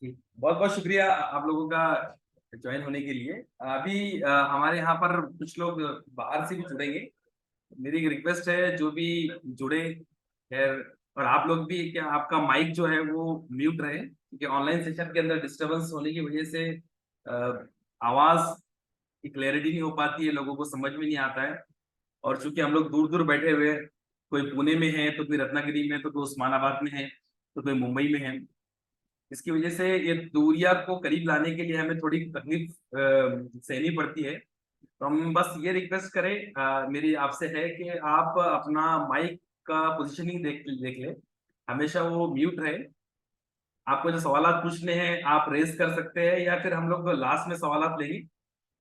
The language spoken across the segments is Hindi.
जी, बहुत बहुत शुक्रिया आप लोगों का ज्वाइन होने के लिए। अभी हमारे यहाँ पर कुछ लोग बाहर से भी जुड़ेंगे। मेरी एक रिक्वेस्ट है, जो भी जुड़े खैर, और आप लोग भी, क्या आपका माइक जो है वो म्यूट रहे, क्योंकि ऑनलाइन सेशन के अंदर डिस्टरबेंस होने की वजह से आवाज की क्लैरिटी नहीं हो पाती है, लोगों को समझ में नहीं आता है। और चूंकि हम लोग दूर दूर बैठे हुए हैं, कोई पुणे में है तो कोई रत्नागिरी में, तो कोई उस्मानाबाद में है, तो कोई मुंबई में है। इसकी वजह से ये दूरिया को करीब लाने के लिए हमें थोड़ी तकलीफ सहनी पड़ती है। तो हम बस ये रिक्वेस्ट करें, मेरी आपसे है कि आप अपना माइक का पोजीशनिंग देख देख ले, हमेशा वो म्यूट रहे। आपको जो सवालात पूछने हैं आप रेज कर सकते हैं, या फिर हम लोग लास्ट में सवालात लेंगे,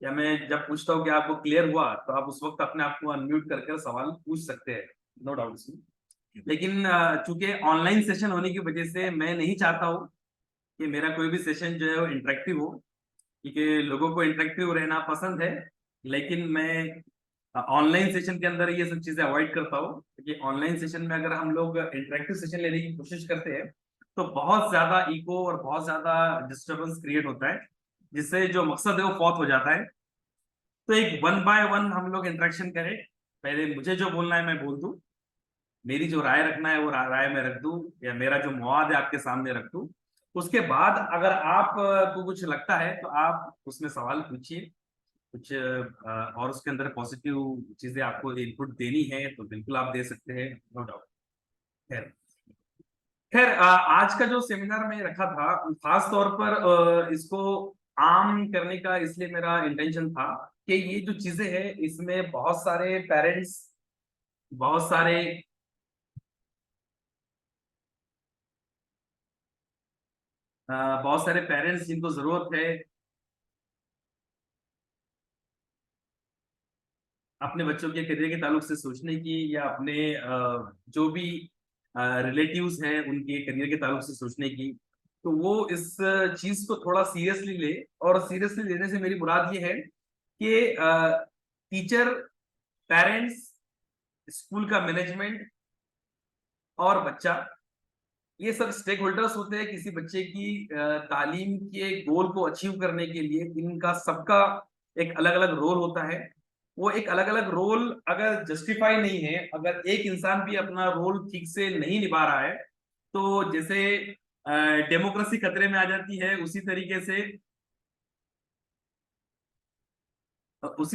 या मैं जब पूछता हूँ कि आपको क्लियर हुआ तो आप उस वक्त अपने आप को अनम्यूट करके सवाल पूछ सकते हैं। नो डाउट इसमें। लेकिन चूंकि ऑनलाइन सेशन होने की वजह से मैं नहीं चाहता हूँ कि मेरा कोई भी सेशन जो है वो इंटरेक्टिव हो, क्योंकि लोगों को इंटरेक्टिव रहना पसंद है। लेकिन मैं ऑनलाइन सेशन के अंदर ये सब चीजें अवॉइड करता हूँ, क्योंकि ऑनलाइन सेशन में अगर हम लोग इंटरेक्टिव सेशन लेने की कोशिश करते हैं तो बहुत ज्यादा इको और बहुत ज्यादा डिस्टरबेंस क्रिएट होता है, जिससे जो मकसद है वो फौत हो जाता है। तो एक वन बाय वन हम लोग इंटरेक्शन करें। पहले मुझे जो बोलना है मैं बोल दूं, मेरी जो राय रखना है वो राय में रख दूं, या मेरा जो मवाद है आपके सामने रख दूं। उसके बाद अगर आप को कुछ लगता है तो आप उसमें सवाल पूछिए कुछ, और उसके अंदर पॉजिटिव चीजें आपको इनपुट देनी है तो बिल्कुल आप दे सकते हैं, नो डाउट। खैर खैर, आज का जो सेमिनार मैं रखा था, खास तौर पर इसको आम करने का इसलिए मेरा इंटेंशन था कि ये जो चीजें हैं इसमें बहुत सारे पेरेंट्स, बहुत सारे बहुत सारे पेरेंट्स जिनको जरूरत है अपने बच्चों के करियर के ताल्लुक से सोचने की, या अपने जो भी रिलेटिव्स हैं उनके करियर के ताल्लुक से सोचने की, तो वो इस चीज को थोड़ा सीरियसली ले। और सीरियसली लेने से मेरी मुराद ये है कि टीचर, पेरेंट्स, स्कूल का मैनेजमेंट और बच्चा, ये सब स्टेक होल्डर्स होते हैं किसी बच्चे की तालीम के गोल को अचीव करने के लिए। इनका सबका एक अलग अलग रोल होता है। वो एक अलग अलग रोल अगर जस्टिफाई नहीं है, अगर एक इंसान भी अपना रोल ठीक से नहीं निभा रहा है, तो जैसे डेमोक्रेसी खतरे में आ जाती है, उसी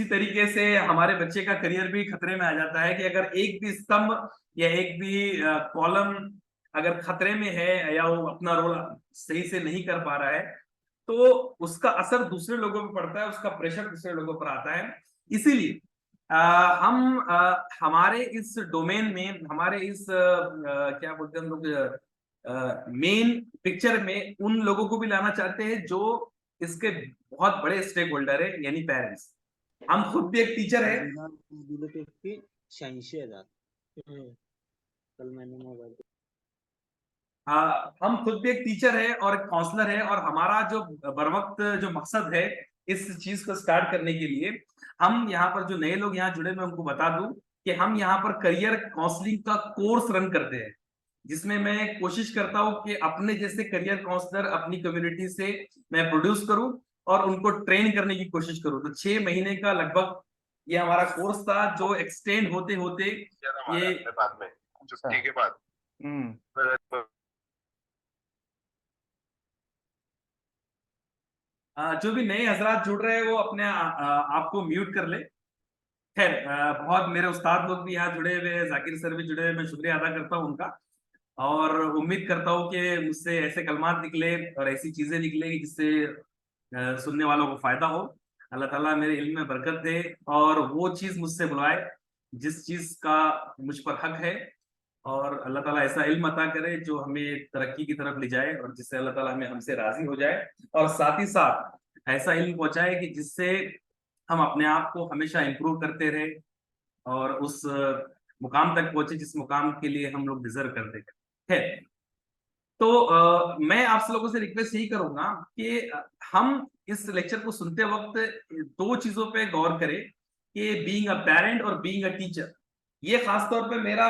तरीके से हमारे बच्चे का करियर भी खतरे में आ जाता है, कि अगर एक भी स्तंभ या एक भी कॉलम अगर खतरे में है, या वो अपना रोल सही से नहीं कर पा रहा है, तो उसका असर दूसरे लोगों पर पड़ता है, उसका प्रेशर दूसरे लोगों पर आता है। इसीलिए हम हमारे इस डोमेन में, हमारे इस क्या बोलते हैं हम लोग, मेन पिक्चर में उन लोगों को भी लाना चाहते हैं जो इसके बहुत बड़े स्टेक होल्डर है, यानी पेरेंट्स। हम खुद भी एक टीचर है। दिले ते की 86,000 कल मैंने मोबाइल हम खुद भी एक टीचर है और एक काउंसलर है, और हमारा जो बर वक्त जो मकसद है इस चीज को स्टार्ट करने के लिए, हम यहाँ पर जो नए लोग यहाँ जुड़े, मैं उनको बता दूं कि हम यहाँ पर करियर काउंसलिंग का कोर्स रन करते हैं, जिसमें मैं कोशिश करता हूँ कि अपने जैसे करियर काउंसलर अपनी कम्युनिटी से मैं प्रोड्यूस करूं और उनको ट्रेन करने की कोशिश करूं। तो 6 महीने का लगभग ये हमारा कोर्स था, जो एक्सटेंड होते होते ये बाद में छुट्टी के बाद जो भी नए हजरात जुड़ रहे हैं वो अपने आपको म्यूट कर ले। खैर, बहुत मेरे उस्ताद लोग भी यहाँ जुड़े हुए हैं, जाकिर सर भी जुड़े हुए हैं, मैं शुक्रिया अदा करता हूँ उनका। और उम्मीद करता हूँ कि मुझसे ऐसे कलमात निकले और ऐसी चीजें निकले कि जिससे सुनने वालों को फायदा हो। अल्लाह ताला मेरे इल्म में बरकत दे, और वो चीज मुझसे बुलवाए जिस चीज का मुझ पर हक है। और अल्लाह ताला ऐसा इल्म अता करे जो हमें तरक्की की तरफ ले जाए, और जिससे अल्लाह ताला हमें हमसे राजी हो जाए। और साथ ही साथ ऐसा इल्म पहुंचाए कि जिससे हम अपने आप को हमेशा इंप्रूव करते रहे, और उस मुकाम तक पहुंचे जिस मुकाम के लिए हम लोग डिजर्व करते हैं। तो मैं आप लोगों से रिक्वेस्ट यही करूंगा कि हम इस लेक्चर को सुनते वक्त दो चीजों पे गौर करें, कि बीइंग अ पेरेंट और बीइंग अ टीचर। ये खास तौर पे मेरा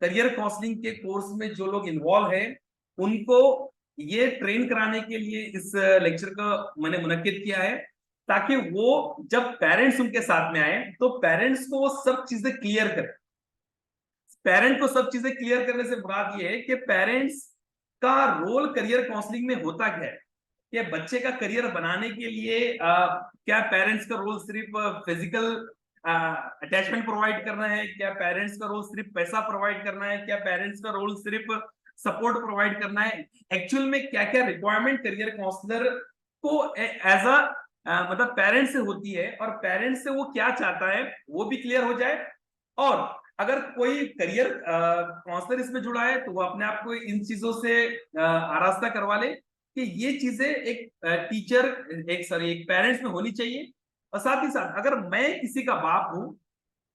करियर काउंसलिंग के कोर्स में जो लोग इन्वॉल्व हैं उनको ये ट्रेन कराने के लिए इस लेक्चर का मैंने मुनक्किद किया है, ताकि वो जब पेरेंट्स उनके साथ में आए तो पेरेंट्स को वो सब चीजें क्लियर करें। पेरेंट को सब चीजें क्लियर करने से मुराद ये है कि पेरेंट्स का रोल करियर काउंसलिंग में होता क्या है, कि बच्चे का करियर बनाने के लिए क्या पेरेंट्स का रोल सिर्फ फिजिकल अटैचमेंट प्रोवाइड करना है, क्या पेरेंट्स का रोल सिर्फ पैसा प्रोवाइड करना है, क्या पेरेंट्स का रोल सिर्फ सपोर्ट प्रोवाइड करना है, एक्चुअल में क्या क्या रिक्वायरमेंट करियर काउंसलर को एज अ मतलब पेरेंट्स से होती है, और पेरेंट्स से वो क्या चाहता है वो भी क्लियर हो जाए। और अगर कोई करियर काउंसलर इसमें जुड़ा है तो वो अपने आप को इन चीजों से आरास्ता करवा ले कि ये चीजें एक टीचर एक पेरेंट्स में होनी चाहिए। और साथ ही साथ अगर मैं किसी का बाप हूं,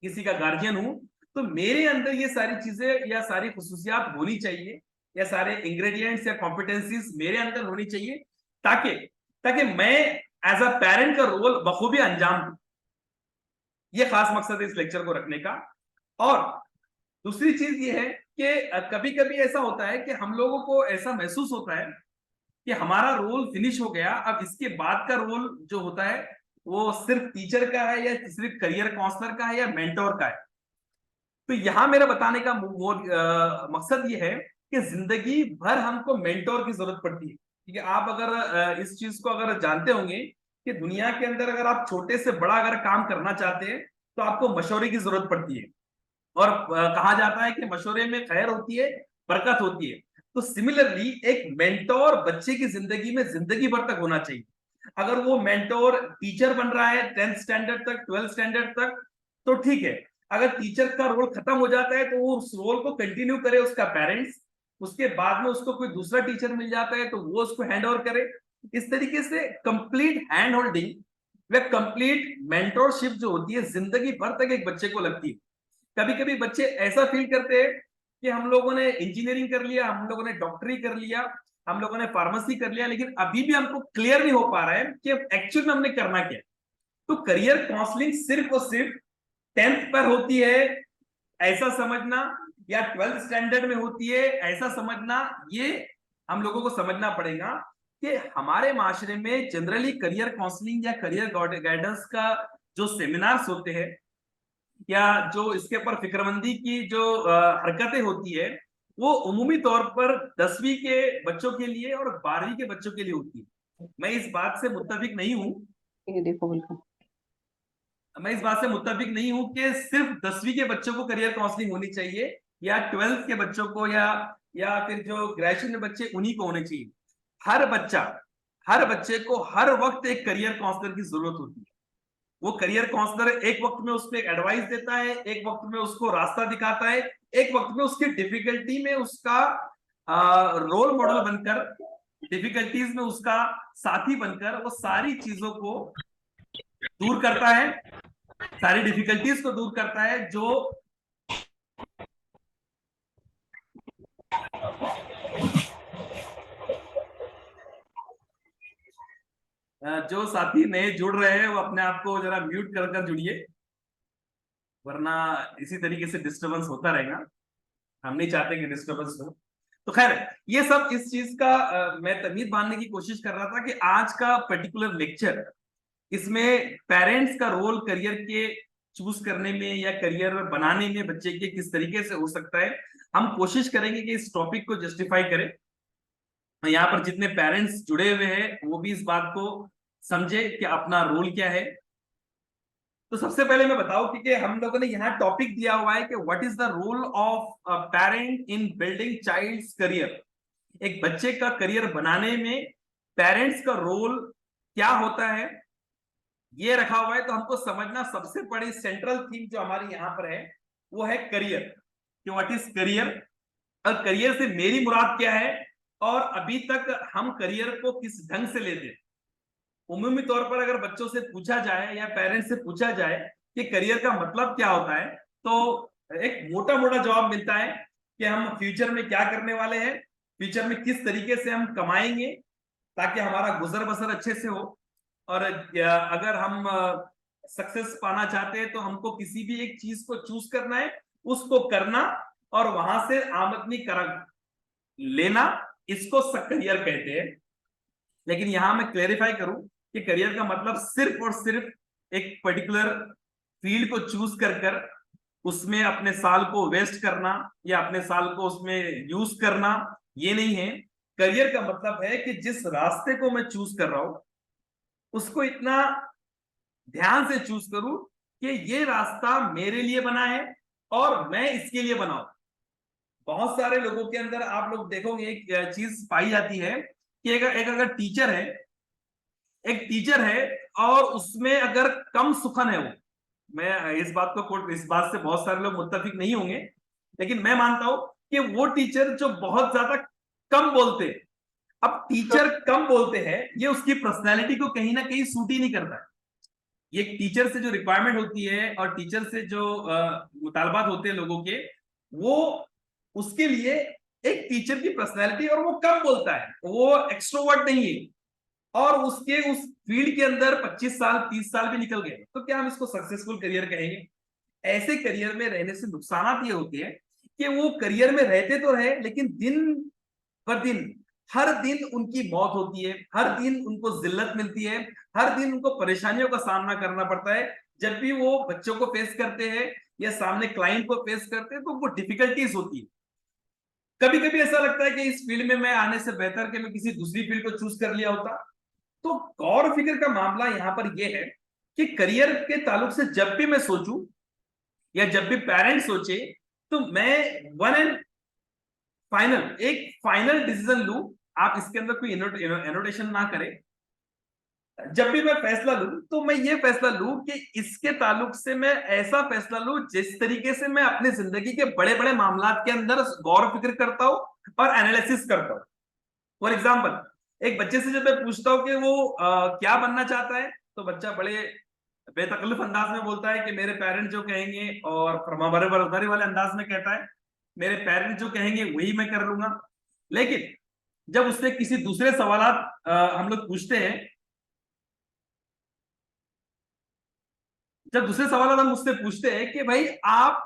किसी का गार्जियन हूं, तो मेरे अंदर ये सारी चीजें या सारी खुसूसियात होनी चाहिए, या सारे इंग्रेडिएंट्स या कॉम्पिटेंसीज मेरे अंदर होनी चाहिए, ताकि ताकि मैं एज अ पेरेंट का रोल बखूबी अंजाम दूं। ये खास मकसद है इस लेक्चर को रखने का। और दूसरी चीज ये है कि कभी कभी ऐसा होता है कि हम लोगों को ऐसा महसूस होता है कि हमारा रोल फिनिश हो गया, अब इसके बाद का रोल जो होता है वो सिर्फ टीचर का है, या सिर्फ करियर काउंसलर का है, या मेंटोर का है। तो यहां मेरा बताने का मकसद ये है कि जिंदगी भर हमको मेंटोर की जरूरत पड़ती है। क्योंकि आप अगर इस चीज को अगर जानते होंगे कि दुनिया के अंदर अगर आप छोटे से बड़ा अगर काम करना चाहते हैं तो आपको मशवरे की जरूरत पड़ती है। और कहा जाता है कि मशवरे में खैर होती है, बरकत होती है। तो सिमिलरली एक मेंटोर बच्चे की जिंदगी में जिंदगी भर तक होना चाहिए। अगर वो मेंटोर टीचर बन रहा है 10th स्टैंडर्ड तक, 12th स्टैंडर्ड तक, तो ठीक है। अगर टीचर का रोल खत्म हो जाता है तो वो उस रोल को कंटिन्यू करे उसका पेरेंट्स, उसके बाद में उसको कोई दूसरा टीचर मिल जाता है तो वो उसको हैंड ओवर करे। इस तरीके से कंप्लीट हैंड होल्डिंग व कंप्लीट मेंटोरशिप जो होती है जिंदगी भर तक एक बच्चे को लगती है। कभी कभी बच्चे ऐसा फील करते हैं कि हम लोगों ने इंजीनियरिंग कर लिया, हम लोगों ने डॉक्टरी कर लिया, हम लोगों ने फार्मेसी कर लिया, लेकिन अभी भी हमको क्लियर नहीं हो पा रहा है कि एक्चुअल में हमने करना क्या। तो करियर काउंसलिंग सिर्फ और सिर्फ 10th पर होती है ऐसा समझना, या 12th स्टैंडर्ड में होती है ऐसा समझना, ये हम लोगों को समझना पड़ेगा कि हमारे माशरे में जनरली करियर काउंसलिंग या करियर गाइडेंस का जो सेमिनार्स होते हैं, या जो इसके ऊपर फिक्रमंदी की जो हरकतें होती है, वो उमूमी तौर पर 10वीं के बच्चों के लिए और 12वीं के बच्चों के लिए होती है। मैं इस बात से मुत्तफिक नहीं हूं, ये देखो बिल्कुल मैं इस बात से मुत्तफिक नहीं हूं कि सिर्फ 10वीं के बच्चों को करियर काउंसलिंग होनी चाहिए, या 12th के बच्चों को, या फिर जो ग्रेजुएशन बच्चे उन्हीं को होने चाहिए। हर बच्चा, हर बच्चे को हर वक्त एक करियर काउंसलर की जरूरत होती है। वो करियर काउंसलर एक वक्त में उसको एक एडवाइस देता है, एक वक्त में उसको रास्ता दिखाता है, एक वक्त में उसकी डिफिकल्टी में उसका रोल मॉडल बनकर, डिफिकल्टीज में उसका साथी बनकर वो सारी चीजों को दूर करता है, सारी डिफिकल्टीज को दूर करता है। जो साथी नए जुड़ रहे हैं वो अपने आप को जरा म्यूट कर कर जुड़िए, वरना इसी तरीके से डिस्टरबेंस होता रहेगा। हम नहीं चाहते कि डिस्टरबेंस हो। तो खैर, ये सब इस चीज का मैं तमीज बांधने की कोशिश कर रहा था कि आज का पर्टिकुलर लेक्चर, इसमें पेरेंट्स का रोल करियर के चूज करने में या करियर बनाने में बच्चे के किस तरीके से हो सकता है, हम कोशिश करेंगे कि इस टॉपिक को जस्टिफाई करें। यहाँ पर जितने पेरेंट्स जुड़े हुए हैं वो भी इस बात को समझे कि अपना रोल क्या है। तो सबसे पहले मैं बताऊं कि हम लोगों ने यहाँ टॉपिक दिया हुआ है कि what is the role of parent in building child's career. एक बच्चे का करियर बनाने में पेरेंट्स का रोल क्या होता है, ये रखा हुआ है। तो हमको समझना सबसे बड़ी सेंट्रल थीम जो हमारी यहाँ पर है वो है करियर, कि व्हाट इज करियर, और करियर से मेरी मुराद क्या है, और अभी तक हम करियर को किस ढंग से लेते हैं। उमूमी तौर पर अगर बच्चों से पूछा जाए या पेरेंट्स से पूछा जाए कि करियर का मतलब क्या होता है, तो एक मोटा मोटा जवाब मिलता है कि हम फ्यूचर में क्या करने वाले हैं, फ्यूचर में किस तरीके से हम कमाएंगे ताकि हमारा गुजर बसर अच्छे से हो। और अगर हम सक्सेस पाना चाहते हैं तो हमको किसी भी एक चीज को चूज करना है, उसको करना, और वहां से आमदनी कर लेना, इसको करियर कहते हैं। लेकिन यहां मैं क्लेरिफाई करूं कि करियर का मतलब सिर्फ और सिर्फ एक पर्टिकुलर फील्ड को चूज कर उसमें अपने साल को वेस्ट करना या अपने साल को उसमें यूज करना, ये नहीं है। करियर का मतलब है कि जिस रास्ते को मैं चूज कर रहा हूं उसको इतना ध्यान से चूज करूं कि ये रास्ता मेरे लिए बना है और मैं इसके लिए बनाऊं। बहुत सारे लोगों के अंदर आप लोग देखोगे एक चीज पाई जाती है कि एक अगर टीचर है और उसमें अगर कम सुखन है वो, मैं इस बात से बहुत सारे लोग मुत्तफिक नहीं होंगे, लेकिन मैं मानता हूं कि वो टीचर जो बहुत ज्यादा कम बोलते हैं, अब टीचर कम बोलते हैं ये उसकी पर्सनैलिटी को कहीं ना कहीं सूट ही नहीं करता है। ये टीचर से जो रिक्वायरमेंट होती है और टीचर से जो मुतालबात होते हैं लोगों के, वो उसके लिए एक टीचर की पर्सनैलिटी, और वो कम बोलता है, वो एक्सट्रोवर्ट नहीं है, और उसके उस फील्ड के अंदर 25 साल 30 साल भी निकल गए, तो क्या हम इसको सक्सेसफुल करियर कहेंगे? ऐसे करियर में रहने से नुकसान ये होते हैं कि वो करियर में रहते तो रहे, लेकिन दिन पर दिन हर दिन उनकी मौत होती है, हर दिन उनको जिल्लत मिलती है, हर दिन उनको परेशानियों का सामना करना पड़ता है। जब भी वो बच्चों को फेस करते हैं या सामने क्लाइंट को फेस करते हैं तो वो डिफिकल्टीज होती है। कभी कभी ऐसा लगता है कि इस फील्ड में मैं आने से बेहतर कि मैं किसी दूसरी फील्ड को चूज कर लिया होता। तो गौर फिक्र का मामला यहां पर यह है कि करियर के ताल्लुक से जब भी मैं सोचूं या जब भी पेरेंट्स सोचे, तो मैं एक फाइनल डिसीजन लूं। आप इसके अंदर कोई एनोटेशन ना करें। जब भी मैं फैसला लूं तो मैं ये फैसला लूं कि इसके ताल्लुक से मैं ऐसा फैसला लूं जिस तरीके से मैं अपनी जिंदगी के बड़े बड़े मामला के अंदर गौर फिक्र करता हूं और एनालिसिस करता हूं। फॉर एग्जाम्पल, एक बच्चे से जब मैं पूछता हूं कि वो क्या बनना चाहता है, तो बच्चा बड़े बेतकल्लुफ अंदाज में बोलता है कि मेरे पेरेंट्स जो कहेंगे, और बरदरी वाले अंदाज में कहता है मेरे पेरेंट्स जो कहेंगे वही मैं कर लूंगा। लेकिन जब उससे किसी दूसरे सवालात हम लोग पूछते हैं, जब दूसरे सवाल हम मुझसे पूछते हैं कि भाई आप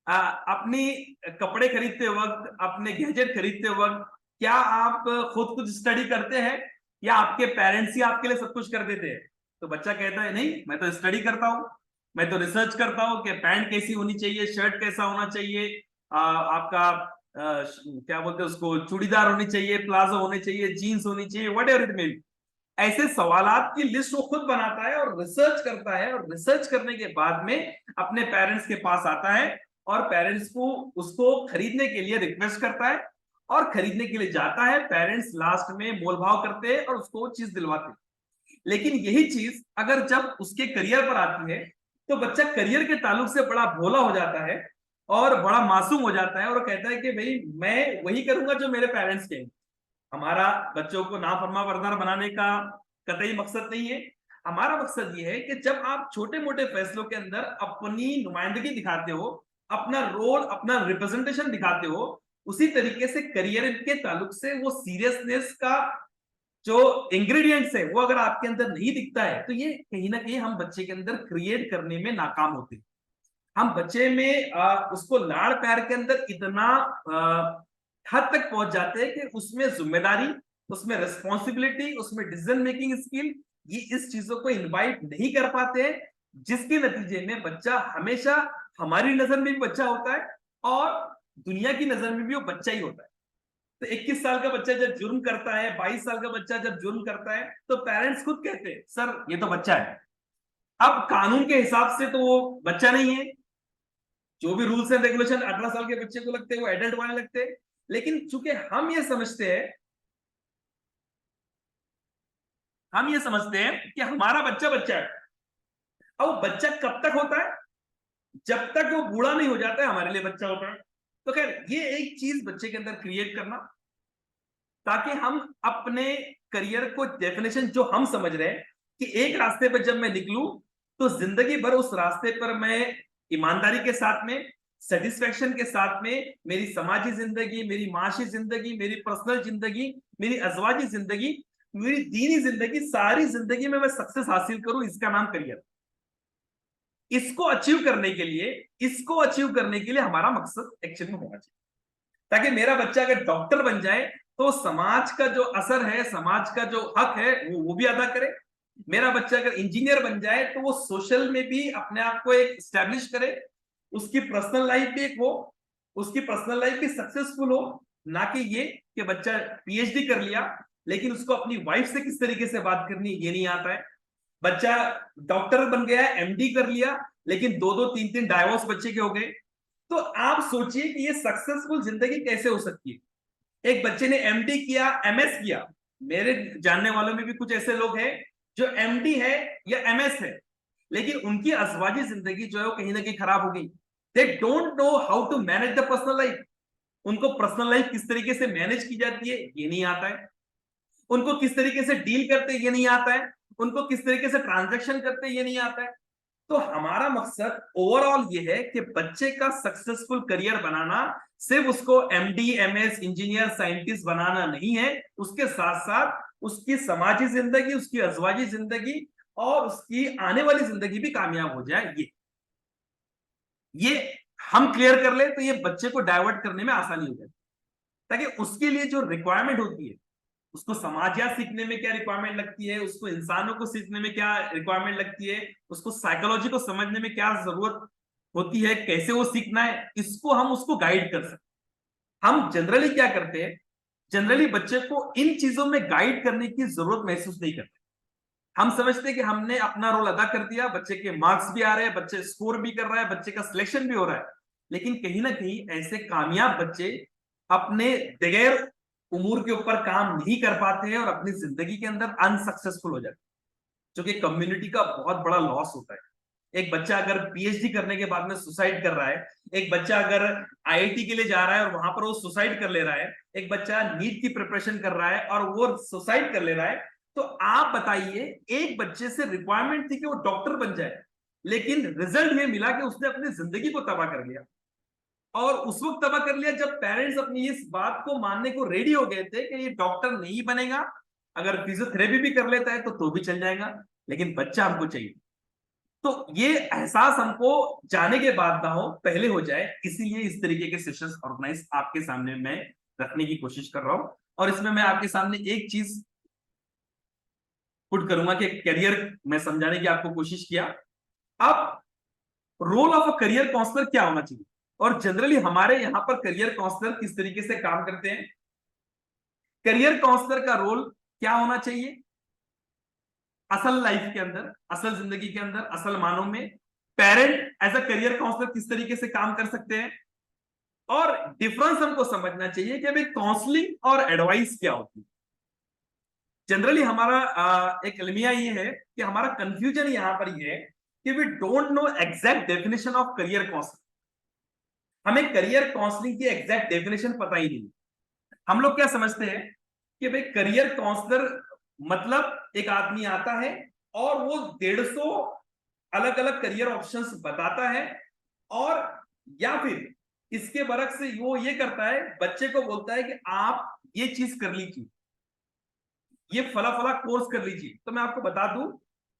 अपनी कपड़े खरीदते वक्त, अपने गैजेट खरीदते वक्त, क्या आप खुद कुछ स्टडी करते हैं या आपके पेरेंट्स ही आपके लिए सब कुछ कर देते हैं? तो बच्चा कहता है नहीं, मैं तो स्टडी करता हूँ, मैं तो रिसर्च करता हूँ कि पैंट कैसी होनी चाहिए, शर्ट कैसा होना चाहिए, आपका क्या बोलते हैं उसको, चूड़ीदार होनी चाहिए, प्लाजो होने चाहिए, जीन्स होनी चाहिए, what ever it may be. ऐसे सवालात की लिस्ट वो खुद बनाता है और रिसर्च करता है, और रिसर्च करने के बाद में अपने पेरेंट्स के पास आता है और पेरेंट्स को उसको खरीदने के लिए रिक्वेस्ट करता है और खरीदने के लिए जाता है। पेरेंट्स लास्ट में मोल भाव करते हैं और उसको वो चीज दिलवाते हैं। लेकिन यही चीज अगर जब उसके करियर पर आती है तो बच्चा करियर के ताल्लुक से बड़ा भोला हो जाता है और बड़ा मासूम हो जाता है और कहता है कि भाई मैं वही करूंगा जो मेरे पेरेंट्स कहेंगे। हमारा बच्चों को नाफरमा बरदार बनाने का कतई मकसद नहीं है। हमारा मकसद ये है कि जब आप छोटे मोटे फैसलों के अंदर अपनी नुमाइंदगी दिखाते हो, अपना रोल, अपना रिप्रेजेंटेशन दिखाते हो, उसी तरीके से करियर के ताल्लुक से वो सीरियसनेस का जो इंग्रेडिएंट्स है वो अगर आपके अंदर नहीं दिखता है, तो ये कहीं ना कहीं हम बच्चे के अंदर क्रिएट करने में नाकाम होते हैं। हम बच्चे में उसको लाड़ प्यार के अंदर इतना हद तक पहुंच जाते हैं कि उसमें जिम्मेदारी, उसमें रिस्पॉन्सिबिलिटी, उसमें डिसीजन मेकिंग स्किल, ये इस चीजों को इनवाइट नहीं कर पाते हैं, जिसके नतीजे में बच्चा हमेशा हमारी नजर में भी बच्चा होता है और दुनिया की नजर में भी वो बच्चा ही होता है। तो 21 साल का बच्चा जब जुर्म करता है, 22 साल का बच्चा जब जुर्म करता है, तो पेरेंट्स खुद कहते हैं सर ये तो बच्चा है। अब कानून के हिसाब से तो वो बच्चा नहीं है, जो भी रूल्स एंड रेगुलेशन 18 साल के बच्चे को लगते हैं वो एडल्ट वाले लगते हैं। लेकिन चूंकि हम ये समझते हैं कि हमारा बच्चा बच्चा है। अब वो बच्चा कब तक होता है? जब तक वो बूढ़ा नहीं हो जाता है हमारे लिए बच्चा होता है। तो खैर ये एक चीज बच्चे के अंदर क्रिएट करना, ताकि हम अपने करियर को डेफिनेशन जो हम समझ रहे हैं कि एक रास्ते पर जब मैं निकलूं तो जिंदगी भर उस रास्ते पर मैं ईमानदारी के साथ में, सेटिस्फेक्शन के साथ में, मेरी समाजी जिंदगी, मेरी माशी जिंदगी, मेरी पर्सनल जिंदगी, मेरी अजवाजी जिंदगी, मेरी दीनी जिंदगी, सारी जिंदगी में मैं सक्सेस हासिल करूं, इसका नाम करियर। इसको अचीव करने के लिए हमारा मकसद एक्चुअली में होना चाहिए, ताकि मेरा बच्चा अगर डॉक्टर बन जाए तो समाज का जो असर है, समाज का जो हक है, वो भी अदा करे। मेरा बच्चा अगर इंजीनियर बन जाए तो वो सोशल में भी अपने आप को एक स्टैब्लिश करे, उसकी पर्सनल लाइफ भी एक हो, उसकी पर्सनल लाइफ भी सक्सेसफुल हो। ना कि ये कि बच्चा पीएचडी कर लिया लेकिन उसको अपनी वाइफ से किस तरीके से बात करनी ये नहीं आता है। बच्चा डॉक्टर बन गया, एमडी कर लिया, लेकिन दो दो तीन तीन डाइवोर्स बच्चे के हो गए। तो आप सोचिए कि ये सक्सेसफुल जिंदगी कैसे हो सकती है। एक बच्चे ने एमडी किया, एमएस किया, मेरे जानने वालों में भी कुछ ऐसे लोग हैं जो एमडी है या एमएस है, लेकिन उनकी अजवाजी जिंदगी जो है वो कहीं ना कहीं खराब हो गई। They don't know how to manage the personal life. उनको पर्सनल लाइफ किस तरीके से मैनेज की जाती है ये नहीं आता है, उनको किस तरीके से डील करते ये नहीं आता है, उनको किस तरीके से ट्रांजैक्शन करते ये नहीं आता है। तो हमारा मकसद ओवरऑल ये है कि बच्चे का सक्सेसफुल करियर बनाना सिर्फ उसको एमडी, एमएस, इंजीनियर, साइंटिस्ट बनाना नहीं है, उसके साथ साथ उसकी समाजी जिंदगी, उसकी अजवाजी जिंदगी और उसकी आने वाली जिंदगी भी कामयाब हो जाए। ये हम क्लियर कर ले तो ये बच्चे को डाइवर्ट करने में आसानी हो जाए, ताकि उसके लिए जो रिक्वायरमेंट होती है, उसको समाजियात सीखने में क्या रिक्वायरमेंट लगती है, उसको इंसानों को सीखने में क्या रिक्वायरमेंट लगती है, उसको साइकोलॉजी को समझने में क्या जरूरत होती है, कैसे वो सीखना है, इसको हम उसको गाइड कर सकते। हम जनरली क्या करते हैं, जनरली बच्चे को इन चीजों में गाइड करने की जरूरत महसूस नहीं करते। हम समझते हैं कि हमने अपना रोल अदा कर दिया, बच्चे के मार्क्स भी आ रहे हैं, बच्चे स्कोर भी कर रहा है, बच्चे का सिलेक्शन भी हो रहा है। लेकिन कहीं ना कहीं ऐसे कामयाब बच्चे अपने बगैर उमूर के ऊपर काम नहीं कर पाते हैं और अपनी जिंदगी के अंदर अनसक्सेसफुल हो जाते हैं, जो कि कम्युनिटी का बहुत बड़ा लॉस होता है। एक बच्चा अगर पीएचडी करने के बाद में सुसाइड कर रहा है, एक बच्चा अगर आईआईटी के लिए जा रहा है और वहां पर वो सुसाइड कर ले रहा है, एक बच्चा नीट की प्रिपरेशन कर रहा है और वो सुसाइड कर ले रहा है, तो आप बताइए, एक बच्चे से रिक्वायरमेंट थी कि वो डॉक्टर बन जाए, लेकिन रिजल्ट ये मिला कि उसने अपनी जिंदगी को तबाह कर लिया। और उस वक्त तबाह कर लिया जब पेरेंट्स अपनी इस बात को मानने को रेडी हो गए थे कि ये डॉक्टर नहीं बनेगा, अगर फिजियोथेरेपी भी कर लेता है तो भी चल जाएगा, लेकिन बच्चा हमको चाहिए। तो ये एहसास हमको जाने के बाद ना हो, पहले हो जाए, इसीलिए इस तरीके के सेशंस ऑर्गेनाइज आपके सामने मैं रखने की कोशिश कर रहा हूं। और इसमें मैं आपके सामने एक चीज पुट करूंगा कि करियर में समझाने की आपको कोशिश किया। अब role of a career counsellor क्या होना चाहिए, और जनरली हमारे यहां पर करियर काउंसलर किस तरीके से काम करते हैं। करियर काउंसलर का रोल क्या होना चाहिए असल लाइफ के अंदर, असल जिंदगी के अंदर, असल मानों में। Parent as a career counsellor किस तरीके से काम कर सकते हैं, और डिफरेंस हमको समझना चाहिए कि भाई काउंसलिंग और एडवाइस क्या होती है। जनरली हमारा एक अलमिया ये है कि हमारा कंफ्यूजन यहां पर ये है कि we don't know exact definition of career counselling. हमें करियर काउंसलिंग की एग्जैक्ट डेफिनेशन पता ही नहीं। हम लोग क्या समझते हैं कि भाई करियर काउंसलर मतलब एक आदमी आता है और वो 150 अलग अलग करियर ऑप्शंस बताता है, और या फिर इसके बरक से वो ये करता है, बच्चे को बोलता है कि आप ये चीज कर लीजिए, ये फला फला कोर्स कर लीजिए। तो मैं आपको बता दूं,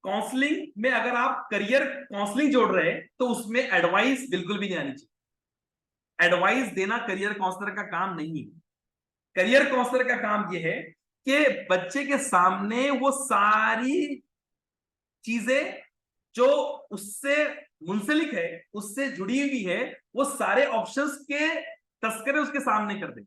काउंसलिंग में अगर आप करियर काउंसलिंग जोड़ रहे हैं तो उसमें एडवाइस बिल्कुल भी नहीं आनी चाहिए। एडवाइस देना करियर काउंसलर का काम नहीं है। करियर काउंसलर का काम यह है कि बच्चे के सामने वो सारी चीजें जो उससे मुंसलिक है, उससे जुड़ी हुई है, वो सारे ऑप्शंस के तस्करे उसके सामने कर दे।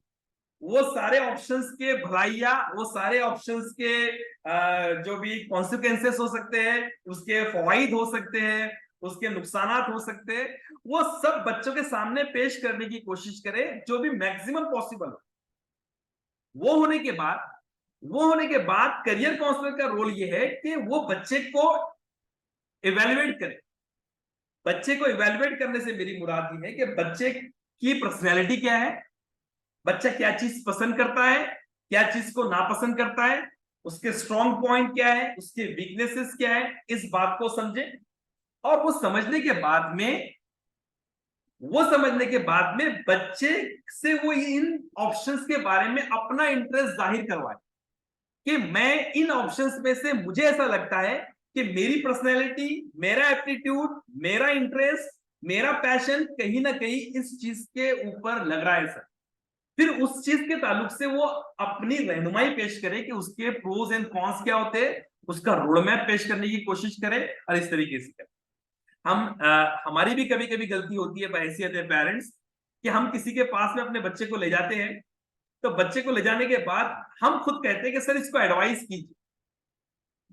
वो सारे ऑप्शंस के भलाइया, वो सारे ऑप्शंस के जो भी कॉन्सिक्वेंसेस हो सकते हैं, उसके फवाइद हो सकते हैं, उसके नुकसानात हो सकते हैं, वो सब बच्चों के सामने पेश करने की कोशिश करे जो भी मैक्सिमम पॉसिबल हो। वो होने के बाद करियर काउंसलर का रोल ये है कि वो बच्चे को इवेल्युएट करे। बच्चे को इवेल्युएट करने से मेरी मुराद ये है कि बच्चे की पर्सनैलिटी क्या है, बच्चा क्या चीज पसंद करता है, क्या चीज को नापसंद करता है, उसके स्ट्रॉन्ग पॉइंट क्या है, उसके वीकनेसेस क्या है, इस बात को समझे। और वो समझने के बाद में बच्चे से वो इन ऑप्शंस के बारे में अपना इंटरेस्ट जाहिर करवाए कि मैं इन ऑप्शंस में से मुझे ऐसा लगता है कि मेरी पर्सनैलिटी, मेरा एप्टीट्यूड, मेरा इंटरेस्ट, मेरा पैशन कहीं ना कहीं इस चीज के ऊपर लग रहा है सर। फिर उस चीज के ताल्लुक से वो अपनी रहनुमाई पेश करे कि उसके प्रोज एंड कॉन्स क्या होते हैं, उसका रोड मैप पेश करने की कोशिश करे और इस तरीके से करे। हमारी भी कभी कभी गलती होती है बहैसियत पेरेंट्स कि हम किसी के पास में अपने बच्चे को ले जाते हैं, तो बच्चे को ले जाने के बाद हम खुद कहते हैं कि सर इसको एडवाइस कीजिए।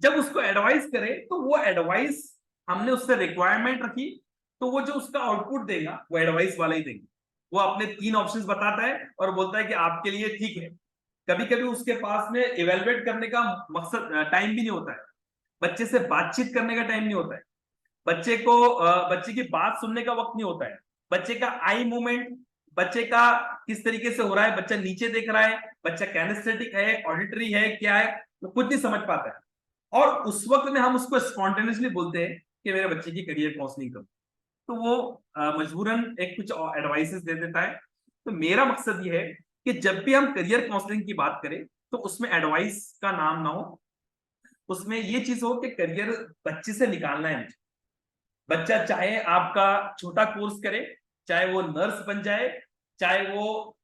जब उसको एडवाइस करे तो वो एडवाइस हमने उससे रिक्वायरमेंट रखी, तो वो जो उसका आउटपुट देगा वो एडवाइस वाला ही देगा। वो अपने 3 ऑप्शंस बताता है और बोलता है कि आपके लिए ठीक है। कभी कभी उसके पास में इवेलुएट करने का मकसद टाइम भी नहीं होता है, बच्चे से बातचीत करने का टाइम नहीं होता है, बच्चे की बात सुनने का वक्त नहीं होता है, बच्चे का आई मूवमेंट, बच्चे का किस तरीके से हो रहा है, बच्चा नीचे देख रहा है, बच्चा कैनेस्थेटिक है, ऑडिटरी है, क्या है, वो कुछ नहीं समझ पाता है। और उस वक्त में हम उसको स्पॉन्टेनियसली बोलते हैं कि मेरे बच्चे की करियर काउंसलिंग करो, तो वो मजबूरन एक कुछ एडवाइसेस दे देता है। तो मेरा मकसद ये है कि जब भी हम करियर काउंसलिंग की बात करें तो उसमें एडवाइस का नाम ना हो, उसमें ये चीज हो कि करियर बच्चे से निकालना है मुझे। बच्चा चाहे आपका छोटा कोर्स करे, चाहे वो नर्स बन जाए, चाहे वो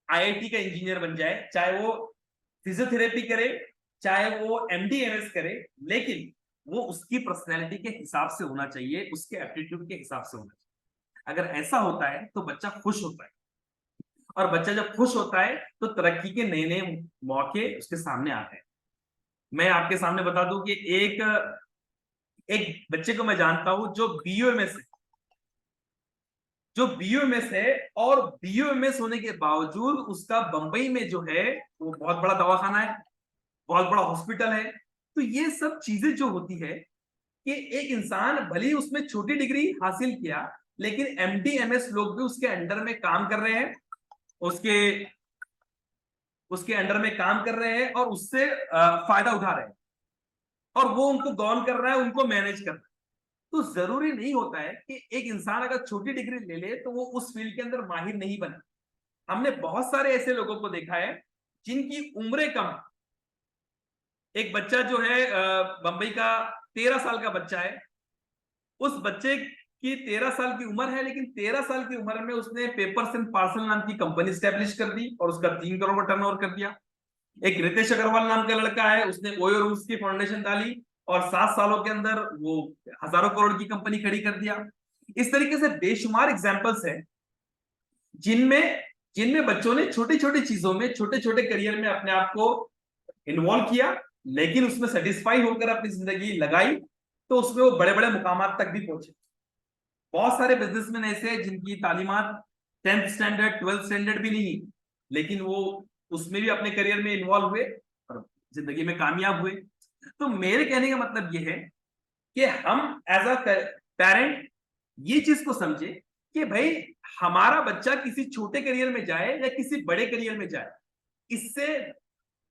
आईआईटी का इंजीनियर बन जाए, चाहे वो फिजियोथेरेपी करे, चाहे वो एमडी एमएस करे, लेकिन वो उसकी पर्सनैलिटी के हिसाब से होना चाहिए, उसके एप्टीट्यूड के हिसाब से होना चाहिए। अगर ऐसा होता है तो बच्चा खुश होता है, और बच्चा जब खुश होता है तो तरक्की के नए नए मौके उसके सामने आते हैं। मैं आपके सामने बता दूं कि एक एक बच्चे को मैं जानता हूं जो बीयूएमएस है, और बीयूएमएस होने के बावजूद उसका बंबई में जो है वो बहुत बड़ा दवाखाना है, बहुत बड़ा हॉस्पिटल है। तो ये सब चीजें जो होती है कि एक इंसान भले ही उसमें छोटी डिग्री हासिल किया, लेकिन एमडी एमएस लोग भी उसके अंडर में काम कर रहे हैं, उसके उसके अंडर में काम कर रहे हैं और उससे फायदा उठा रहे हैं, और वो उनको गवर्न कर रहा है, उनको मैनेज कर रहा है। तो जरूरी नहीं होता है कि एक इंसान अगर छोटी डिग्री ले ले तो वो उस फील्ड के अंदर माहिर नहीं बना। हमने बहुत सारे ऐसे लोगों को देखा है जिनकी उम्रें कम। एक बच्चा जो है बंबई का 13 साल का बच्चा है, उस बच्चे की 13 साल की उम्र है, लेकिन 13 साल की उम्र में उसने पेपर्स एंड पार्सल नाम की कंपनी स्टैब्लिश कर दी और उसका 3 करोड़ का टर्नओवर कर दिया। एक रितेश अग्रवाल नाम का लड़का है, उसने ओयो रूम्स की फाउंडेशन डाली और 7 सालों के अंदर वो हजारों करोड़ की कंपनी खड़ी कर दिया। इस तरीके से बेशुमार एग्जाम्पल्स है जिनमें जिनमें बच्चों ने छोटी छोटी चीजों में, छोटे छोटे करियर में अपने आप को इन्वॉल्व किया, लेकिन उसमें सेटिस्फाई होकर अपनी जिंदगी लगाई, तो उसमें वो बड़े बड़े मुकामात तक भी पहुंचे। बहुत सारे बिजनेसमैन ऐसे हैं जिनकी तालीमात 10th स्टैंडर्ड 12th स्टैंडर्ड भी नहीं, लेकिन वो उसमें भी अपने करियर में इन्वॉल्व हुए और जिंदगी में कामयाब हुए। तो मेरे कहने का मतलब ये है कि हम एज अ पेरेंट ये चीज को समझे कि भाई हमारा बच्चा किसी छोटे करियर में जाए या किसी बड़े करियर में जाए, इससे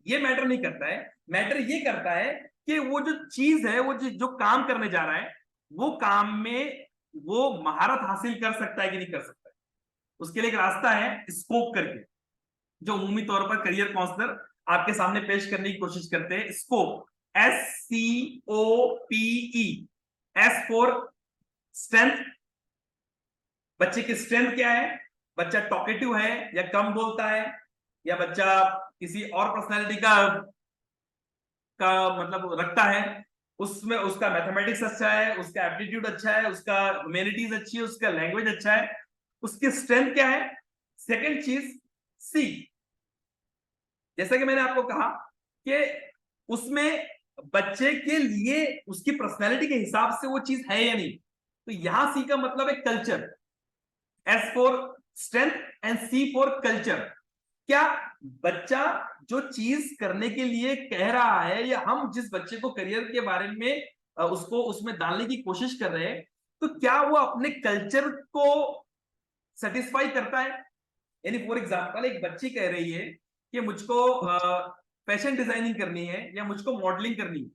ये मैटर नहीं करता है। मैटर ये करता है कि वो जो चीज है, वो जो काम करने जा रहा है, वो काम में वो महारत हासिल कर सकता है कि नहीं कर सकता है। उसके लिए एक रास्ता है स्कोप करके, जो उमूमी तौर पर करियर काउंसलर आपके सामने पेश करने की कोशिश करते हैं। Scope, SCOPE, S for strength. बच्चे की स्ट्रेंथ क्या है, बच्चा टॉकेटिव है या कम बोलता है, या बच्चा किसी और पर्सनालिटी का मतलब रखता है, उसमें उसका मैथमेटिक्स अच्छा है, उसका एप्टीट्यूड अच्छा है, उसका ह्यूमैनिटीज अच्छी है, उसका लैंग्वेज अच्छा है, उसकी स्ट्रेंथ क्या है। सेकंड चीज सी, जैसा कि मैंने आपको कहा कि उसमें बच्चे के लिए उसकी पर्सनैलिटी के हिसाब से वो चीज है या नहीं। तो यहां सी का मतलब है culture, S for strength and C for culture. क्या बच्चा जो चीज करने के लिए कह रहा है, या हम जिस बच्चे को करियर के बारे में उसको उसमें डालने की कोशिश कर रहे हैं, तो क्या वो अपने कल्चर को सेटिस्फाई करता है। यानी फॉर एग्जांपल एक बच्ची कह रही है कि मुझको फैशन डिजाइनिंग करनी है या मुझको मॉडलिंग करनी है,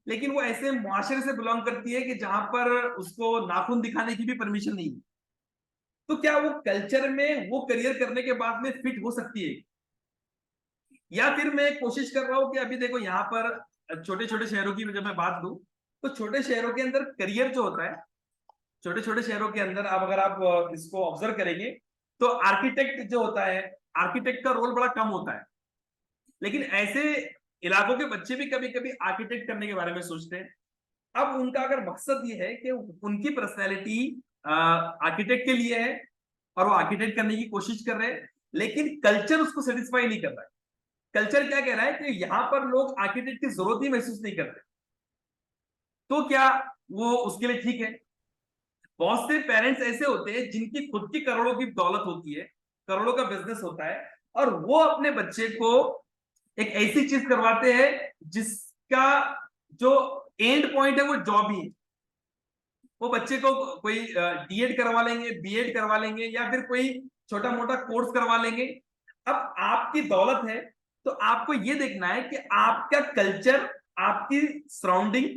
लेकिन वो ऐसे मुआशरे से बिलोंग करती है कि जहां पर उसको नाखून दिखाने की भी परमिशन नहीं है। तो क्या वो कल्चर में वो करियर करने के बाद में फिट हो सकती है। या फिर मैं कोशिश कर रहा हूं कि अभी देखो यहाँ पर छोटे छोटे शहरों की जब मैं बात लूं, तो छोटे शहरों के अंदर करियर जो होता है, छोटे छोटे शहरों के अंदर आप अगर आप इसको ऑब्जर्व करेंगे तो आर्किटेक्ट जो होता है, आर्किटेक्ट का रोल बड़ा कम होता है, लेकिन ऐसे इलाकों के बच्चे भी कभी कभी आर्किटेक्ट करने के बारे में सोचते हैं। अब उनका अगर मकसद ये है कि उनकी पर्सनैलिटी आर्किटेक्ट के लिए है और वो आर्किटेक्ट करने की कोशिश कर रहे हैं, लेकिन कल्चर उसको सेटिस्फाई नहीं कर रहा है। कल्चर क्या कह रहा है कि यहाँ पर लोग आर्किटेक्ट की जरूरत ही महसूस नहीं करते, तो क्या वो उसके लिए ठीक है? बहुत से पेरेंट्स ऐसे होते हैं जिनकी खुद की करोड़ों की दौलत होती है, करोड़ों का बिजनेस होता है, और वो अपने बच्चे को एक ऐसी चीज करवाते हैं जिसका जो एंड पॉइंट है वो जॉब ही है। वो बच्चे को कोई डीएड करवा लेंगे, बीएड करवा लेंगे, या फिर कोई छोटा मोटा कोर्स करवा लेंगे। अब आपकी दौलत है तो आपको ये देखना है कि आपका कल्चर, आपकी सराउंडिंग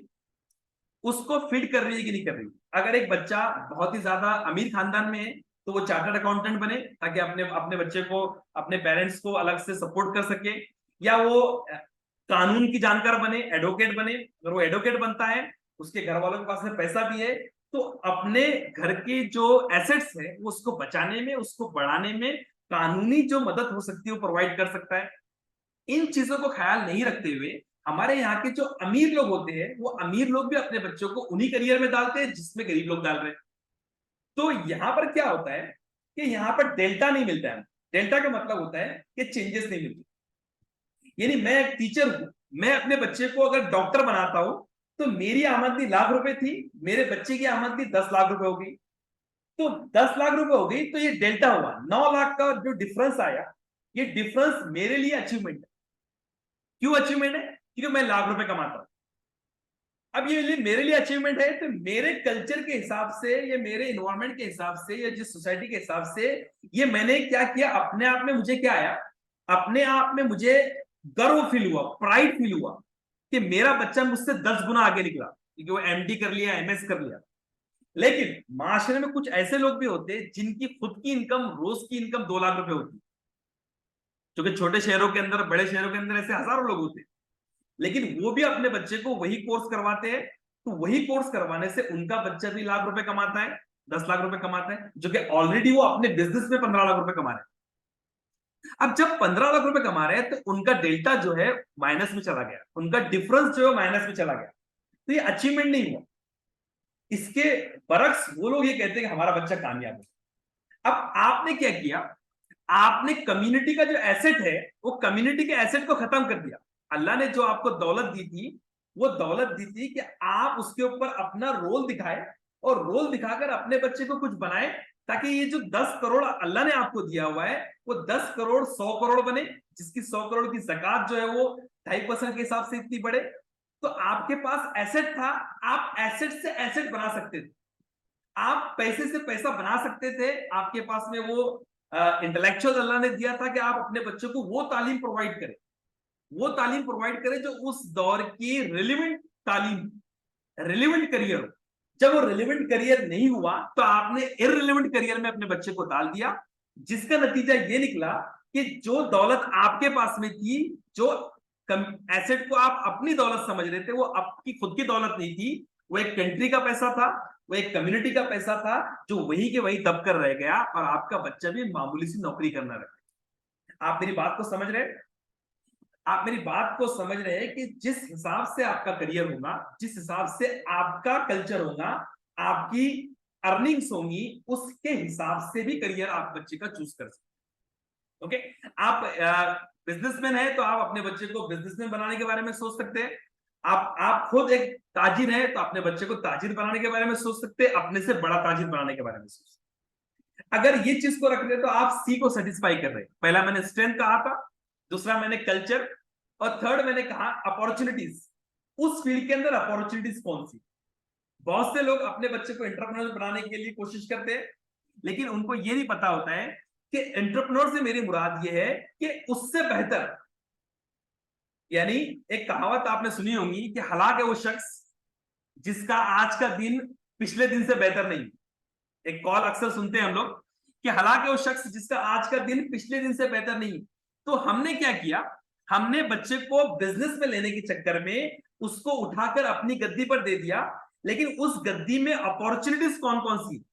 उसको फिट कर रही है कि नहीं कर रही। अगर एक बच्चा बहुत ही ज्यादा अमीर खानदान में है तो वो चार्टर्ड अकाउंटेंट बने ताकि अपने अपने बच्चे को, अपने पेरेंट्स को अलग से सपोर्ट कर सके, या वो कानून की जानकार बने, एडवोकेट बने। अगर वो एडवोकेट बनता है, उसके घर वालों के पास में पैसा भी है, तो अपने घर के जो एसेट्स है उसको बचाने में, उसको बढ़ाने में कानूनी जो मदद हो सकती है वो प्रोवाइड कर सकता है। इन चीजों को ख्याल नहीं रखते हुए हमारे यहाँ के जो अमीर लोग होते हैं, वो अमीर लोग भी अपने बच्चों को उन्हीं करियर में डालते हैं जिसमें गरीब लोग डाल रहे हैं। तो यहाँ पर क्या होता है कि यहाँ पर डेल्टा नहीं मिलता है। डेल्टा का मतलब होता है कि चेंजेस नहीं मिलते। यानी मैं एक टीचर हूं, मैं अपने बच्चे को अगर डॉक्टर बनाता हूं तो मेरी आमदनी ₹1,00,000 थी, मेरे बच्चे की आमदनी ₹10,00,000 हो गई। तो ₹10,00,000 हो गई, तो ये डेल्टा हुआ 9 लाख का जो डिफरेंस आया, ये डिफरेंस मेरे लिए अचीवमेंट है। क्यों अचीवमेंट है? क्योंकि मैं ₹1,00,000 कमाता हूं। अब ये मेरे लिए अचीवमेंट है, तो मेरे कल्चर के हिसाब से, या मेरे इन्वायरमेंट के हिसाब से, या जिस सोसाइटी के हिसाब से ये मैंने क्या किया, अपने आप में मुझे क्या आया, अपने आप में मुझे गर्व फील हुआ, प्राइड फील हुआ कि मेरा बच्चा मुझसे 10 गुना आगे निकला, क्योंकि वो एमडी कर लिया, एमएस कर लिया। लेकिन माशरे में कुछ ऐसे लोग भी होते हैं जिनकी खुद की इनकम, रोज की इनकम ₹2,00,000 होती है, क्योंकि छोटे शहरों के अंदर, बड़े शहरों के अंदर ऐसे हजारों लोग होते हैं, लेकिन वो भी अपने बच्चे को वही कोर्स करवाते हैं। तो वही कोर्स करवाने से उनका बच्चा भी ₹1,00,000 कमाता है, ₹10,00,000 कमाता है, जो कि ऑलरेडी वो अपने बिजनेस में ₹15,00,000 कमा रहे हैं। अब जब ₹15,00,000 कमा रहे हैं तो उनका डेल्टा जो है माइनस में चला गया, उनका डिफरेंस जो है माइनस में चला गया। तो ये अचीवमेंट नहीं हुआ। इसके बरक्स वो लोग ये कहते हैं कि हमारा बच्चा कामयाब है। अब आपने क्या किया, आपने कम्युनिटी का जो एसेट है, वो कम्युनिटी के एसेट को खत्म कर दिया। अल्लाह ने जो आपको दौलत दी थी, वो दौलत दी थी कि आप उसके ऊपर अपना रोल दिखाए, और रोल दिखाकर अपने बच्चे को कुछ बनाए, ताकि ये जो 10 करोड़ अल्लाह ने आपको दिया हुआ है, वो 10 करोड़ 100 करोड़ बने, जिसकी 100 करोड़ की ज़कात जो है वो 2.5% के हिसाब से इतनी बढ़े। तो आपके पास एसेट था, आप एसेट से एसेट बना सकते थे, आप पैसे से पैसा बना सकते थे। आपके पास में वो इंटेलेक्चुअल अल्लाह ने दिया था कि आप अपने बच्चों को वो तालीम प्रोवाइड करें, वो तालीम प्रोवाइड करें जो उस दौर की रिलेवेंट तालीम, रिलेवेंट करियर हो। जब वो रिलेवेंट करियर नहीं हुआ तो आपने इररिलेवेंट करियर में अपने बच्चे को डाल दिया, जिसका नतीजा ये निकला कि जो दौलत आपके पास में थी, जो एसेट को आप अपनी दौलत समझ रहे थे, वो आपकी खुद की दौलत नहीं थी, वो एक कंट्री का पैसा था, वो एक कम्युनिटी का पैसा था, जो वही के वही दब कर रह गया, और आपका बच्चा भी मामूली सी नौकरी करना रहा। आप मेरी बात को समझ रहे हैं? आप मेरी बात को समझ रहे हैं कि जिस हिसाब से आपका करियर होगा, जिस हिसाब से आपका कल्चर होगा, आपकी अर्निंग्स होंगी, उसके हिसाब से भी करियर आप बच्चे का चूज कर सकते हैं। ओके, आप बिजनेसमैन है तो आप अपने बच्चे को बिजनेसमैन बनाने के बारे में सोच सकते हैं। आप खुद एक ताजिर है तो अपने बच्चे को ताजिर बनाने के बारे में सोच सकते हैं, अपने से बड़ा ताजिर बनाने के बारे में सोच सकते हैं। अगर ये चीज को रख ले तो आप सी को सेटिस्फाई कर रहे हैं। पहला मैंने स्ट्रेंथ कहा था, दूसरा मैंने कल्चर, और थर्ड मैंने कहा अपॉर्चुनिटीज। उस फील्ड के अंदर अपॉर्चुनिटीज कौन सी? बहुत से लोग अपने बच्चे को एंटरप्रेन्योर बनाने के लिए कोशिश करते हैं, लेकिन उनको ये नहीं पता होता है कि एंटरप्रेन्योर से मेरी मुराद ये है कि उससे बेहतर। यानी एक कहावत आपने सुनी होगी कि हलाक है वो शख्स जिसका आज का दिन पिछले दिन से बेहतर नहीं। एक कॉल अक्सर सुनते हैं हम लोग कि हलाक है वो शख्स जिसका आज का दिन पिछले दिन से बेहतर नहीं। तो हमने क्या किया, हमने बच्चे को बिजनेस में लेने के चक्कर में उसको उठाकर अपनी गद्दी पर दे दिया, लेकिन उस गद्दी में अपॉर्चुनिटीज कौन कौन सी?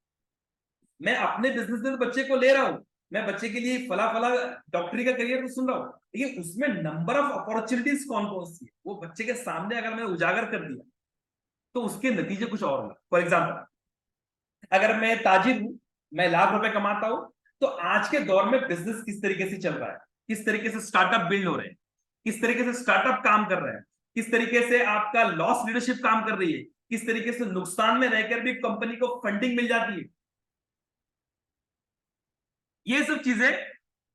मैं अपने बिजनेस में बच्चे को ले रहा हूं, मैं बच्चे के लिए फला फला डॉक्टरी का करियर तो सुन रहा हूँ, लेकिन उसमें नंबर ऑफ अपॉर्चुनिटीज कौन कौन सी है वो बच्चे के सामने अगर मैंने उजागर कर दिया तो उसके नतीजे कुछ और होंगे। फॉर एग्जाम्पल, अगर मैं ताजिर हूं, मैं लाख रुपए कमाता हूं, तो आज के दौर में बिजनेस किस तरीके से चल रहा है, किस तरीके से स्टार्टअप बिल्ड हो रहे हैं, किस तरीके से स्टार्टअप काम कर रहे हैं, किस तरीके से आपका लॉस लीडरशिप काम कर रही है, किस तरीके से नुकसान में रहकर भी कंपनी को फंडिंग मिल जाती है, ये सब चीजें,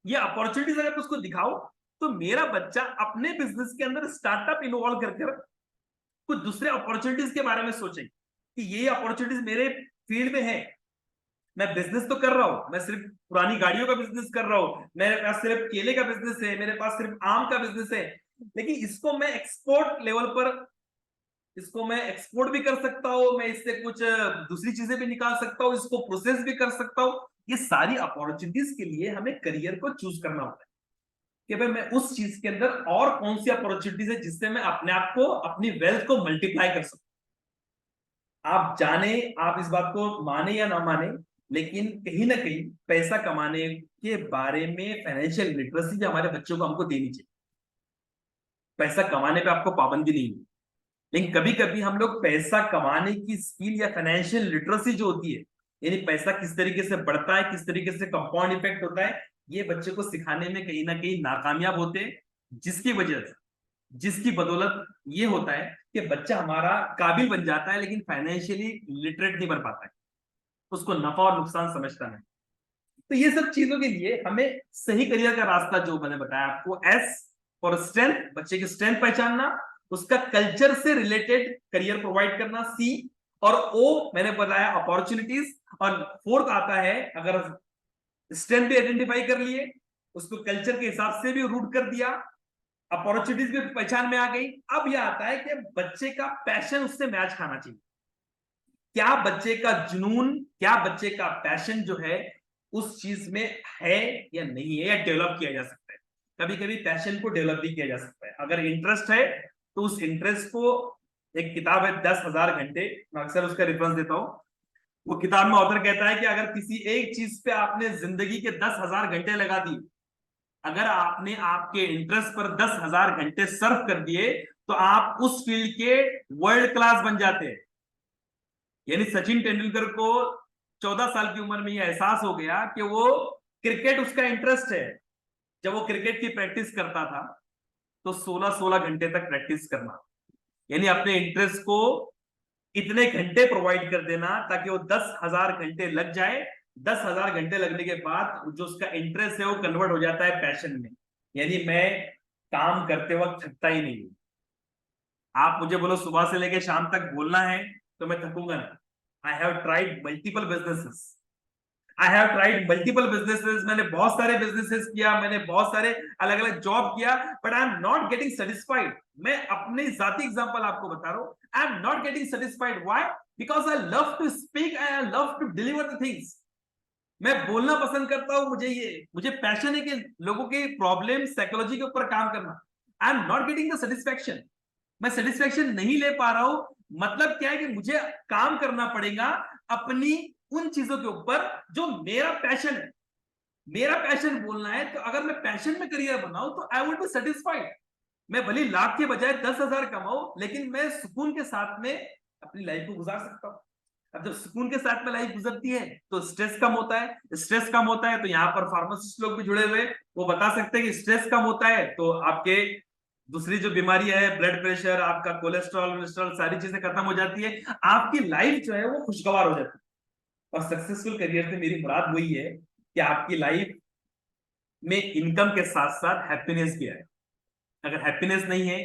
ये अपॉर्चुनिटीज अगर उसको दिखाओ तो मेरा बच्चा अपने बिजनेस के अंदर स्टार्टअप इन्वॉल्व कर कुछ दूसरे अपॉर्चुनिटीज के बारे में सोचे कि ये अपॉर्चुनिटीज मेरे फील्ड में है। मैं बिजनेस तो कर रहा हूं, मैं सिर्फ पुरानी गाड़ियों का बिजनेस कर रहा हूं, मेरे पास सिर्फ केले का बिजनेस है, मेरे पास सिर्फ आम का बिजनेस है, लेकिन इसको मैं एक्सपोर्ट लेवल पर, इसको मैं एक्सपोर्ट भी कर सकता हूं, मैं इससे कुछ दूसरी चीजें भी निकाल सकता हूं, इसको प्रोसेस भी कर सकता हूं। ये सारी अपॉर्चुनिटीज के लिए हमें करियर को चूज करना होता है कि भाई मैं उस चीज के अंदर और कौन सी अपॉर्चुनिटीज है जिससे मैं अपने आप को, अपनी वेल्थ को मल्टीप्लाई कर सकूं। आप जाने, आप इस बात को माने या ना माने, लेकिन कहीं ना कहीं पैसा कमाने के बारे में फाइनेंशियल लिटरेसी जो हमारे बच्चों को हमको देनी चाहिए। पैसा कमाने पे आपको पाबंदी नहीं है, लेकिन कभी कभी हम लोग पैसा कमाने की स्किल या फाइनेंशियल लिटरेसी जो होती है, यानी पैसा किस तरीके से बढ़ता है, किस तरीके से कंपाउंड इफेक्ट होता है, ये बच्चे को सिखाने में कहीं ना कहीं नाकामयाब होते हैं, जिसकी वजह से, जिसकी बदौलत ये होता है कि बच्चा हमारा काबिल बन जाता है लेकिन फाइनेंशियली लिटरेट नहीं बन पाता है, उसको नफा और नुकसान समझता नहीं। तो ये सब चीजों के लिए हमें सही करियर का रास्ता जो मैंने बताया आपको, एस फॉर स्ट्रेंथ, बच्चे की स्ट्रेंथ पहचानना, उसका कल्चर से रिलेटेड करियर प्रोवाइड करना, सी, और ओ मैंने बताया अपॉर्चुनिटीज, और फोर्थ आता है अगर स्ट्रेंथ भी आइडेंटिफाई कर लिए, उसको कल्चर के हिसाब से भी रूट कर दिया, अपॉर्चुनिटीज भी पहचान में आ गई, अब यह आता है कि बच्चे का पैशन उससे मैच खाना चाहिए। क्या बच्चे का जुनून, क्या बच्चे का पैशन जो है उस चीज में है या नहीं है, या डेवलप किया जा सकता है। कभी कभी पैशन को डेवलप भी किया जा सकता है, अगर इंटरेस्ट है तो उस इंटरेस्ट को, एक किताब है 10,000 घंटे, मैं अक्सर उसका रेफरेंस देता हूं। वो किताब में ऑथर कहता है कि अगर किसी एक चीज पे आपने जिंदगी के 10,000 घंटे लगा दिए, अगर आपने आपके इंटरेस्ट पर 10,000 घंटे सर्व कर दिए, तो आप उस फील्ड के वर्ल्ड क्लास बन जाते हैं। यानी सचिन तेंदुलकर को 14 साल की उम्र में यह एहसास हो गया कि वो, क्रिकेट उसका इंटरेस्ट है, जब वो क्रिकेट की प्रैक्टिस करता था तो 16-16 घंटे तक प्रैक्टिस करना, यानी अपने इंटरेस्ट को इतने घंटे प्रोवाइड कर देना ताकि वो 10,000 घंटे लग जाए। 10,000 घंटे लगने के बाद जो उसका इंटरेस्ट है वो कन्वर्ट हो जाता है पैशन में, यानी मैं काम करते वक्त थकता ही नहीं हूं। आप मुझे बोलो सुबह से लेकर शाम तक बोलना है तो मैं थकूंगा नहीं। I have tried multiple businesses, I have tried multiple businesses, मैंने बहुत सारे बिजनेसेस किया, मैंने बहुत सारे अलग अलग जॉब किया, but I am not getting satisfied. मैं अपने जाती एग्जांपल आपको बता रहा हूं, I am not getting satisfied. Why? Because I love to speak, I love to deliver the things. मैं बोलना पसंद करता हूं, मुझे पैशन है कि लोगों के प्रॉब्लम साइकोलॉजी के ऊपर काम करना। आई am not getting the satisfaction, मैं सेटिस्फेक्शन नहीं ले पा रहा हूं। मतलब क्या है कि मुझे काम करना पड़ेगा अपनी उन चीजों के ऊपर जो मेरा पैशन है। मेरा पैशन बोलना है, तो अगर मैं पैशन में करियर बनाऊं तो आई विल बी सेटिस्फाइड। मैं भले लाख के बजाय 10,000 कमाऊं, लेकिन मैं सुकून के साथ में अपनी लाइफ को गुजार सकता हूं। अब जब सुकून के साथ में लाइफ गुजरती है तो स्ट्रेस कम होता है, स्ट्रेस कम होता है तो यहाँ पर फार्मासिस्ट लोग भी जुड़े हुए, वो बता सकते हैं कि स्ट्रेस कम होता है तो आपके दूसरी जो बीमारी है, ब्लड प्रेशर, आपका कोलेस्ट्रॉल सारी चीजें खत्म हो जाती है, आपकी लाइफ जो है वो खुशगवार हो जाती है। और सक्सेसफुल करियर से मेरी मुराद वही है कि आपकी लाइफ में इनकम के साथ साथ हैप्पीनेस भी है। अगर हैप्पीनेस नहीं है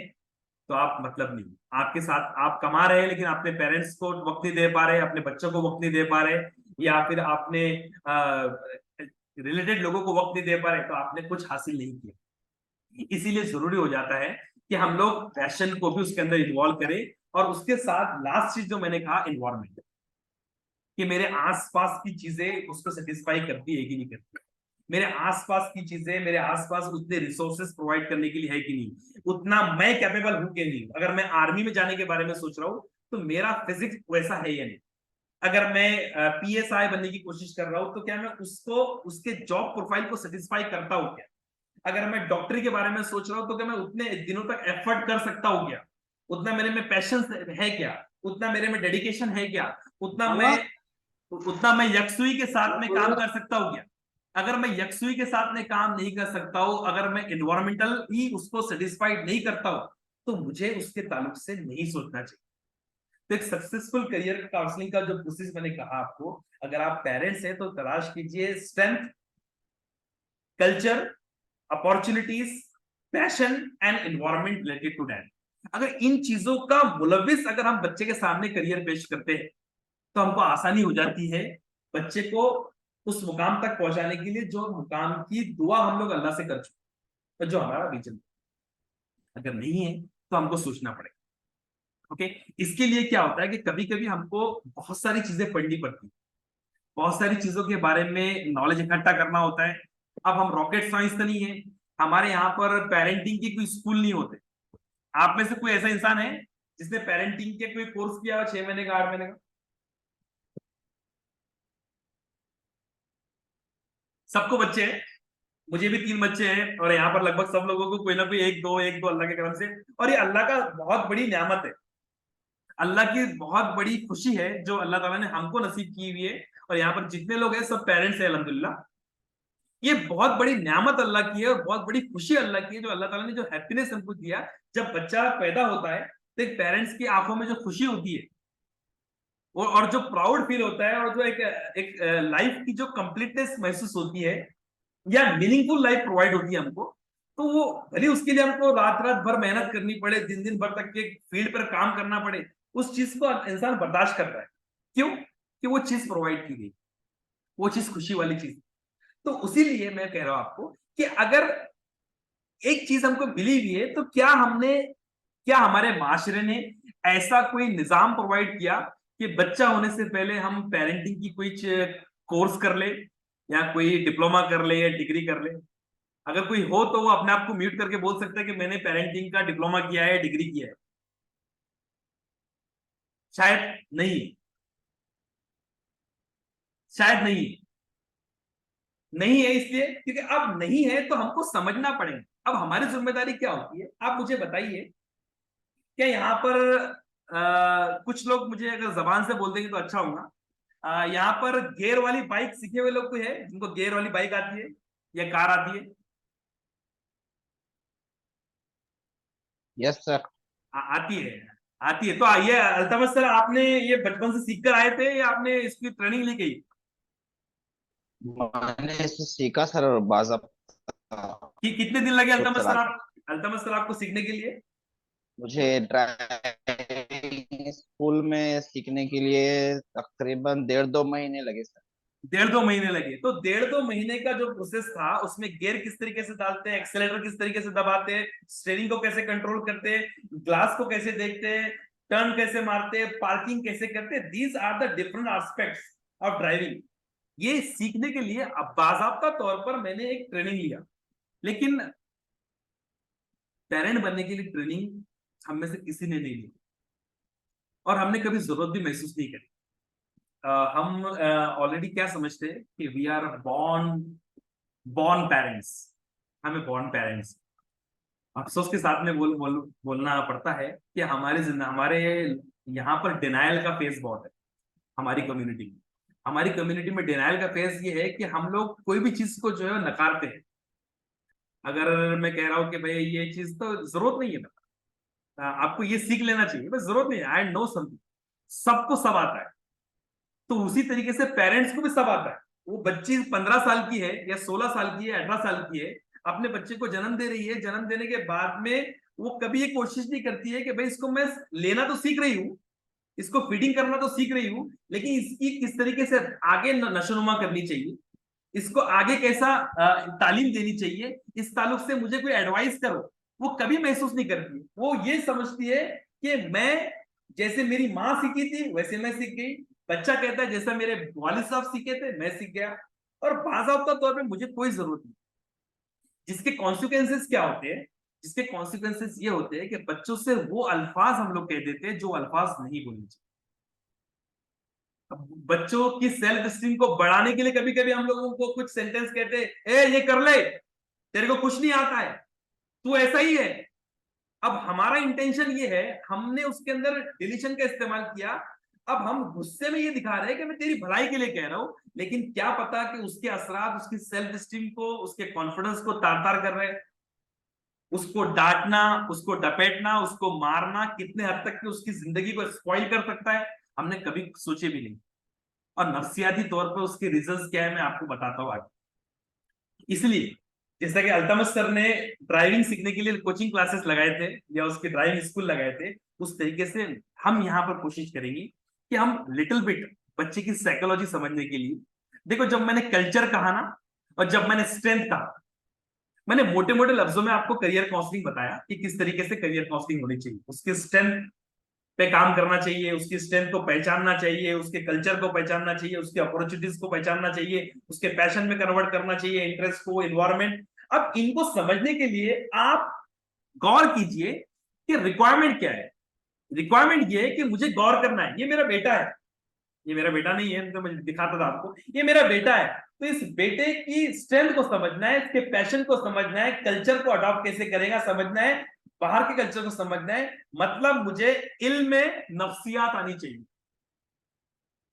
तो आप मतलब नहीं, आपके साथ आप कमा रहे हैं लेकिन अपने पेरेंट्स को वक्त नहीं दे पा रहे, अपने बच्चों को वक्त नहीं दे पा रहे, या फिर आपने रिलेटेड लोगों को वक्त नहीं दे पा रहे, तो आपने कुछ हासिल नहीं किया। इसीलिए जरूरी हो जाता है कि हम लोग पैशन को भी उसके अंदर इन्वॉल्व करें, और उसके साथ लास्ट चीज जो मैंने कहा, इन्वायरमेंट, कि मेरे आसपास की चीजें उसको सेटिस्फाई करती है कि नहीं करती, मेरे आसपास की चीजें, मेरे आसपास उतने रिसोर्सेस प्रोवाइड करने के लिए है कि नहीं, उतना मैं कैपेबल हूं कि नहीं। अगर मैं आर्मी में जाने के बारे में सोच रहा हूं तो मेरा फिजिक्स वैसा है या नहीं, अगर मैं PSI बनने की कोशिश कर रहा हूं तो क्या मैं उसको उसके जॉब प्रोफाइल को सेटिस्फाई करता हूं क्या? अगर मैं डॉक्टरी के बारे में सोच रहा हूं तो क्या मैं उतने दिनों तक एफर्ट कर सकता हूं क्या? उतना मेरे में पैशन है क्या? उतना मेरे में डेडिकेशन है क्या? उतना मैं हाँ उतना मैं यकसुई के साथ में काम कर सकता हूं क्या? अगर मैं यकसुई के साथ में काम नहीं कर सकता हूं, अगर मैं एनवायरमेंटल ही उसको सेटिस्फाइड नहीं करता हूं, तो मुझे उसके ताल्लुक से नहीं सोचना चाहिए। तो एक सक्सेसफुल करियर काउंसलिंग का जो प्रोसेस मैंने कहा आपको, अगर आप पेरेंट्स हैं तो तलाश कीजिए strength, culture, opportunities, passion and environment related to that. अगर इन चीजों का मुलविस अगर हम बच्चे के सामने करियर पेश करते हैं तो हमको आसानी हो जाती है बच्चे को उस मुकाम तक पहुंचाने के लिए जो मुकाम की दुआ हम लोग अल्लाह से कर चुके हैं, जो हमारा विजन। अगर नहीं है तो हमको सोचना पड़ेगा। ओके, इसके लिए क्या होता है कि कभी कभी हमको बहुत सारी चीजें पढ़नी पड़ती है, बहुत सारी चीजों के बारे में नॉलेज इकट्ठा करना होता है। अब हम रॉकेट साइंस तो नहीं है, हमारे यहाँ पर पेरेंटिंग की कोई स्कूल नहीं होते। आप में से कोई ऐसा इंसान है जिसने पेरेंटिंग के कोई कोर्स किया हो 6 महीने का, 8 महीने का? सबको बच्चे हैं, मुझे भी 3 बच्चे हैं, और यहाँ पर लगभग सब लोगों को कोई ना कोई एक दो अल्लाह के करम से। और ये अल्लाह का बहुत बड़ी नेमत है, अल्लाह की बहुत बड़ी खुशी है जो अल्लाह ताला ने हमको नसीब की हुई है। और यहाँ पर जितने लोग हैं सब पेरेंट्स हैं अल्हम्दुलिल्लाह। ये बहुत बड़ी नेमत अल्लाह की है और बहुत बड़ी खुशी अल्लाह की है, जो अल्लाह ताला ने जो हैप्पीनेस हमको दिया। जब बच्चा पैदा होता है तो एक पेरेंट्स की आंखों में जो खुशी होती है और जो प्राउड फील होता है, और जो एक लाइफ की जो कंप्लीटनेस महसूस होती है या मीनिंगफुल लाइफ प्रोवाइड होती है हमको, तो वो भले उसके लिए हमको रात रात भर मेहनत करनी पड़े, दिन दिन भर तक के फील्ड पर काम करना पड़े, उस चीज को इंसान बर्दाश्त करता है। क्यों? कि वो चीज प्रोवाइड की गई, वो चीज खुशी वाली चीज। तो उसी लिए मैं कह रहा हूं आपको कि अगर एक चीज हमको मिली हुई है तो क्या हमारे माशरे ने ऐसा कोई निजाम प्रोवाइड किया कि बच्चा होने से पहले हम पेरेंटिंग की कोई कोर्स कर ले, या कोई डिप्लोमा कर ले, या डिग्री कर ले? अगर कोई हो तो वो अपने आप को म्यूट करके बोल सकता है कि मैंने पेरेंटिंग का डिप्लोमा किया है, डिग्री किया है। शायद नहीं, शायद नहीं। नहीं है इसलिए क्योंकि अब नहीं है तो हमको समझना पड़ेगा। अब हमारी जिम्मेदारी क्या होती है, आप मुझे बताइए। क्या यहाँ पर कुछ लोग मुझे अगर जबान से बोल देंगे तो अच्छा होगा। यहाँ पर गियर वाली बाइक सीखे हुए लोग कोई है जिनको गियर वाली बाइक आती है या कार आती है? Yes sir. आती है, आती है। तो ये अल्तमस सर, आपने ये बचपन से सीख कर आए थे या आपने इसकी ट्रेनिंग ली गई? मैंने इसे सीखा सर, बाज़ाब्ता कि कितने दिन लगे खुद चला के। अल्तमस सर आपको सीखने के लिए? मुझे ड्राइविंग स्कूल में सीखने के लिए तकरीबन 1.5-2 महीने लगे सर। 1.5-2 महीने लगे। तो 1.5-2 महीने का जो प्रोसेस था उसमें गियर किस तरीके से डालते हैं, एक्सेलेटर किस तरीके से दबाते हैं, स्टीयरिंग को कैसे कंट्रोल करते हैं, ग्लास को कैसे देखते हैं, टर्न कैसे मारते हैं, पार्किंग कैसे करते हैं, these are the different aspects of driving. ये सीखने के लिए अब बाज़ाब्ता तौर पर मैंने एक ट्रेनिंग लिया। लेकिन पेरेंट बनने के लिए ट्रेनिंग हम में से किसी ने नहीं ली, और हमने कभी जरूरत भी महसूस नहीं करी। हम ऑलरेडी क्या समझते हैं कि we are born born parents, हमें बॉर्न पेरेंट्स। अफसोस के साथ में बोलना पड़ता है कि हमारे यहाँ पर डिनायल का फेस बहुत है। हमारी कम्युनिटी में डिनायल का फेस ये है कि हम लोग कोई भी चीज को जो है नकारते हैं। अगर मैं कह रहा हूँ कि भाई ये चीज तो जरूरत नहीं है, आपको ये सीख लेना चाहिए, बस जरूरत नहीं है, आई नो समथिंग, सबको सब आता है। तो उसी तरीके से पेरेंट्स को भी सब आता है। वो बच्ची 15 साल की है या 16 साल की है, 18 साल की है, अपने बच्चे को जन्म दे रही है। जन्म देने के बाद में वो कभी ये कोशिश नहीं करती है कि भाई इसको मैं लेना तो सीख रही हूँ, इसको फीडिंग करना तो सीख रही हूँ, लेकिन इसकी किस तरीके से आगे नशोनुमा करनी चाहिए, इसको आगे कैसा तालीम देनी चाहिए, इस ताल्लुक से मुझे कोई एडवाइस करो, वो कभी महसूस नहीं करती। वो ये समझती है कि मैं जैसे मेरी माँ सीखी थी वैसे मैं सीख गई। बच्चा कहता है जैसा मेरे वालिद साहब सीखे थे मैं सीख गया, और बाज़ाब्ता तौर पे मुझे कोई जरूरत नहीं। जिसके कॉन्सिक्वेंसेस क्या होते हैं? जिसके कॉन्सिक्वेंसेस ये होते हैं कि बच्चों से वो अल्फाज हम लोग कह देते हैं जो अल्फाज नहीं बोलने चाहिए। बच्चों की सेल्फ स्टीम को बढ़ाने के लिए कभी कभी हम लोगों को कुछ सेंटेंस कहते हैं, ए ये कर ले, तेरे को कुछ नहीं आता है, तू ऐसा ही है। अब हमारा इंटेंशन ये है, हमने उसके अंदर डिलीशन का इस्तेमाल किया। अब हम गुस्से में ये दिखा रहे हैं कि मैं तेरी भलाई के लिए कह रहा हूं, लेकिन क्या पता कि उसके असरात उसकी सेल्फ स्टीम को, उसके कॉन्फिडेंस को तार तार कर रहे हैं। उसको डांटना, उसको डपेटना, उसको मारना कितने हद तक कि उसकी जिंदगी को स्पॉइल कर सकता है, हमने कभी सोचे भी नहीं। और नफ्सियाती तौर पर उसके रिजल्ट्स क्या है मैं आपको बताता हूं आगे। इसलिए जैसा कि अल्तमस सर ने ड्राइविंग सीखने के लिए कोचिंग क्लासेस लगाए थे या उसके ड्राइविंग स्कूल लगाए थे, उस तरीके से हम यहाँ पर कोशिश करेंगे कि हम लिटिल बिट बच्चे की साइकोलॉजी समझने के लिए, देखो जब मैंने कल्चर कहा ना और जब मैंने स्ट्रेंथ कहा, मैंने मोटे मोटे लफ्जों में आपको करियर काउंसलिंग बताया कि किस तरीके से करियर काउंसलिंग होनी चाहिए। उसकी स्ट्रेंथ पे काम करना चाहिए, उसकी स्ट्रेंथ को पहचानना चाहिए, उसके कल्चर को पहचानना चाहिए, उसकी अपॉर्चुनिटीज को पहचानना चाहिए, उसके पैशन में कन्वर्ट करना चाहिए, इंटरेस्ट को, एनवायरमेंट। अब इनको समझने के लिए आप गौर कीजिए कि रिक्वायरमेंट क्या है। रिक्वायरमेंट ये है कि मुझे गौर करना है, ये मेरा बेटा है, ये मेरा बेटा नहीं है तो मैं दिखाता था आपको, ये मेरा बेटा है, तो इस बेटे की स्ट्रेंथ को समझना है, इसके पैशन को समझना है, कल्चर को अडॉप्ट कैसे करेगा समझना है, बाहर के कल्चर को समझना है। मतलब मुझे इल्म में नफ्सियात आनी चाहिए,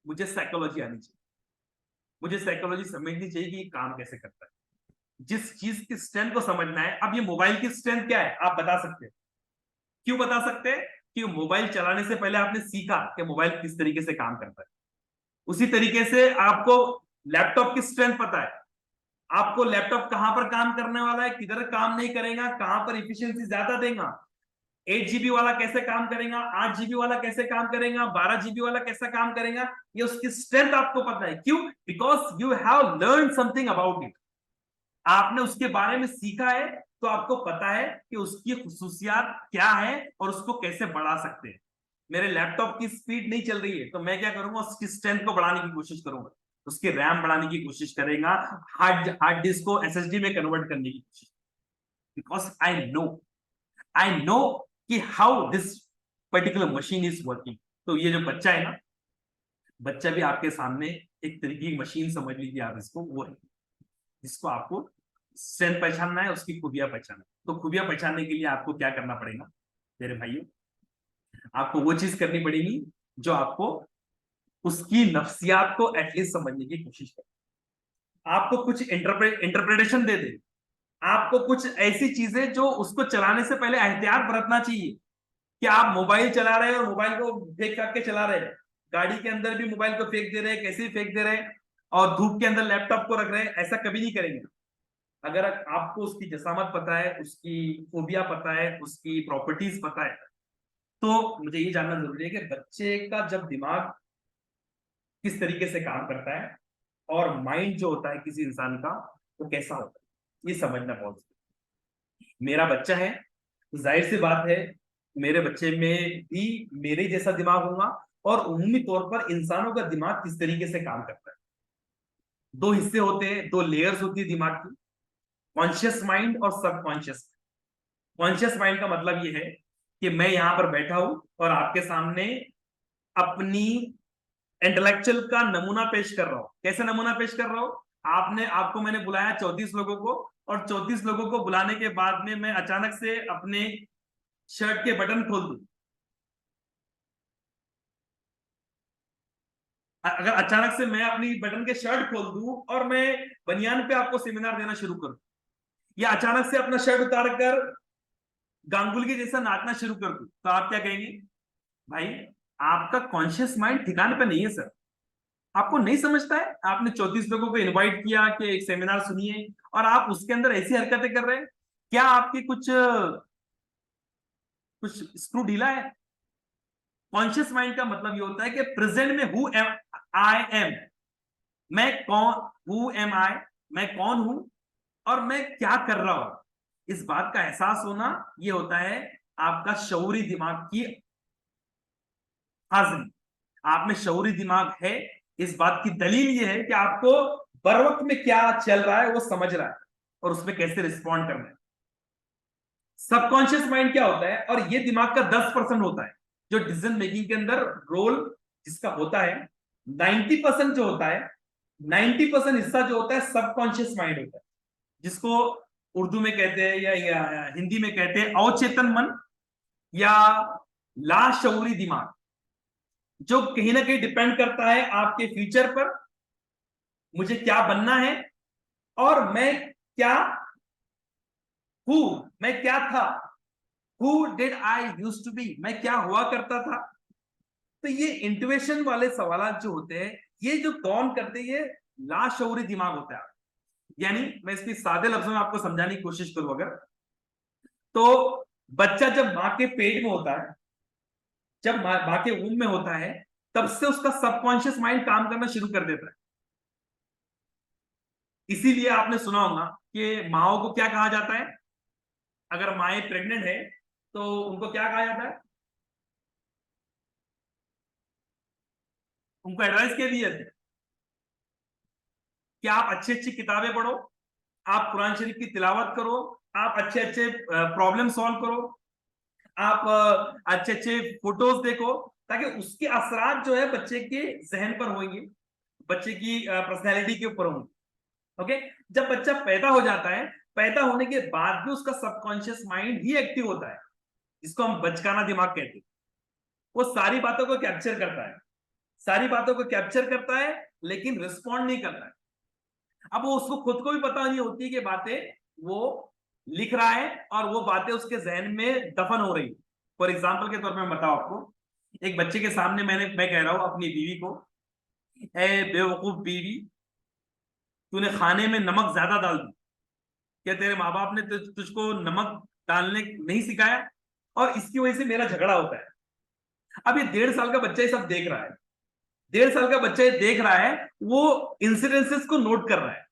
मुझे साइकोलॉजी आनी चाहिए, मुझे साइकोलॉजी समझनी चाहिए कि ये काम कैसे करता है। जिस चीज की स्ट्रेंथ को समझना है। अब ये मोबाइल की स्ट्रेंथ क्या है आप बता सकते हैं? क्यों बता सकते हैं? कि मोबाइल चलाने से पहले आपने सीखा कि मोबाइल किस तरीके से काम करता है। उसी तरीके से आपको लैपटॉप की स्ट्रेंथ पता है, आपको लैपटॉप कहां पर काम करने वाला है, किधर काम नहीं करेगा, कहां पर इफिशियंसी ज्यादा देगा, 8 GB वाला कैसे काम करेगा, 8 GB वाला कैसे काम करेगा, 12 GB वाला कैसा काम करेगा, ये उसकी स्ट्रेंथ आपको पता है। क्यों? Because you have learn something about it, आपने उसके बारे में सीखा है, तो आपको पता है कि उसकी खुसूसियात क्या है और उसको कैसे बढ़ा सकते हैं। मेरे लैपटॉप की स्पीड नहीं चल रही है तो मैं क्या करूंगा, उसकी स्ट्रेंथ को बढ़ाने की कोशिश करूंगा, उसकी रैम बढ़ाने की कोशिश करेगा, हार्ड डिस्क को एसएसडी में कन्वर्ट करने की कोशिश, बिकॉज आई नो कि how this particular machine is working. तो ये जो बच्चा है ना, बच्चा भी आपके सामने एक तरीके की मशीन समझ लीजिए आप इसको, वो है जिसको आपको स्ट्रेंथ पहचानना है, उसकी खूबियां पहचानना है। तो खूबियां पहचानने के लिए आपको क्या करना पड़ेगा मेरे भाइयों, आपको वो चीज करनी पड़ेगी जो आपको उसकी नफ्सियात को एटलीस्ट समझने की कोशिश करे, आपको कुछ इंटरप्रिटेशन दे दे, आपको कुछ ऐसी चीजें जो उसको चलाने से पहले एहतियात बरतना चाहिए। कि आप मोबाइल चला रहे हैं और मोबाइल को फेंक करके चला रहे हैं, गाड़ी के अंदर भी मोबाइल को फेंक दे रहे हैं, कैसे भी फेंक दे रहे हैं, और धूप के अंदर लैपटॉप को रख रहे हैं, ऐसा कभी नहीं करेंगे। अगर आपको उसकी जसामत पता है, उसकी खूबियां पता है, उसकी प्रॉपर्टीज पता है, तो मुझे ये जानना जरूरी है कि बच्चे का जब दिमाग किस तरीके से काम करता है और माइंड जो होता है किसी इंसान का वो कैसा होता है, ये समझना बहुत जरूरी है। मेरा बच्चा है, जाहिर सी बात है मेरे बच्चे में भी मेरे जैसा दिमाग होगा, और उम्मी तौर पर इंसानों का दिमाग किस तरीके से काम करता है। दो हिस्से होते हैं, दो लेयर्स होती है दिमाग की, कॉन्शियस माइंड और सबकॉन्शियस। कॉन्शियस माइंड का मतलब ये है कि मैं यहां पर बैठा हूं और आपके सामने अपनी इंटेलेक्चुअल का नमूना पेश कर रहा हूं। कैसे नमूना पेश कर रहा हूं? आपको मैंने बुलाया 34 लोगों को, और 34 लोगों को बुलाने के बाद में मैं अचानक से अपने शर्ट के बटन खोल दूं। अगर अचानक से मैं अपनी बटन के शर्ट खोल दूं और मैं बनियान पे आपको सेमिनार देना शुरू करूं, या अचानक से अपना शर्ट उतार कर गांगुली के जैसा नाचना शुरू कर दूं, तो आप क्या कहेंगे? भाई आपका कॉन्शियस माइंड ठिकाने पे नहीं है सर, आपको नहीं समझता है। आपने 34 लोगों को इनवाइट किया कि एक सेमिनार सुनिए, और आप उसके अंदर ऐसी हरकतें कर रहे हैं। क्या आपकी कुछ स्क्रू ढीला है? कॉन्शियस माइंड का मतलब ये होता है कि प्रेजेंट में हु एम आई एम, मैं कौन, हु एम आई, मैं कौन हूं और मैं क्या कर रहा हूं, इस बात का एहसास होना, ये होता है आपका शऊरी दिमाग की हाजिरी। आप में शऊरी दिमाग है, इस बात की दलील ये है कि आपको बर वक्त में क्या चल रहा है वो समझ रहा है और उसमें कैसे रिस्पॉन्ड करना है। सबकॉन्शियस माइंड क्या होता है? और ये दिमाग का 10% होता है जो डिसीजन मेकिंग के अंदर रोल जिसका होता है, 90% जो होता है, 90% हिस्सा जो होता है सबकॉन्शियस माइंड होता है, जिसको उर्दू में कहते हैं या हिंदी में कहते हैं अवचेतन मन या लाशऊरी दिमाग, जो कहीं ना कहीं डिपेंड करता है आपके फ्यूचर पर, मुझे क्या बनना है और मैं क्या हूं, मैं क्या था, who did I use to be, मैं क्या हुआ करता था। तो ये इंट्यूशन वाले सवाल जो होते हैं, ये जो कौन करते हैं, ये लाशऊरी दिमाग होता है। यानी मैं इसकी सादे लफ्जों में आपको समझाने की कोशिश करूं अगर, तो बच्चा जब मां के पेट में होता है, जब मां के वूम में होता है, तब से उसका सबकॉन्शियस माइंड काम करना शुरू कर देता है। इसीलिए आपने सुना होगा कि माओ को क्या कहा जाता है, अगर माए प्रेग्नेंट है तो उनको क्या कहा जाता है, उनको एडवाइस क्या दी जाती है कि आप अच्छी अच्छी किताबें पढ़ो, आप कुरान शरीफ की तिलावत करो, आप अच्छे अच्छे प्रॉब्लम सॉल्व करो, आप अच्छे अच्छे फोटोज देखो, ताकि उसके असरात जो है बच्चे के जहन पर होंगे, बच्चे की पर्सनैलिटी के ऊपर होंगे। ओके, जब बच्चा पैदा हो जाता है, पैदा होने के बाद भी उसका सबकॉन्शियस माइंड ही एक्टिव होता है, जिसको हम बचकाना दिमाग कहते हैं। वो सारी बातों को कैप्चर करता है, सारी बातों को कैप्चर करता है, लेकिन रिस्पॉन्ड नहीं करता है। अब वो उसको खुद को भी पता नहीं होती कि बातें वो लिख रहा है और वो बातें उसके जहन में दफन हो रही है। फॉर एग्जाम्पल के तौर पे मैं बताऊं आपको, एक बच्चे के सामने मैं कह रहा हूं अपनी बीवी को, ए बेवकूफ बीवी, तूने खाने में नमक ज्यादा डाल दी, क्या तेरे माँ बाप ने तुझको नमक डालने नहीं सिखाया, और इसकी वजह से मेरा झगड़ा होता है। अब ये 1.5 साल का बच्चा ये सब देख रहा है, 1.5 साल का बच्चा ये देख रहा है, वो इंसिडेंसेस को नोट कर रहा है।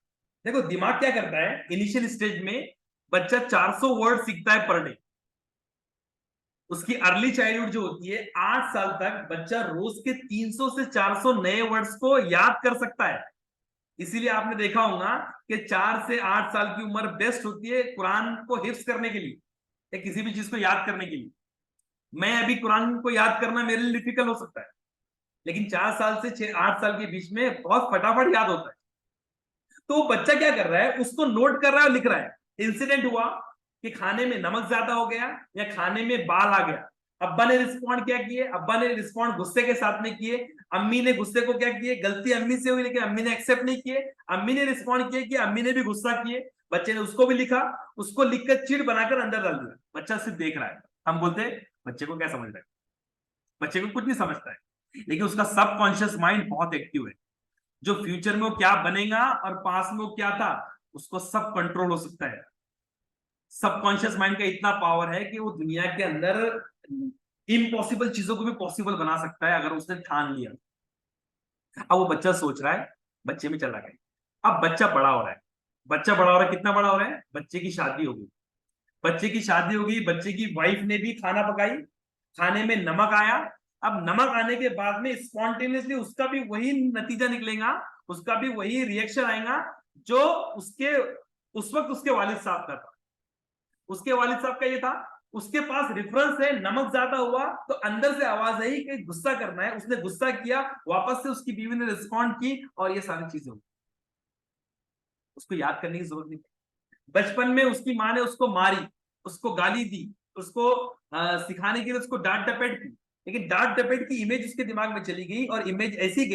देखो दिमाग क्या करता है, इनिशियल स्टेज में बच्चा 400 वर्ड सीखता है पर डे। उसकी अर्ली चाइल्डहुड जो होती है, 8 साल तक बच्चा रोज के 300 से 400 नए वर्ड्स को याद कर सकता है। इसीलिए आपने देखा होगा कि 4 से 8 साल की उम्र बेस्ट होती है कुरान को हिफ्ज करने के लिए या किसी भी चीज को याद करने के लिए। मैं अभी कुरान को याद करना मेरे लिए डिफिकल्ट हो सकता है, लेकिन 4 साल से 8 साल के बीच में बहुत फटाफट याद होता है। तो बच्चा क्या कर रहा है, उसको नोट कर रहा है और लिख रहा है। इंसिडेंट हुआ कि खाने में नमक ज्यादा हो गया या खाने में बाल आ गया, अब्बा ने रिस्पॉन्ड क्या किए, अब्बा ने रिस्पॉन्ड गुस्से के साथ में किए, अम्मी ने गुस्से को क्या किए, गलती अम्मी से हुई लेकिन अम्मी ने एक्सेप्ट नहीं किए, अम्मी ने रिस्पॉन्ड किए कि अम्मी ने भी गुस्सा किए, बच्चे ने उसको भी लिखा, उसको लिखकर चिड़ बनाकर अंदर डाल दिया। बच्चा सिर्फ देख रहा है। हम बोलते हैं बच्चे को क्या समझ रहा है, बच्चे को कुछ नहीं समझता है, लेकिन उसका सबकॉन्शियस माइंड बहुत एक्टिव है। जो फ्यूचर में वो क्या बनेगा और पास में वो क्या था, उसको सब कंट्रोल हो सकता है। सबकॉन्शियस माइंड का इतना पावर है कि वो दुनिया के अंदर इम्पॉसिबल चीजों को भी पॉसिबल बना सकता है अगर उसने ठान लिया। अब वो बच्चा सोच रहा है, बच्चे में चला गया। अब बच्चा बड़ा हो रहा है, बच्चा बड़ा हो रहा है, कितना बड़ा हो रहा है, बच्चे की शादी हो गई, बच्चे की शादी हो गई, बच्चे की वाइफ ने भी खाना पकाई, खाने में नमक आया। अब नमक आने के बाद में स्पॉन्टेनियसली उसका भी वही नतीजा निकलेगा, उसका भी वही रिएक्शन आएगा जो उसके उस वक्त उसके वालिद साहब का था। उसके वालिद साहब का ये था, उसके पास रेफरेंस है, नमक ज्यादा हुआ तो अंदर से आवाज आई कि गुस्सा करना है, उसने गुस्सा किया, वापस से उसकी बीवी ने रिस्पॉन्ड की और ये सारी चीजें हुई। उसको याद करने की जरूरत नहीं। बचपन में उसकी माँ ने उसको मारी, उसको गाली दी, उसको सिखाने के लिए उसको डांट डपेट की, लेकिन डांट डपेट की इमेज उसके दिमाग में चली गई और इमेज ऐसी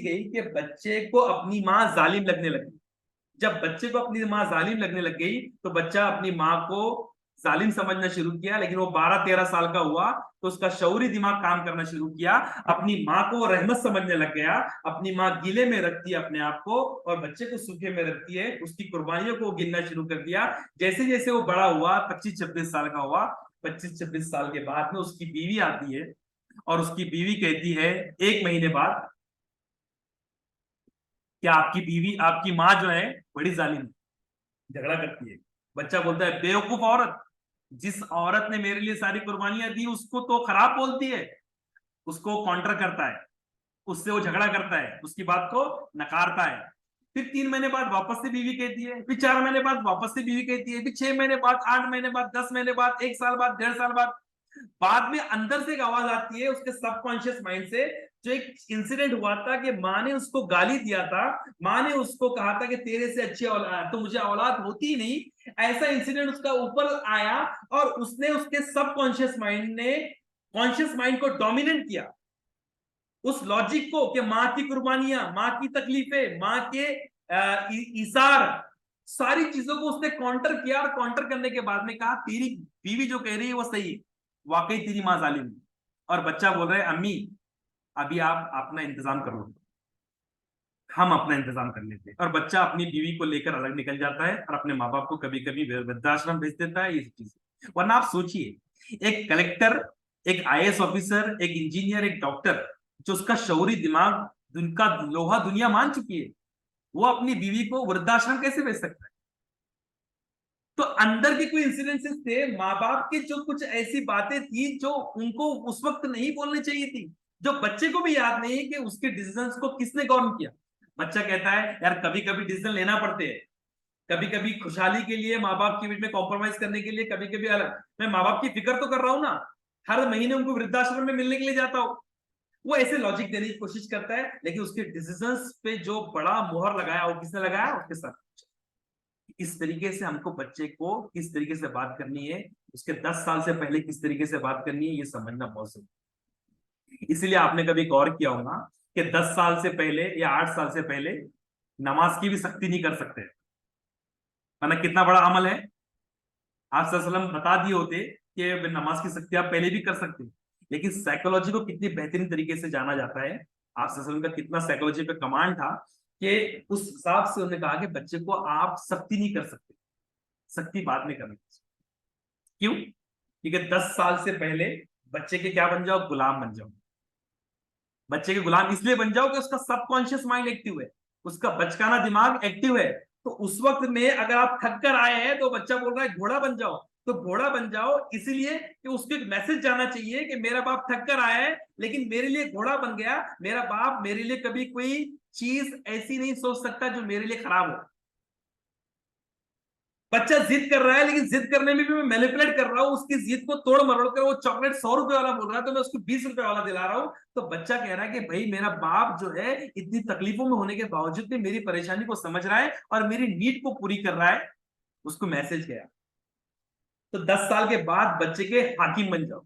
गई कि बच्चे को अपनी माँ जालिम लगने लगी। जब बच्चे को अपनी माँ जालिम लगने लग गई तो बच्चा अपनी माँ को जालिम समझना शुरू किया, लेकिन वो 12-13 साल का हुआ तो उसका शऊरी दिमाग काम करना शुरू किया, अपनी माँ को वो रहमत समझने लग गया। अपनी माँ गीले में रखती है अपने आप को और बच्चे को सूखे में रखती है, उसकी कुर्बानियों को गिनना शुरू कर दिया। जैसे जैसे वो बड़ा हुआ, 25-26 साल का हुआ, 25-26 साल के बाद में उसकी बीवी आती है और उसकी बीवी कहती है 1 महीने बाद कि आपकी बीवी, आपकी माँ जो है बड़ी जालिम है, झगड़ा करती है। बच्चा बोलता है बेवकूफ औरत, जिस औरत ने मेरे लिए सारी कुर्बानियां दी उसको तो खराब बोलती है, उसको काउंटर करता है, उससे वो झगड़ा करता है, उसकी बात को नकारता है। फिर 3 महीने बाद वापस से बीवी कहती है, फिर 4 महीने बाद वापस से बीवी कहती है, फिर 6 महीने बाद, 8 महीने बाद, 10 महीने बाद, 1 साल बाद, 1.5 साल बाद में अंदर से एक आवाज आती है उसके सबकॉन्शियस माइंड से, जो एक इंसिडेंट हुआ था कि माँ ने उसको गाली दिया था, माँ ने उसको कहा था कि तेरे से अच्छी औलाद तो मुझे औलाद होती ही नहीं, ऐसा इंसिडेंट उसका ऊपर आया और उसने उसके सबकॉन्शियस माइंड ने कॉन्शियस माइंड को डोमिनेट किया। उस लॉजिक को कि माँ की कुर्बानियां, माँ की तकलीफें, माँ के इशार, सारी चीजों को उसने काउंटर किया और काउंटर करने के बाद में कहा तेरी बीवी जो कह रही है वो सही है, वाकई तेरी माँ जालिम है। और बच्चा बोल रहा है अम्मी अभी आप अपना इंतजाम करो, हम अपना इंतजाम कर लेते हैं। और बच्चा अपनी बीवी को लेकर अलग निकल जाता है और अपने माँ बाप को कभी कभी वृद्धाश्रम भेज देता है, ये सब चीजें। वरना आप सोचिए एक कलेक्टर, एक आईएएस ऑफिसर, एक इंजीनियर, एक डॉक्टर, जो उसका शौरी दिमाग उनका लोहा दुनिया मान चुकी है, वो अपनी बीवी को वृद्धाश्रम कैसे भेज सकता है? तो अंदर के कोई इंसिडेंसेस थे, माँ बाप के जो कुछ ऐसी बातें थी जो उनको उस वक्त नहीं बोलनी चाहिए थी, जो बच्चे को भी याद नहीं कि उसके डिसीजंस को किसने गवर्न किया। बच्चा कहता है यार कभी कभी डिसीजन लेना पड़ते हैं, कभी कभी खुशहाली के लिए माँ बाप के बीच में कॉम्प्रोमाइज करने के लिए, कभी कभी अलग। मैं माँ बाप की फिक्र तो कर रहा हूं ना, हर महीने उनको वृद्धाश्रम में मिलने के लिए जाता हूं। वो ऐसे लॉजिक देने की कोशिश करता है, लेकिन उसके डिसीजंस पे जो बड़ा मोहर लगाया वो किसने लगाया? उसके साथ। इस तरीके से हमको बच्चे को किस तरीके से बात करनी है, उसके 10 साल से पहले किस तरीके से बात करनी है, ये समझना बहुत जरूरी है। इसलिए आपने कभी गौर किया होगा कि 10 साल से पहले या 8 साल से पहले नमाज की भी सख्ती नहीं कर सकते, वरना कितना बड़ा अमल है। आप सल्लल्लाहु अलैहि वसल्लम बता दिए होते कि नमाज की सख्ती आप पहले भी कर सकते, लेकिन साइकोलॉजी को कितनी बेहतरीन तरीके से जाना जाता है। आप सल्लल्लाहु अलैहि वसल्लम का कितना साइकोलॉजी पे कमांड था कि उस हिसाब से उन्होंने कहा कि बच्चे को आप सख्ती नहीं कर सकते, सख्ती बाद में करनी। क्यों? क्योंकि 10 साल से पहले बच्चे के क्या बन जाओ? गुलाम बन जाओ। बच्चे के गुलाम इसलिए बन जाओ कि उसका सबकॉन्शियस माइंड एक्टिव है, उसका बचकाना दिमाग एक्टिव है। तो उस वक्त में अगर आप थक कर आए हैं तो बच्चा बोल रहा है घोड़ा बन जाओ, तो घोड़ा बन जाओ इसलिए कि उसको एक मैसेज जाना चाहिए कि मेरा बाप थक कर आया है लेकिन मेरे लिए घोड़ा बन गया। मेरा बाप मेरे लिए कभी कोई चीज ऐसी नहीं सोच सकता जो मेरे लिए खराब हो। बच्चा जिद कर रहा है, लेकिन जिद करने में भी मैं मैनिपुलेट कर रहा हूं, उसकी जिद को तोड़ मरोड़ कर वो चॉकलेट 100 रुपए वाला बोल रहा है तो मैं उसको 20 रुपए वाला दिला रहा हूं। तो बच्चा कह रहा है कि भाई मेरा बाप जो है इतनी तकलीफों में होने के बावजूद भी मेरी परेशानी को समझ रहा है और मेरी नीड को पूरी कर रहा है। उसको मैसेज गया। तो 10 साल के बाद बच्चे के हाकिम बन जाओ।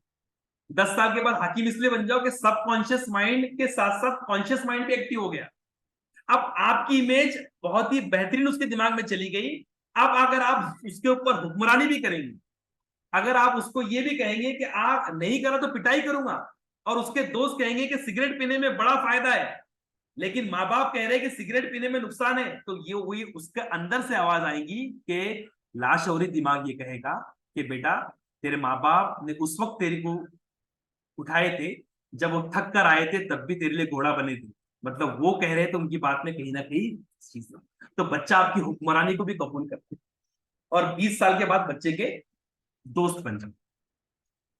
10 साल के बाद हाकिम इसलिए बन जाओ कि सबकॉन्शियस माइंड के साथ साथ कॉन्शियस माइंड भी एक्टिव हो गया। अब आपकी इमेज बहुत ही बेहतरीन उसके दिमाग में चली गई। अब अगर आप उसके ऊपर हुक्मरानी भी करेंगे, अगर आप उसको ये भी कहेंगे कि आप नहीं करा तो पिटाई करूंगा, और उसके दोस्त कहेंगे कि सिगरेट पीने में बड़ा फायदा है, लेकिन माँ बाप कह रहे हैं कि सिगरेट पीने में नुकसान है, तो ये वही उसके अंदर से आवाज आएगी कि लाशौरी दिमाग ये कहेगा कि बेटा तेरे माँ बाप ने उस वक्त तेरे को उठाए थे जब वो थक कर आए थे, तब भी तेरे लिए घोड़ा बने थे। मतलब वो कह रहे थे उनकी बात में कहीं ना कहीं चीज है। तो बच्चा आपकी हुक्मरानी को भी कबूल करते हैं। और 20 साल के बाद बच्चे के दोस्त बन जाओ।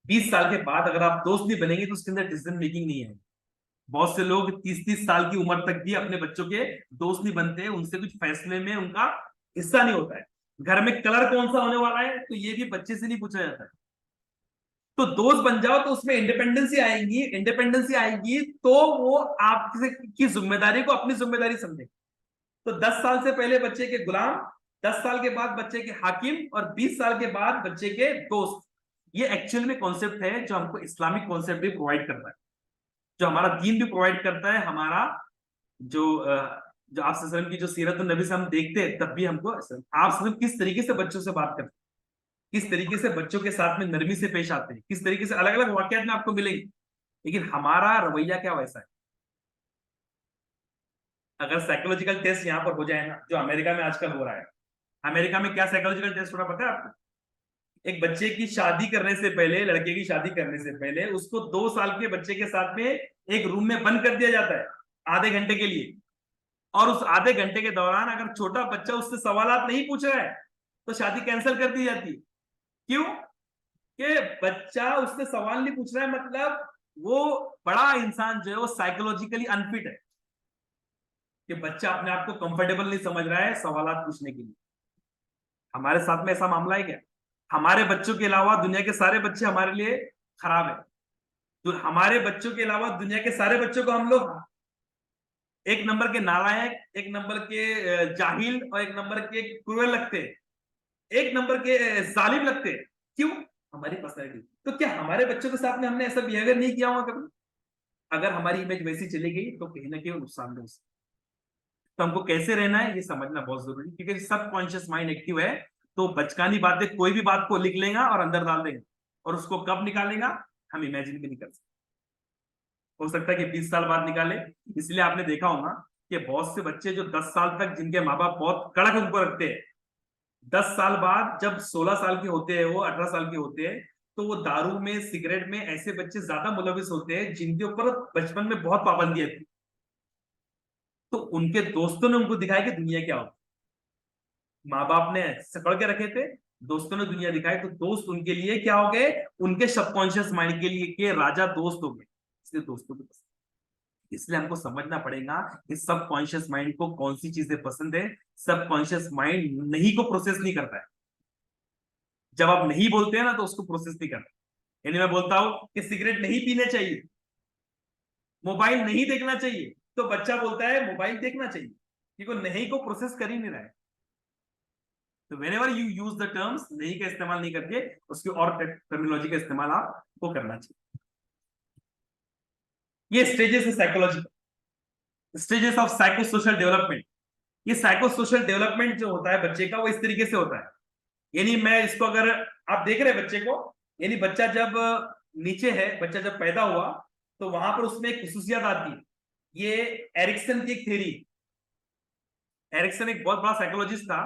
20 साल के बाद अगर आप दोस्त नहीं बनेंगे तो उसके अंदर डिसीजन मेकिंग नहीं है। बहुत से लोग 30-30 साल की उम्र तक भी अपने बच्चों के दोस्त नहीं बनते, उनसे कुछ फैसले में उनका हिस्सा नहीं होता है। घर में कलर कौन सा होने वाला है तो ये भी बच्चे से नहीं पूछा जाता है। तो दोस्त बन जाओ तो उसमें इंडिपेंडेंसी आएगी, इंडिपेंडेंसी आएगी तो वो आपसे की जिम्मेदारी को अपनी जिम्मेदारी समझे। तो 10 साल से पहले बच्चे के गुलाम, 10 साल के बाद बच्चे के हाकिम, और 20 साल के बाद बच्चे के दोस्त। ये एक्चुअल में कॉन्सेप्ट है जो हमको इस्लामिक कॉन्सेप्ट भी प्रोवाइड करता है, जो हमारा दीन भी प्रोवाइड करता है। हमारा जो जो आप सल्लल्लाहु की जो सीरत नबी से हम देखते हैं, तब भी हमको आप सिर्फ किस तरीके से बच्चों से बात करते हैं, किस तरीके से बच्चों के साथ में नरमी से पेश आते हैं, किस तरीके से अलग अलग वाकयात में आपको मिलेंगे, लेकिन हमारा रवैया क्या वैसा है। अगर साइकोलॉजिकल टेस्ट यहाँ पर हो जाए ना, जो अमेरिका में आजकल हो रहा है, अमेरिका में क्या साइकोलॉजिकल टेस्ट हो रहा पता है आपको? एक बच्चे की शादी करने से पहले, लड़के की शादी करने से पहले उसको 2 साल के बच्चे के साथ में एक रूम में बंद कर दिया जाता है आधे घंटे के लिए। और उस आधे घंटे के दौरान अगर छोटा बच्चा उससे सवालात नहीं पूछ रहा है तो शादी कैंसिल कर दी जाती है। क्यों? कि बच्चा उससे सवाल नहीं पूछ रहा है, मतलब वो बड़ा इंसान जो है वो साइकोलॉजिकली अनफिट है, कि बच्चा अपने आप को कंफर्टेबल नहीं समझ रहा है सवालात पूछने के लिए। हमारे साथ में ऐसा मामला है क्या? हमारे बच्चों के अलावा दुनिया के सारे बच्चे हमारे लिए खराब है, तो हमारे बच्चों के अलावा दुनिया के सारे बच्चों को हम लोग एक नंबर के नालायक, एक नंबर के जाहिल और एक नंबर के क्रूएल लगते हैं, एक नंबर के जालिम लगते हैं। क्यों? हमारी पर्सनैलिटी। तो क्या हमारे बच्चों के साथ में हमने ऐसा बिहेवियर नहीं किया होगा कभी? अगर हमारी इमेज वैसी चली गई तो कहीं ना कहीं वो नुकसान दे उससे। तो हमको कैसे रहना है ये समझना बहुत जरूरी है, क्योंकि सबकॉन्शियस माइंड एक्टिव है। तो बचकानी बातें, कोई भी बात को लिख लेगा और अंदर डाल देगा, और उसको कब निकालेगा हम इमेजिन भी नहीं कर सकते। हो सकता है कि 20 साल बाद निकाले। इसलिए आपने देखा होगा कि बहुत से बच्चे जो 10 साल तक, जिनके माँ बाप बहुत कड़क उनको रखते हैं, 10 साल बाद जब 16 साल के होते हैं, वो 18 साल के होते हैं, तो वो दारू में, सिगरेट में, ऐसे बच्चे ज्यादा मुलविस होते हैं जिनके ऊपर बचपन में बहुत पाबंदियां थी। तो उनके दोस्तों ने उनको दिखाया कि दुनिया क्या होती। माँ बाप ने सकड़ के रखे थे, दोस्तों ने दुनिया दिखाई, तो दोस्त उनके लिए क्या हो गए? उनके सबकॉन्शियस माइंड के लिए के राजा दोस्त हो गए। इसलिए दोस्तों को पसंद। इसलिए हमको समझना पड़ेगा कि सबकॉन्शियस माइंड को कौन सी चीजें पसंद है। सबकॉन्शियस माइंड नहीं को प्रोसेस नहीं करता है। जब आप नहीं बोलते हैं ना, तो उसको प्रोसेस नहीं करता। यानी मैं बोलता हूं कि सिगरेट नहीं पीने चाहिए, मोबाइल नहीं देखना चाहिए, तो बच्चा बोलता है मोबाइल देखना चाहिए, क्योंकि नहीं को प्रोसेस कर ही नहीं रहा है। तो whenever you use the terms, नहीं का इस्तेमाल नहीं करके उसकी और टर्मिनोलॉजी का इस्तेमाल आपको करना चाहिए। ये स्टेजेस है psychology, stages of psycho social development. ये साइको सोशल डेवलपमेंट जो होता है बच्चे का, वो इस तरीके से होता है। यानी मैं इसको, अगर आप देख रहे हैं बच्चे को, यानी बच्चा जब नीचे है, बच्चा जब पैदा हुआ, तो वहां पर उसमें एक खुसूसियत आती है। ये एरिक्सन की एक थ्योरी। एरिक्सन एक बहुत बड़ा साइकोलॉजिस्ट था,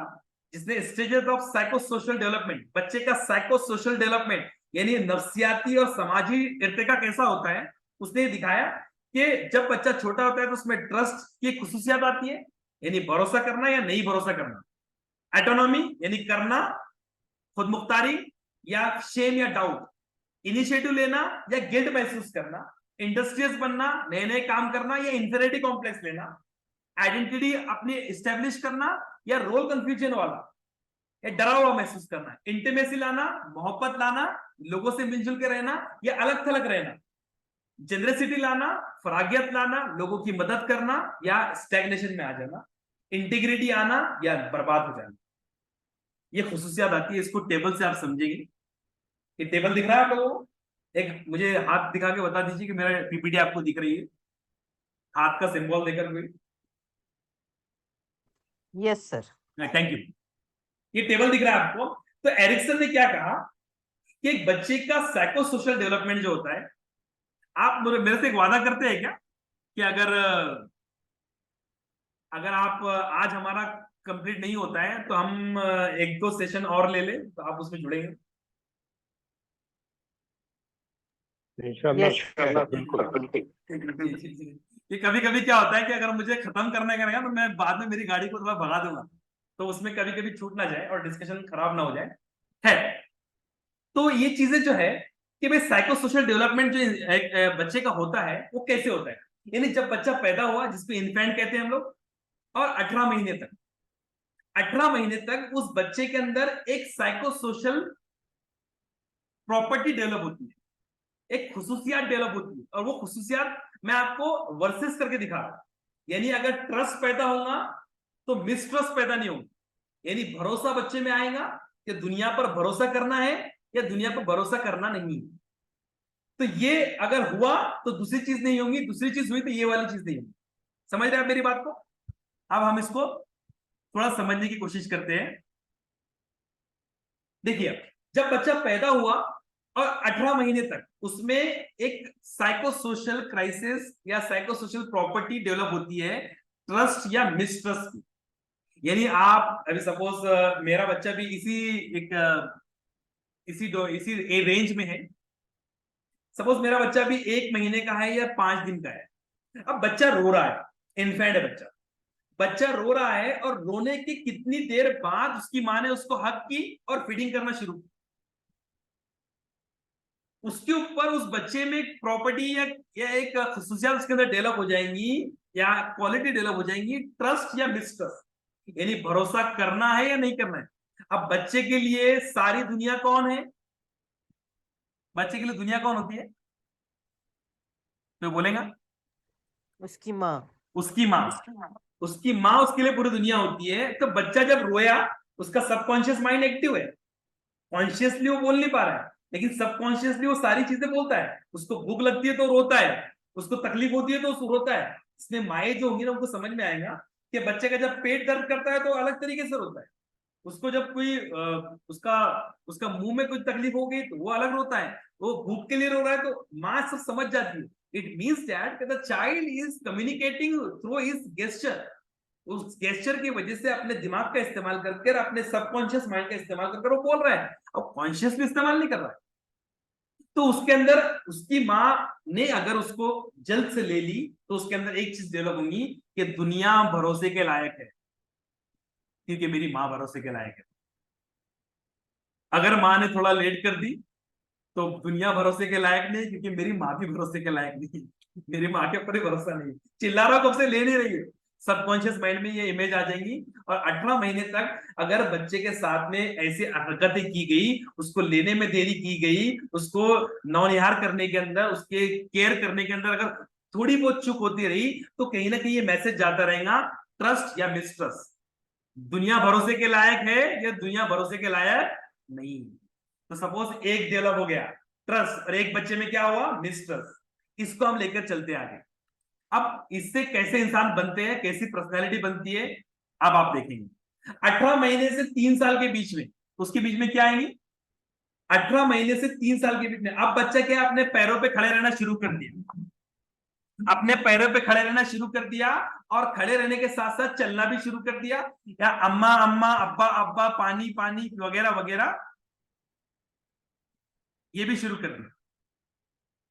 जिसने stages of psycho social development, बच्चे का साइको सोशल डेवलपमेंट यानी नफ्सियाती और समाजी इर्तिका कैसा होता है, उसने दिखाया कि जब बच्चा छोटा होता है तो उसमें ट्रस्ट की खुसूसियत आती है, यानी भरोसा करना या नहीं भरोसा करना। ऑटोनॉमी यानी करना, खुद मुख्तारी या शेम या डाउट, इनिशिएटिव लेना या गिल्ट महसूस करना, इंडस्ट्रियस बनना, नए नए काम करना या इंफीरियरिटी कॉम्प्लेक्स लेना, आइडेंटिटी अपनी एस्टेब्लिश करना या रोल कंफ्यूजन वाला या डरा हुआ महसूस करना, इंटीमेसी लाना, मोहब्बत लाना, लोगों से मिलजुल के रहना या अलग थलग रहना, जनरसिटी लाना, फरागियत लाना, लोगों की मदद करना या स्टैग्नेशन में आ जाना, इंटीग्रिटी आना या बर्बाद हो जाना। ये खुसूसियात आती है। इसको टेबल से आप समझेंगे। ये टेबल दिख रहा है आप लोगों को? एक मुझे हाथ दिखा के बता दीजिए कि मेरा पीपीटी आपको दिख रही है, हाथ का सिंबल देकर कोई। Yes sir. Thank you. ये टेबल दिख रहा है आपको? तो एरिक्सन ने क्या कहा कि एक बच्चे का साइको सोशल डेवलपमेंट जो होता है, आप मेरे से एक वादा करते हैं क्या कि अगर अगर आप आज हमारा कंप्लीट नहीं होता है तो हम एक दो सेशन और ले लें, तो आप उसमें जुड़ेंगे? इंशाल्लाह बिल्कुल। ये कभी कभी क्या होता है कि अगर मुझे खत्म करने का रहेगा तो मैं बाद में मेरी गाड़ी को थोड़ा भगा दूंगा, तो उसमें कभी कभी छूट ना जाए और डिस्कशन खराब ना हो जाए है। तो ये चीजें जो है कि भाई साइको सोशल डेवलपमेंट जो एक बच्चे का होता है वो कैसे होता है, यानी जब बच्चा पैदा हुआ, जिसको इन्फेंट कहते हैं हम लोग, और 18 महीने तक, 18 महीने तक उस बच्चे के अंदर एक साइको सोशल प्रॉपर्टी डेवलप होती है, एक खुसूसियात डेवलप होती है। और वो खुसूसियात मैं आपको वर्सेस करके दिखा रहा हूं। यानी अगर ट्रस्ट पैदा होगा तो मिसट्रस्ट पैदा नहीं होगा, यानी भरोसा बच्चे में आएगा कि दुनिया पर भरोसा करना है या दुनिया पर भरोसा करना नहीं। तो ये अगर हुआ तो दूसरी चीज नहीं होगी, दूसरी चीज हुई तो ये वाली चीज नहीं होगी। समझ रहे हैं आप मेरी बात को? अब हम इसको थोड़ा समझने की कोशिश करते हैं। देखिए, जब बच्चा पैदा हुआ और 18 महीने तक उसमें एक साइको सोशल क्राइसिस या साइको सोशल प्रॉपर्टी डेवलप होती है, ट्रस्ट या मिसट्रस्ट की। यानी आप अभी सपोज मेरा बच्चा भी इसी रेंज में है। सपोज मेरा बच्चा भी 1 महीने का है या 5 दिन का है। अब बच्चा रो रहा है, इन्फेंट है बच्चा, बच्चा रो रहा है, और रोने की कितनी देर बाद उसकी माँ ने उसको हग की और फीडिंग करना शुरू की। उसके ऊपर उस बच्चे में एक प्रॉपर्टी या एक खुसूसियात उसके अंदर डेवलप हो जाएंगी या क्वालिटी डेवलप हो जाएंगी, ट्रस्ट या मिसट्रस्ट, यानी भरोसा करना है या नहीं करना है। अब बच्चे के लिए सारी दुनिया कौन है? बच्चे के लिए दुनिया कौन होती है? तो बोलेगा उसकी माँ। उसकी माँ। उसकी माँ उसके लिए पूरी दुनिया होती है। तो बच्चा जब रोया, उसका सबकॉन्शियस माइंड एक्टिव है, कॉन्शियसली वो बोल नहीं पा रहा है, लेकिन सबकॉन्शियसली वो सारी चीजें बोलता है। उसको भूख लगती है तो रोता है, उसको तकलीफ होती है तो उसको रोता है। इसमें माए जो होंगी ना, उनको समझ में आएगा कि बच्चे का जब पेट दर्द करता है तो अलग तरीके से रोता है, उसको जब कोई उसका उसका मुंह में कुछ तकलीफ हो गई तो वो अलग रोता है, वो भूख के लिए रो रहा है तो माँ सब समझ जाती है। It means that the child is communicating through his gesture. उस गेस्चर की वजह से अपने दिमाग का इस्तेमाल करके, अपने सबकॉन्शियस माइंड का इस्तेमाल करके वो बोल रहा है, अब कॉन्शियसली इस्तेमाल नहीं कर रहा है। तो उसके अंदर उसकी माँ ने अगर उसको जल्द से ले ली तो उसके अंदर एक चीज डेवलप होगी कि दुनिया भरोसे के लायक है, क्योंकि मेरी माँ भरोसे के लायक है। अगर माँ ने थोड़ा लेट कर दी तो दुनिया भरोसे के लायक नहीं, क्योंकि मेरी माँ भी भरोसे के लायक नहीं, मेरी माँ के ऊपर ही भरोसा नहीं। चिल्ला रहा कब से, ले नहीं रही है। सबकॉन्शियस माइंड में ये इमेज आ जाएंगी, और 18 महीने तक अगर बच्चे के साथ में ऐसी हरकतें की गई, उसको लेने में देरी की गई, उसको नौनिहार करने के अंदर, उसके केयर करने के अंदर अगर थोड़ी बहुत चूक होती रही, तो कहीं ना कहीं ये मैसेज जाता रहेगा, ट्रस्ट या मिसट्रस्ट। दुनिया भरोसे के लायक है या दुनिया भरोसे के लायक नहीं। तो सपोज एक डेवलप हो गया ट्रस्ट, और एक बच्चे में क्या हुआ, मिसट्रस्ट। इसको हम लेकर चलते आगे। अब इससे कैसे इंसान बनते हैं, कैसी पर्सनैलिटी बनती है, अब आप देखेंगे। 18 महीने से 3 साल के बीच में, उसके बीच में क्या आएंगी, 18 महीने से 3 साल के बीच में अब बच्चा क्या, अपने पैरों पे खड़े रहना शुरू कर दिया, अपने पैरों पे खड़े रहना शुरू कर दिया, और खड़े रहने के साथ साथ चलना भी शुरू कर दिया, या अम्मा अम्मा, अब्बा अब्बा, पानी पानी वगैरह वगैरह, ये भी शुरू कर दिया।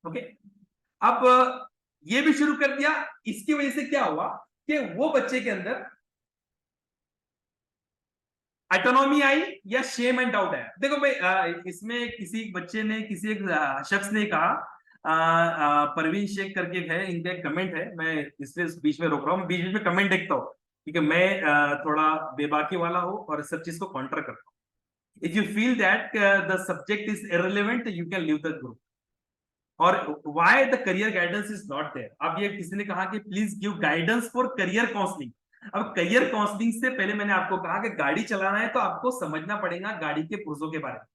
ओके, अब ये भी शुरू कर दिया। इसकी वजह से क्या हुआ कि वो बच्चे के अंदर ऑटोनॉमी आई या शेम एंड डाउट आया। देखो भाई, इसमें किसी बच्चे ने, किसी एक शख्स ने कहा, परवीन शेख करके है, इनका एक कमेंट है, मैं इसलिए बीच में रोक रहा हूँ, बीच बीच में कमेंट देखता हूँ, क्योंकि मैं थोड़ा बेबाकी वाला हूँ और सब चीज को काउंटर करता हूँ। If you feel that the subject is irrelevant, you can leave the group, और why the career guidance is not there. अब ये किसी ने कहा कि please give guidance for career counselling. अब करियर काउंसलिंग से पहले मैंने आपको कहा कि गाड़ी चलाना है तो आपको समझना पड़ेगा गाड़ी के पुर्जों के बारे में,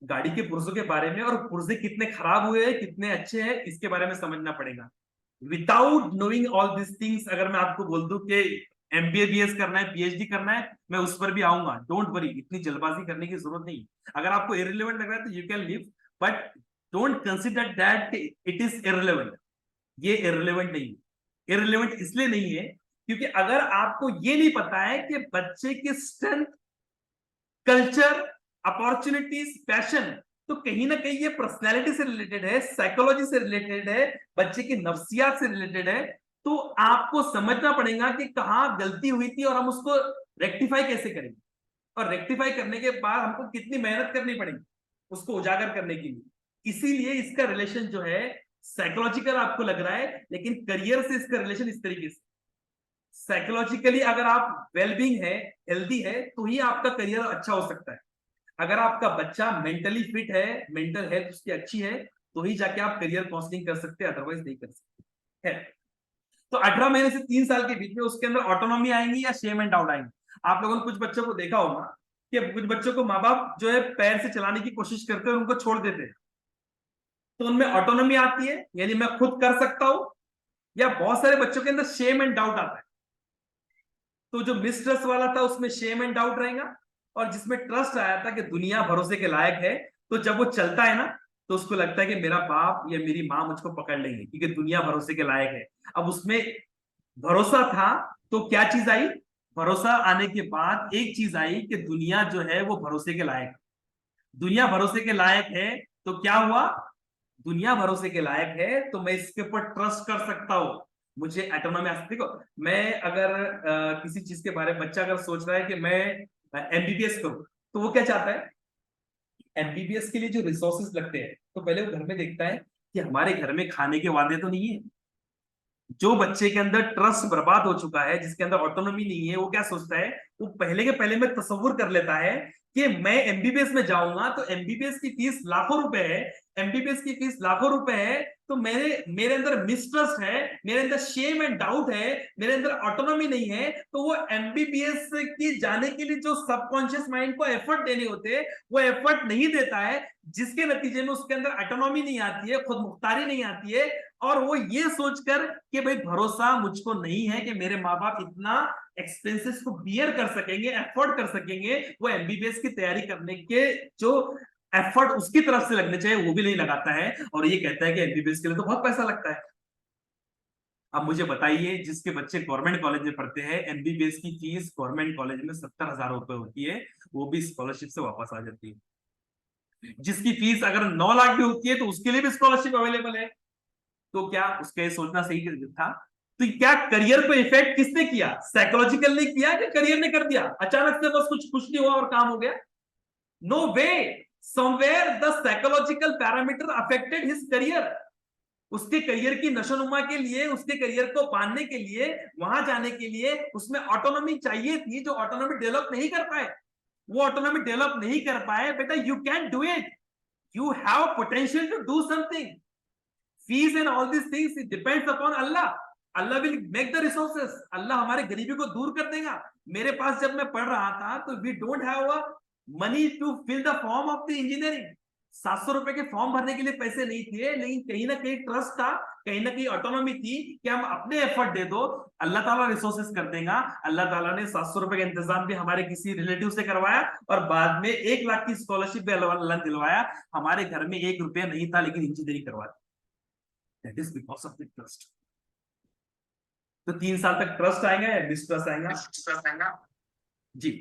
गाड़ी के पुर्जों के बारे में, और पुर्जे कितने खराब हुए हैं, कितने अच्छे हैं, इसके बारे में समझना पड़ेगा। Without knowing all this things अगर मैं आपको बोल दूं कि MBA करना है, PhD करना है, मैं उस पर भी आऊंगा, डोंट वरी, इतनी जल्दबाजी करने की जरूरत नहीं। अगर आपको इररिलेवेंट लग रहा है तो you can live, but don't consider that it is irrelevant. ये इररिलेवेंट नहीं है। इररिलेवेंट इसलिए नहीं है क्योंकि अगर आपको ये नहीं पता है कि बच्चे के स्ट्रेंथ, कल्चर, अपॉर्चुनिटीज, पैशन, तो कहीं ना कहीं ये पर्सनैलिटी से रिलेटेड है, साइकोलॉजी से रिलेटेड है, बच्चे की नफ्सियात से रिलेटेड है, तो आपको समझना पड़ेगा कि कहाँ गलती हुई थी और हम उसको रेक्टिफाई कैसे करेंगे, और रेक्टिफाई करने के बाद हमको कितनी मेहनत करनी पड़ेगी उसको उजागर करने के लिए। इसीलिए इसका रिलेशन जो है साइकोलॉजिकल आपको लग रहा है, लेकिन करियर से इसका रिलेशन इस तरीके से, साइकोलॉजिकली अगर आप वेलबींग है, हेल्दी है, तो ही आपका करियर अच्छा हो सकता है। अगर आपका बच्चा मेंटली फिट है, मेंटल हेल्थ उसकी अच्छी है, तो ही जाके आप करियर काउंसलिंग कर सकते हैं, अदरवाइज नहीं कर सकते है। तो 18 महीने से 3 साल के बीच में उसके अंदर ऑटोनॉमी आएंगी या शेम एंड डाउट आएंगी। आप लोगों ने कुछ बच्चों को देखा होगा कि कुछ बच्चों को माँ बाप जो है पैर से चलाने की कोशिश करते हैं, उनको छोड़ देते हैं, तो उनमें ऑटोनॉमी आती है, यानी मैं खुद कर सकता हूं, या बहुत सारे बच्चों के अंदर शेम एंड डाउट आता है। तो जो मिसट्रस्ट वाला था उसमें शेम एंड डाउट रहेगा, और जिसमें ट्रस्ट आया था कि दुनिया भरोसे के लायक है, तो जब वो चलता है ना, तो उसको लगता है कि मेरा बाप या मेरी माँ मुझको पकड़ लेंगे क्योंकि दुनिया भरोसे के लायक है। अब उसमें भरोसा था, तो क्या चीज आई, भरोसा आने के बाद एक चीज आई कि दुनिया जो है वो भरोसे के लायक, दुनिया भरोसे के लायक है, तो क्या हुआ, दुनिया भरोसे के लायक है तो मैं इसके ऊपर ट्रस्ट कर सकता हूं, मुझे ऑटोनॉमी आ सकती है। देखो, मैं अगर किसी चीज के बारे में, बच्चा अगर सोच रहा है कि मैं MBBS करूं, तो वो क्या चाहता है, MBBS के लिए जो रिसोर्सेज लगते हैं, तो पहले वो घर में देखता है कि हमारे घर में खाने के वादे तो नहीं है। जो बच्चे के अंदर ट्रस्ट बर्बाद हो चुका है, जिसके अंदर ऑटोनॉमी नहीं है, वो क्या सोचता है, वो पहले के पहले में तस्वुर कर लेता है कि मैं MBBS में जाऊंगा तो MBBS की फीस लाखों रुपए है, MBBS की फीस लाखों रुपए है, तो मेरे अंदर मिसट्रस्ट है, मेरे अंदर शेम एंड डाउट है, मेरे अंदर ऑटोनॉमी नहीं है, तो वो एमबीबीएस की जाने के लिए जो सबकॉन्शियस माइंड को एफर्ट देने होते हैं वो एफर्ट नहीं देता है, जिसके नतीजे में उसके अंदर ऑटोनॉमी नहीं आती है, खुद मुख्तारी नहीं आती है, और वो ये सोचकर कि भाई भरोसा मुझको नहीं है कि मेरे माँ बाप इतना एक्सपेंसेस को बियर कर सकेंगे, अफोर्ड कर सकेंगे, वो एमबीबीएस की तैयारी करने के जो एफर्ट उसकी तरफ से लगने चाहिए वो भी नहीं लगाता है, और ये कहता है कि एमबीबीएस के लिए तो बहुत पैसा लगता है। अब मुझे बताइए, जिसके बच्चे गवर्नमेंट कॉलेज में पढ़ते हैं, एमबीबीएस की फीस गवर्नमेंट कॉलेज में 70,000 रुपए होती है, वो भी स्कॉलरशिप से वापस आ जाती है। जिसकी फीस अगर 9 लाख भी होती है तो उसके लिए भी स्कॉलरशिप अवेलेबल है। तो क्या उसका ये सोचना सही था? तो क्या करियर पे इफेक्ट किसने किया? साइकोलॉजिकल ने किया कि करियर ने कर दिया? अचानक से बस कुछ नहीं हुआ और काम हो गया? No way, somewhere the psychological parameter affected his career. उसके करियर की नशोनुमा के लिए, उसके करियर को पाने के लिए, वहां जाने के लिए उसमें ऑटोनॉमी चाहिए थी, जो ऑटोनॉमी डेवलप नहीं कर पाए। वो ऑटोनॉमी डेवलप नहीं कर पाए। बेटा, you can do it, you have potential to do something. Fees and all this things depends upon Allah. Allah will make the resources. Allah हमारे गरीबी को दूर कर देगा। मेरे पास जब मैं पढ़ रहा था तो we don't have a money to fill the form of the engineering. 700 रुपए के फॉर्म भरने के लिए पैसे नहीं थे, लेकिन कहीं ना कहीं ट्रस्ट था, कहीं ना कहीं ऑटोनॉमी थी कि हम अपने एफर्ट दे दो, अल्लाह ताला रिसोर्सेस कर देगा। अल्लाह ताला ने 700 रुपए का इंतजाम भी हमारे किसी रिलेटिव से करवाया, और बाद में 1 लाख की स्कॉलरशिप भी अल्लाह ने दिलवाया। हमारे घर में 1 रुपया नहीं था, लेकिन इंजीनियरिंग करवा दी। That is because of the trust. तो 3 साल तक ट्रस्ट आएगा या मिसट्रस्ट आएगा? जी।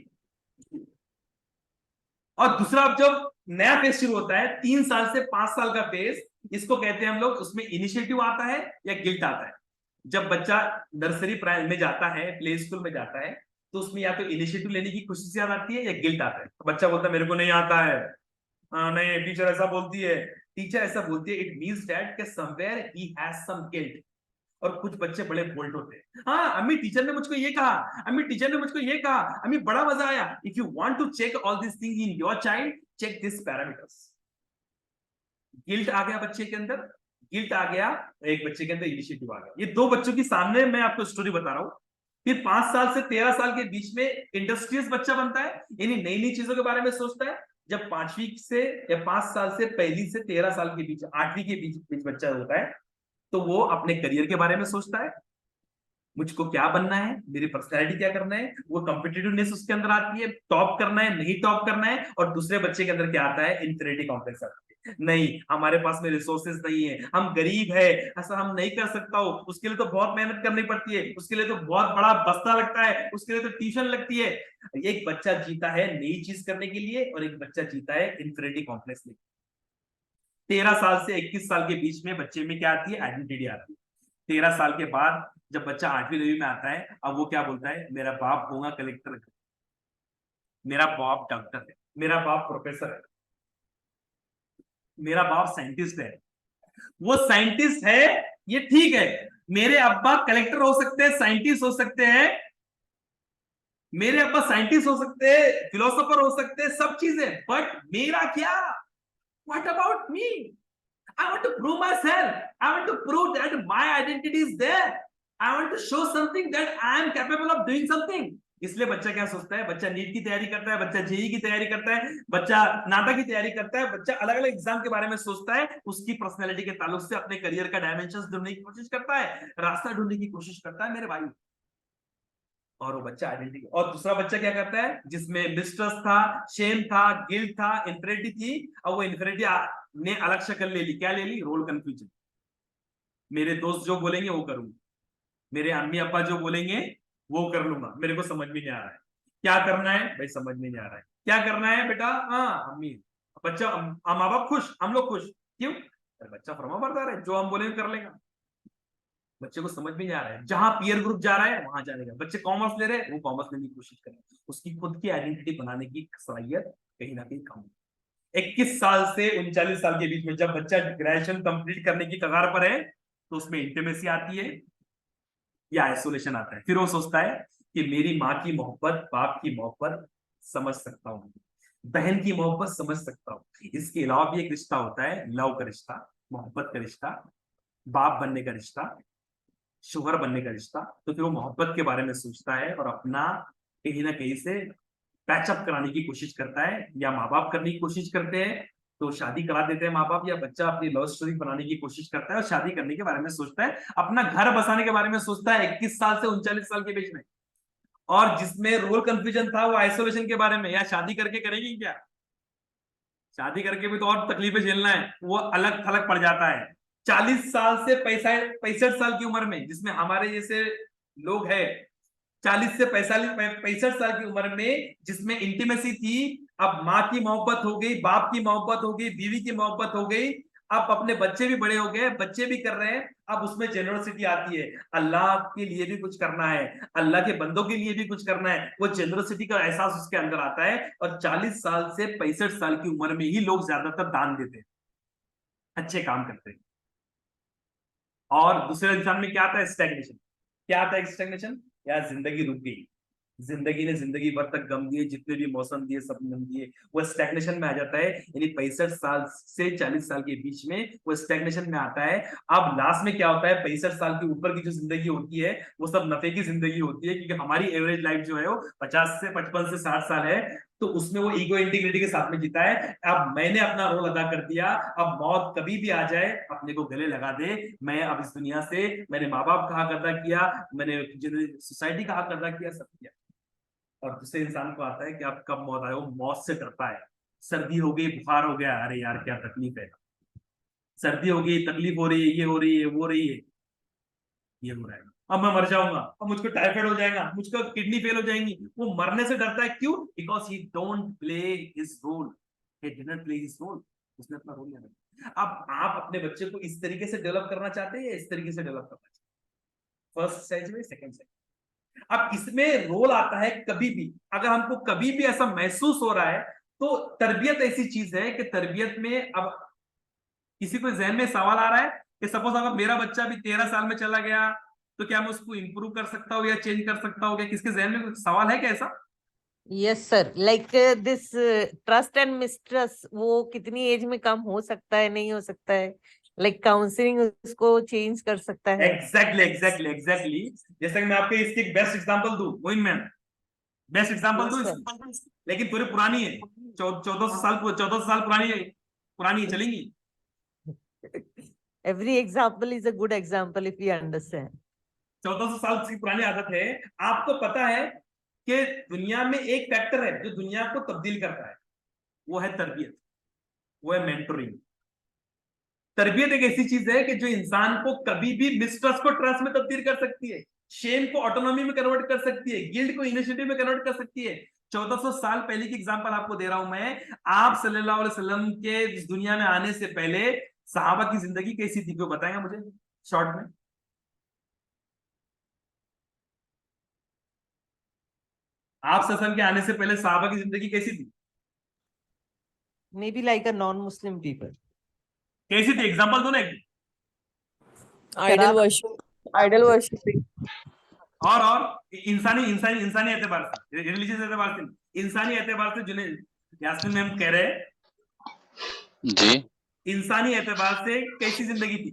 और दूसरा, जब नया फेज शुरू होता है 3 साल से 5 साल का फेज, इसको कहते हैं हम लोग, उसमें इनिशिएटिव आता है या गिल्ट आता है। जब बच्चा नर्सरी प्राइमरी में जाता है, प्ले स्कूल में जाता है, तो उसमें या तो इनिशिएटिव लेने की खुशी से याद आती है या गिल्ट आता है। तो बच्चा बोलता है मेरे को नहीं आता है, नहीं टीचर ऐसा बोलती है, टीचर ऐसा बोलती है, इट मींस दैट कि somewhere he has some guilt. और कुछ बच्चे बड़े बोल्ड होते हैं, हाँ अम्मी टीचर ने मुझको ये कहा, अम्मी टीचर ने मुझको ये कहा, अम्मी बड़ा मजा आया। If you want to check all this things in your child, check this parameters. Guilt आ गया बच्चे के अंदर, गिल्ट आ गया, एक बच्चे के अंदर इनिशिएटिव आ गया। ये 2 बच्चों की सामने मैं आपको स्टोरी बता रहा हूं। फिर 5 साल से 13 साल के बीच में इंडस्ट्रियस बच्चा बनता है, यानी नई नई चीजों के बारे में सोचता है। जब 5वीं से या 5 साल से, पहली से 13 साल के बीच, 8वीं के बीच बच्चा होता है, तो वो अपने करियर के बारे में सोचता है, मुझको क्या बनना है, मेरी पर्सनैलिटी क्या करना है, वो कॉम्पिटिटिवनेस उसके अंदर आती है, टॉप करना है नहीं टॉप करना है। और दूसरे बच्चे के अंदर क्या आता है? इंफीरियरिटी कॉम्प्लेक्स आता है, नहीं हमारे पास में रिसोर्सेज नहीं है, हम गरीब है, ऐसा हम नहीं कर सकता हूँ, उसके लिए तो बहुत मेहनत करनी पड़ती है, उसके लिए तो बहुत बड़ा बस्ता लगता है, उसके लिए तो ट्यूशन लगती है। एक बच्चा जीता है नई चीज करने के लिए, और एक बच्चा जीता है इंफीरियरिटी कॉम्प्लेक्स लेके। 13 साल से 21 साल के बीच में बच्चे में क्या आती है? आइडेंटिटी आती है। 13 साल के बाद जब बच्चा 8वीं 9वीं में आता है, अब वो क्या बोलता है? मेरा बाप होगा कलेक्टर, मेरा बाप डॉक्टर है, मेरा बाप प्रोफेसर है, मेरा बाप साइंटिस्ट है। वो साइंटिस्ट है, ये ठीक है, मेरे अब्बा कलेक्टर हो सकते हैं, साइंटिस्ट हो सकते हैं, मेरे अब्बा साइंटिस्ट हो सकते हैं, फिलोसोफर हो सकते हैं, सब चीजें, बट मेरा क्या? What about me? I want to prove myself. I want to prove that my identity is there. I want to show something that I am capable of doing something. इसलिए बच्चा क्या सोचता है? बच्चा नीट की तैयारी करता है, बच्चा जेई की तैयारी करता है, बच्चा नाटा की तैयारी करता है, बच्चा अलग अलग एग्जाम के बारे में सोचता है, उसकी पर्सनैलिटी के ताल्लुक से अपने करियर का डायमेंशन ढूंढने की कोशिश करता है, रास्ता ढूंढने की कोशिश करता है मेरे भाई। और वो बच्चा आइडेंटिटी। और दूसरा बच्चा क्या करता है? जिसमें मिस्ट्रस्ट था, शेम था, गिल्ट था, इंफीरियरिटी थी, और वो इंफीरियरिटी ने अलग शक्ल ले ली। क्या ले ली? Role confusion. मेरे दोस्त जो बोलेंगे वो करूंगा, मेरे अम्मी अब्बा जो बोलेंगे वो कर लूंगा, मेरे को समझ में नहीं आ रहा है क्या करना है भाई, समझ में नहीं आ रहा है क्या करना है बेटा। हाँ अम्मी, बच्चा, माँ बाप खुश, हम लोग खुश, क्यों? बच्चा फरमा बरदार है, जो हम बोलेंगे कर लेगा। बच्चे को समझ में नहीं आ रहा है, जहां पीयर ग्रुप जा रहा है वहां जाने का। बच्चे कॉमर्स ले रहे हैं, वो कॉमर्स लेने की कोशिश कर रहे हैं, उसकी खुद की आइडेंटिटी बनाने की सलाहियत कहीं ना कहीं कम है। 21 साल से 39 साल के बीच में जब बच्चा ग्रेजुएशन कंप्लीट करने की कगार पर है, तो उसमें इंटीमेसी आती है या आइसोलेशन आता है। फिर वो सोचता है कि मेरी माँ की मोहब्बत, बाप की मोहब्बत समझ सकता हूँ, बहन की मोहब्बत समझ सकता हूँ, इसके अलावा भी एक रिश्ता होता है, लव का रिश्ता, मोहब्बत का रिश्ता, बाप बनने का रिश्ता, शोहर बनने का रिश्ता, तो फिर वो मोहब्बत के बारे में सोचता है और अपना कहीं ना कहीं से पैचअप कराने की कोशिश करता है, या माँ बाप करने की कोशिश करते हैं तो शादी करा देते हैं माँ बाप, या बच्चा अपनी लव स्टोरी बनाने की कोशिश करता है और शादी करने के बारे में सोचता है, अपना घर बसाने के बारे में सोचता है 21 साल से 39 साल के बीच में। और जिसमें रोल कंफ्यूजन था वो आइसोलेशन के बारे में, या शादी करके करेगी क्या, शादी करके भी तो और तकलीफें झेलना है, वो अलग थलग पड़ जाता है। 40 साल से 65 साल की उम्र में, जिसमें हमारे जैसे लोग हैं 40 से 65 साल की उम्र में, जिसमें इंटीमेसी थी, अब माँ की मोहब्बत हो गई, बाप की मोहब्बत हो गई, बीवी की मोहब्बत हो गई, अब अपने बच्चे भी बड़े हो गए, बच्चे भी कर रहे हैं, अब उसमें जेनरसिटी आती है, अल्लाह के लिए भी कुछ करना है, अल्लाह के बंदों के लिए भी कुछ करना है, वो जेनरसिटी का एहसास उसके अंदर आता है। और 40 साल से 65 साल की उम्र में ही लोग ज्यादातर दान देते हैं, अच्छे काम करते हैं। और दूसरे इंसान में क्या आता है, स्टैग्नेशन। क्या आता है स्टैग्नेशन, यार जिंदगी रुक गई, जिंदगी ने जिंदगी भर तक गम दिए, जितने भी मौसम दिए सब गम दिए, वो स्टैग्नेशन में आ जाता है। यानी 65 साल से 40 साल के बीच में वो स्टैग्नेशन में आता है। अब लास्ट में क्या होता है, 65 साल के ऊपर की जो जिंदगी होती है वो सब नफे की जिंदगी होती है, क्योंकि हमारी एवरेज लाइफ जो है वो 55 से 60 साल है, तो उसमें वो ईगो इंटीग्रिटी के साथ में जीता है। अब मैंने अपना रोल अदा कर दिया, अब मौत कभी भी आ जाए अपने को गले लगा दे, मैं अब इस दुनिया से, मैंने माँ बाप का हक अदा किया, मैंने सोसाइटी का हक अदा किया, सब किया। और दूसरे इंसान को आता है कि अब कब मौत आए, वो मौत से डरता है। सर्दी हो गई, बुखार हो गया, अरे यार क्या तकलीफ है, सर्दी हो गई, तकलीफ हो रही है, ये हो रही है, वो हो रही है, ये हो रहा है, अब मैं मर जाऊंगा, अब मुझको टाइफाइड हो जाएगा, मुझको किडनी फेल हो जाएंगी। वो मरने से डरता है, क्यों? Because he don't play his role, he didn't play his role, उसने अपना रोल नहीं अदा। अब आप अपने बच्चे को इस तरीके से डेवलप करना चाहते हैं या इस तरीके से डेवलप करना चाहते हैं, फर्स्ट स्टेज में, सेकंड स्टेज। अब इसमें रोल आता है कभी भी, अगर हमको कभी भी ऐसा महसूस हो रहा है, तो तरबियत ऐसी चीज है कि तरबियत में, अब किसी को जहन में सवाल आ रहा है कि सपोज अगर मेरा बच्चा भी 13 साल में चला गया, तो क्या मैं उसको इंप्रूव कर सकता हूँ या चेंज कर सकता हूँ क्या? किसके जहन में कुछ सवाल है क्या ऐसा? Yes sir, like this trust and mistrust वो कितनी एज में कम हो सकता है, नहीं हो सकता है, लाइक काउंसलिंग उसको चेंज कर सकता है। एग्जैक्टली। जैसे कि मैं आपके इसकी एक बेस्ट एग्जांपल दूं, मोइन मैन, बेस्ट एग्जांपल दूं यस इसकी, लेकिन थोड़ी पुरानी है, 1400 साल पुरानी है, पुरानी है, चलेंगी? Sir, every example is a good example if you understand. 1400 साल की पुरानी आदत है। आपको पता है कि दुनिया में एक फैक्टर है जो दुनिया को तब्दील करता है, वो है तरबियत, वो है मेंटरिंग। तरबियत एक ऐसी चीज है कि जो इंसान को कभी भी मिसट्रस्ट को ट्रस्ट में तब्दील कर सकती है, शेम को ऑटोनॉमी में कन्वर्ट कर सकती है, गिल्ट को इनिशिएटिव में कन्वर्ट कर सकती है। 1400 साल पहले की एग्जांपल आपको दे रहा हूं मैं। आप सल्लल्लाहु अलैहि वसल्लम के इस दुनिया में आने से पहले सहाबा की जिंदगी कैसी थी, क्यों बताएंगे मुझे शॉर्ट में? आप सल्लल्लाहु के आने से पहले सहाबा की जिंदगी कैसी थी? May be like a non Muslim people. कैसी थी, एग्जांपल दो ना एक। Idol worship, idol worshipping. और इंसानी इंसानी इंसानी एतबार से, रिलीजियस एतबार से, इंसानी एतबार से, जिन्हें यास्मीन मैम कह रहे हैं जी इंसानी एतबार से कैसी जिंदगी थी?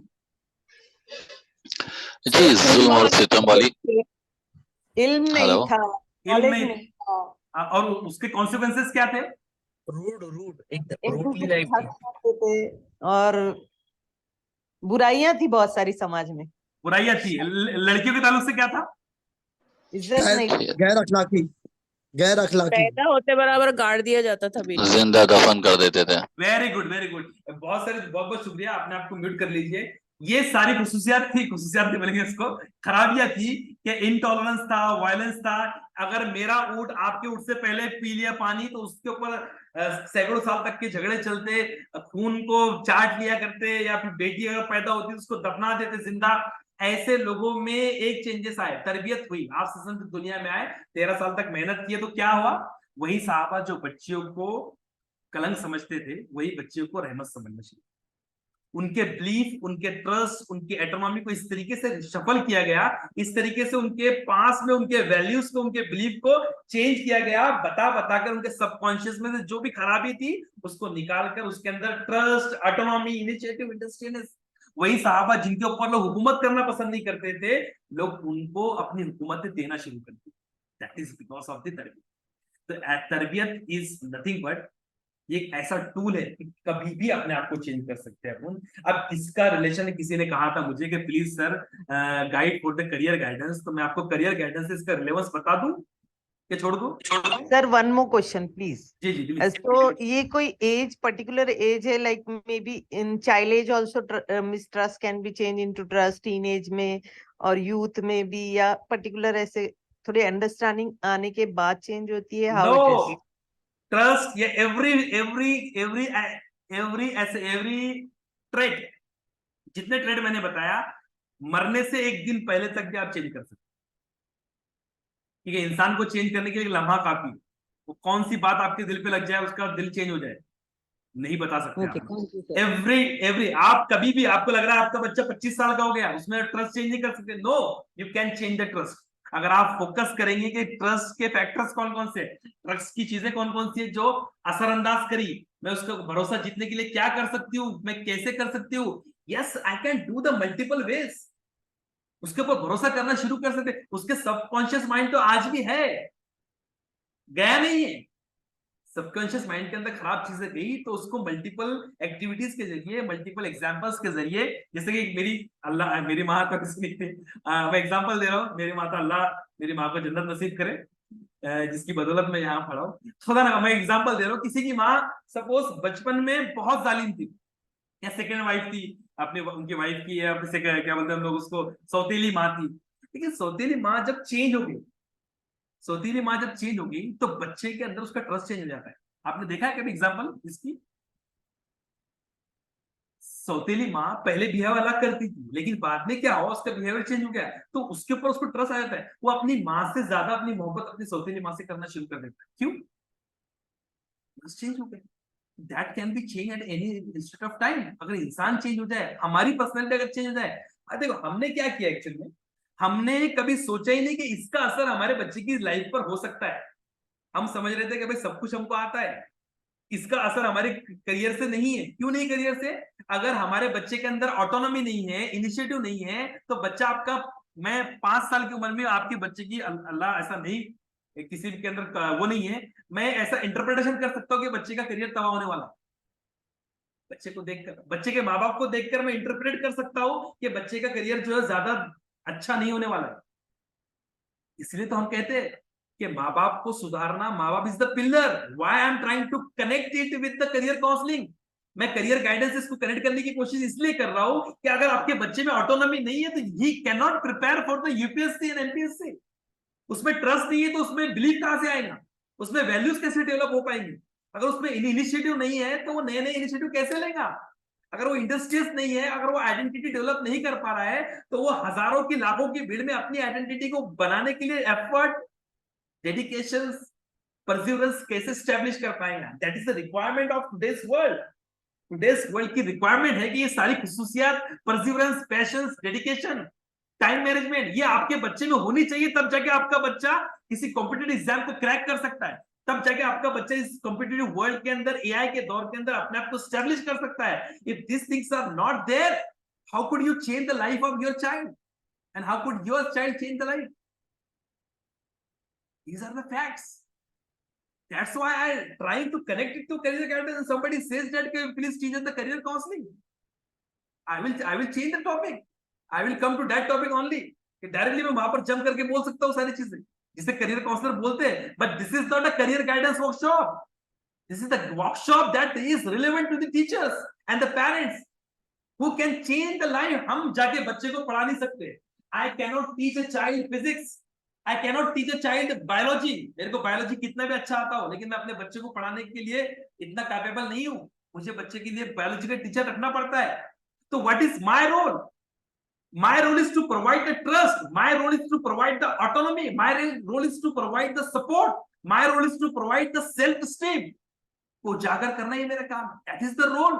जी, जुल्म और सितम वाली। इल्म नहीं हेलो। था, इल्म नॉलेज नहीं, नहीं था, और उसके कॉन्सिक्वेंसेस क्या थे? रूड एकदम एक रूडली दूसरे लाइफ के थी। हक मारते थे, और बुराइयां थी बहुत सारी समाज में, बुराइयां थी। लड़कियों के ताल्लुक से क्या था? इज्जत नहीं थी। गैर अखलाकी, गैर अखलाकी। पैदा होते बराबर गाड़ दिया जाता था बेटी। जिंदा दफन कर देते थे। वेरी गुड, वेरी गुड, बहुत सारे, बहुत बहुत शुक्रिया। अपने आप को म्यूट कर लीजिए। ये सारी खुसूसियात थी, खुसूसियात नहीं बोलेंगे इसको, खराबियां थी कि इनटॉलरेंस था, वायलेंस था। अगर मेरा ऊंट आपके ऊंट से पहले पी लिया पानी, तो उसके ऊपर सैकड़ों साल तक के झगड़े चलते, खून को चाट लिया करते, या फिर बेटी अगर पैदा होती तो उसको दफना देते जिंदा। ऐसे लोगों में एक चेंजेस आए, तरबियत हुई, आप सल्लल्लाहु दुनिया में आए, 13 साल तक मेहनत किए, तो क्या हुआ? वही साहबा जो बच्चियों को कलंक समझते थे, वही बच्चियों को रहमत समझना चाहिए। उनके बिलीफ, उनके ट्रस्ट, उनकी एटोनॉमी को इस तरीके से शफल किया गया, इस तरीके से उनके पास में उनके वैल्यूज को, उनके बिलीफ को चेंज किया गया, बता बताकर उनके सबकॉन्शियस में से जो भी खराबी थी उसको निकालकर उसके अंदर ट्रस्ट, ऑटोनॉमी, इनिशिएटिव, इंडस्ट्रियलिस्ट, वही सहाबा जिनके ऊपर लोग हुकूमत करना पसंद नहीं करते थे, लोग उनको अपनी हुकूमतें देना शुरू कर दी। That is because of the तरबियत। तो तरबियत इज नथिंग बट ये एक ऐसा टूल है कि कभी भी अपने आप को चेंज कर सकते हैं अपन। अब इसका रिलेशन किसी ने कहा था मुझे कि please sir guide for the career guidance, तो मैं आपको करियर गाइडेंस से इसका रिलेवेंस बता दूं कि छोड़ दूं? Sir one more question please. जी जी प्लीज। तो ये कोई एज पर्टिकुलर एज है, like may be in child age also mistrust can be change into trust, teen age में और यूथ में भी, या पर्टिकुलर ऐसे थोड़ी अंडरस्टैंडिंग आने के बाद चेंज होती है? How it is? ट्रस्ट ये एवरी ट्रेड, जितने ट्रेड मैंने बताया, मरने से एक दिन पहले तक भी आप चेंज कर सकते हैं। ठीक है, इंसान को चेंज करने के लिए एक लम्हा काफी है। वो कौन सी बात आपके दिल पे लग जाए उसका दिल चेंज हो जाए, नहीं बता सकते आप। एवरी आप कभी भी आपको लग रहा है आपका बच्चा 25 साल का हो गया, उसमें ट्रस्ट चेंज नहीं कर सकते। No, you can change the trust. अगर आप फोकस करेंगे कि ट्रस्ट के फैक्टर्स कौन कौन से, ट्रस्ट की चीजें कौन कौन सी है जो असरअंदाज करी, मैं उसका भरोसा जीतने के लिए क्या कर सकती हूँ, मैं कैसे कर सकती हूँ। Yes, I can do the multiple ways. उसके ऊपर भरोसा करना शुरू कर सकते। उसके सबकॉन्शियस माइंड तो आज भी है, गया नहीं है। सबकॉन्शियस माइंड के अंदर खराब चीजें गई तो उसको मल्टीपल एक्टिविटीज के जरिए, मल्टीपल एग्जांपल्स के जरिए, जैसे कि मेरी माँ का किसी नहीं थी, मैं एग्जांपल दे रहा हूँ। मेरी माँ, अल्लाह मेरी माँ को जन्नत नसीब करे, जिसकी बदौलत मैं यहाँ पढ़ा हूँ। खुदा ना, मैं एग्जांपल दे रहा हूँ। किसी की माँ सपोज बचपन में बहुत जालिम थी, या सेकेंड वाइफ थी, अपने उनकी वाइफ की, या क्या बोलते हैं हम लोग उसको, सौतेली माँ थी। लेकिन सौतेली माँ जब चेंज हो गई, सौतेली माँ जब चेंज होगी तो बच्चे के अंदर उसका ट्रस्ट चेंज हो जाता है। आपने देखा है कभी एग्जांपल इसकी? सौतेली माँ पहले बिहेवियर अलग करती थी, लेकिन बाद में क्या हुआ, उसका बिहेवियर चेंज हो गया, तो उसके ऊपर उसको ट्रस्ट आ जाता है। वो अपनी माँ से ज्यादा अपनी मोहब्बत अपनी सौतेली माँ से करना शुरू कर देता है। क्यों? ट्रस्ट चेंज हो गया। That can be change at any instant of time. अगर इंसान चेंज हो जाए, हमारी पर्सनैलिटी अगर चेंज हो जाए। देखो हमने क्या किया एक्चुअली में, हमने कभी सोचा ही नहीं कि इसका असर हमारे बच्चे की लाइफ पर हो सकता है। हम समझ रहे थे कि भाई सब कुछ हमको आता है, इसका असर हमारे करियर से नहीं है। क्यों नहीं करियर से? अगर हमारे बच्चे के अंदर ऑटोनॉमी नहीं है, इनिशिएटिव नहीं है, तो बच्चा आपका, मैं 5 साल की उम्र में आपके बच्चे की, अल्लाह ऐसा नहीं, किसी के अंदर वो नहीं है, मैं ऐसा इंटरप्रिटेशन कर सकता हूँ कि बच्चे का करियर तबाह होने वाला। बच्चे को देखकर, बच्चे के माँ बाप को देखकर मैं इंटरप्रेट कर सकता हूँ कि बच्चे का करियर जो है ज्यादा अच्छा नहीं होने वाला है। इसलिए तो हम कहते हैं कि माँ बाप को सुधारना, माँ बाप is the pillar. Why I am trying to connect it with the career counselling. मैं करियर गाइडेंस इसको कनेक्ट करने की कोशिश इसलिए कर रहा हूं कि अगर आपके बच्चे में ऑटोनॉमी नहीं है तो he can not prepare for the UPSC and MPSC. उसमें ट्रस्ट नहीं है तो उसमें बिलीव कहां से आएगा, उसमें वैल्यूज कैसे डेवलप हो पाएंगे? अगर उसमें इनिशिएटिव नहीं है तो वो नए नए इनिशिएटिव कैसे लेगा? अगर वो इंडस्ट्रियस नहीं है, अगर वो आइडेंटिटी डेवलप नहीं कर पा रहा है, तो वो हजारों की लाखों की भीड़ में अपनी आइडेंटिटी को बनाने के लिए एफर्ट, डेडिकेशन, परसिवरेंस कैसे स्टैब्लिश कर पाएगा? That is the requirement of today's world. Today's world की रिक्वायरमेंट है कि ये सारी खुसूसियात, perseverance, patience, dedication, time management, ये आपके बच्चे में होनी चाहिए। तब जाके आपका बच्चा किसी कॉम्पिटिटिव एग्जाम को क्रैक कर सकता है। तब जाके आपका बच्चा इस कॉम्पिटिटिव वर्ल्ड के अंदर, एआई के दौर के अंदर अपने आप को स्टैब्लिश कर सकता है। If this things are not there, how could you change the life of your child and how could your child change the life? These are the facts. That's why I trying to connect it to career guidance. And somebody says that please teach us the career counseling. I will change the topic. I will come to that topic only. कि डायरेक्टली मैं वहां पर जंप करके बोल सकता हूँ सारी चीजें जिसे करियर काउंसलर बोलते हैं। But this is not a career guidance workshop. This is the workshop that is relevant to the teachers and the parents who can change the life. हम जाके बच्चे को पढ़ा नहीं सकते. I cannot teach a child physics. I cannot teach a child biology. मेरे को बायोलॉजी कितना भी अच्छा आता हो, लेकिन मैं अपने बच्चे को पढ़ाने के लिए इतना कैपेबल नहीं हूँ. मुझे बच्चे के लिए बायोलॉजी का टीचर रखना पड़ता है. तो what is my role? My role is to provide the trust. My role is to provide the autonomy. My role is to provide the support. My role is to provide the self-esteem. को उजागर करना ही मेरा काम. That is the role.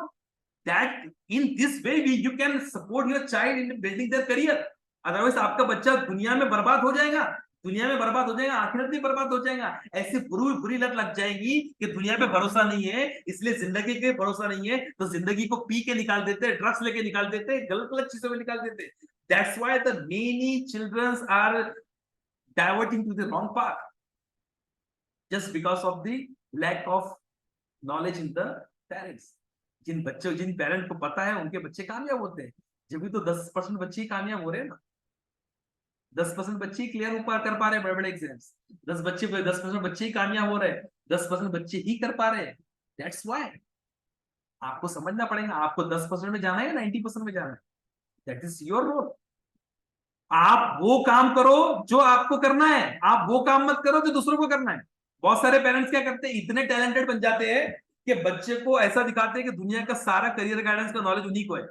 That in this way you can support your child in building their career. Otherwise आपका बच्चा दुनिया में बर्बाद हो जाएगा. दुनिया में बर्बाद हो जाएगा, आखिरत भी बर्बाद हो जाएगा। ऐसी बुरी बुरी लत लग जाएगी कि दुनिया पे भरोसा नहीं है, इसलिए जिंदगी के भरोसा नहीं है, तो जिंदगी को पी के निकाल देते, ड्रग्स लेके निकाल देते, गलत गलत चीजों में निकाल देते। That's why the many childrens are diverting to the wrong path, just because of the lack of knowledge in the parents। जिन पेरेंट को पता है उनके बच्चे कामयाब होते हैं, जब भी तो 10% बच्चे ही कामयाब हो रहे हैं ना। 10% बच्चे ही क्लियर कर पा रहे हैं बड़े बड़े एग्जाम्स, 10% बच्चे ही कामयाब हो रहे हैं, 10% बच्चे ही कर पा रहे हैं। दैट्स व्हाई आपको समझना पड़ेगा, आपको 10% में जाना है या 90% में जाना है, दैट इज योर रोल। आप वो काम करो जो आपको करना है, आप वो काम मत करो जो दूसरों को करना है। बहुत सारे पेरेंट्स क्या करते हैं, इतने टैलेंटेड बन जाते हैं कि बच्चे को ऐसा दिखाते हैं कि दुनिया का सारा करियर गाइडेंस का नॉलेज उन्हीं को है।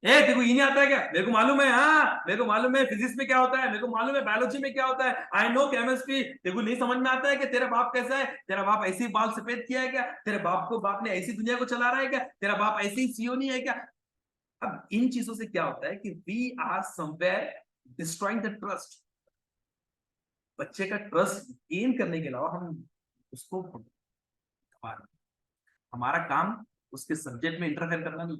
तेरे को ये नहीं आता है क्या? मेरे को मालूम है, हाँ मेरे को मालूम है फिजिक्स में क्या होता है, मेरे को मालूम है बायोलॉजी में क्या होता है, आई नो केमिस्ट्री। तेरे को नहीं समझ में आता है कि तेरा बाप कैसा है, तेरा बाप ऐसे ही बाल सफेद किया है क्या, तेरे बाप ने ऐसी दुनिया को चला रहा है क्या, तेरा बाप ऐसे ही सीईओ नहीं है क्या? अब इन चीजों से क्या होता है कि we are somewhere destroying the trust. बच्चे का ट्रस्ट गेन करने के अलावा हम उसको, हमारा काम उसके सब्जेक्ट में इंटरफेयर करना नहीं,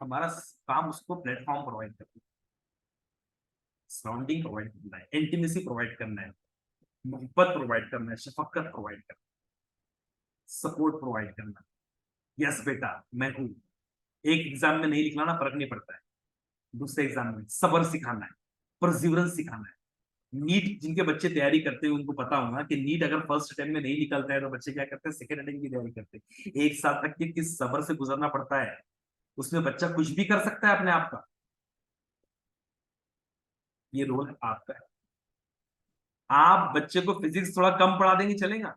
हमारा काम उसको प्लेटफॉर्म प्रोवाइड करना है, सराउंडिंग प्रोवाइड करना है, इंटीमेसी प्रोवाइड करना है, मोहब्बत प्रोवाइड करना है, शफकत प्रोवाइड करना है, सपोर्ट प्रोवाइड करना है। यस बेटा मैं हूं। एक एग्जाम में नहीं लिखना फर्क नहीं पड़ता है, दूसरे एग्जाम में सब्र सिखाना है, परसिवरेंस सिखाना है। नीट जिनके बच्चे तैयारी करते हैं उनको पता होगा कि नीट अगर फर्स्ट अटेम्प्ट में नहीं निकलता है तो बच्चे क्या करते हैं, सेकंड अटेम्प्ट की तैयारी करते हैं। एक साल तक के किस सब्र से गुजरना पड़ता है, उसमें बच्चा कुछ भी कर सकता है अपने आप का। ये रोल आपका है। आप बच्चे को फिजिक्स थोड़ा कम पढ़ा देंगे चलेगा,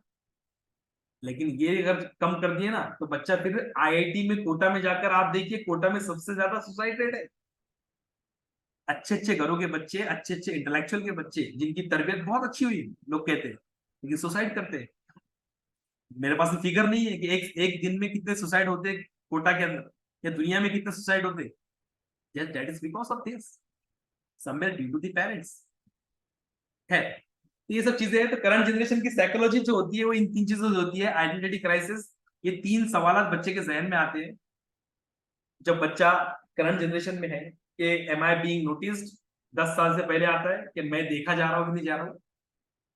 लेकिन ये अगर कम कर दिए ना तो बच्चा फिर आईआईटी में कोटा में जाकर, आप देखिए कोटा में सबसे ज्यादा सुसाइड रेट है। अच्छे अच्छे घरों के बच्चे, अच्छे अच्छे इंटेलेक्चुअल के बच्चे जिनकी तरबियत बहुत अच्छी हुई, लोग कहते हैं, लेकिन सुसाइड करते हैं। मेरे पास फिगर नहीं है कि एक दिन में कितने सुसाइड होते हैं कोटा के अंदर, या दुनिया में कितने सुसाइड होते हैं। That is because of this, somewhere due to the parents है। ये सब चीजें हैं। तो करंट जनरेशन की साइकोलॉजी जो होती है वो इन तीन चीजों से होती है। आइडेंटिटी क्राइसिस, ये तीन सवाल बच्चे के जहन में आते हैं जब बच्चा करंट जनरेशन में है कि एम आई बीइंग नोटिस्ड। 10 साल से पहले आता है कि मैं देखा जा रहा हूं कि नहीं जा रहा हूं,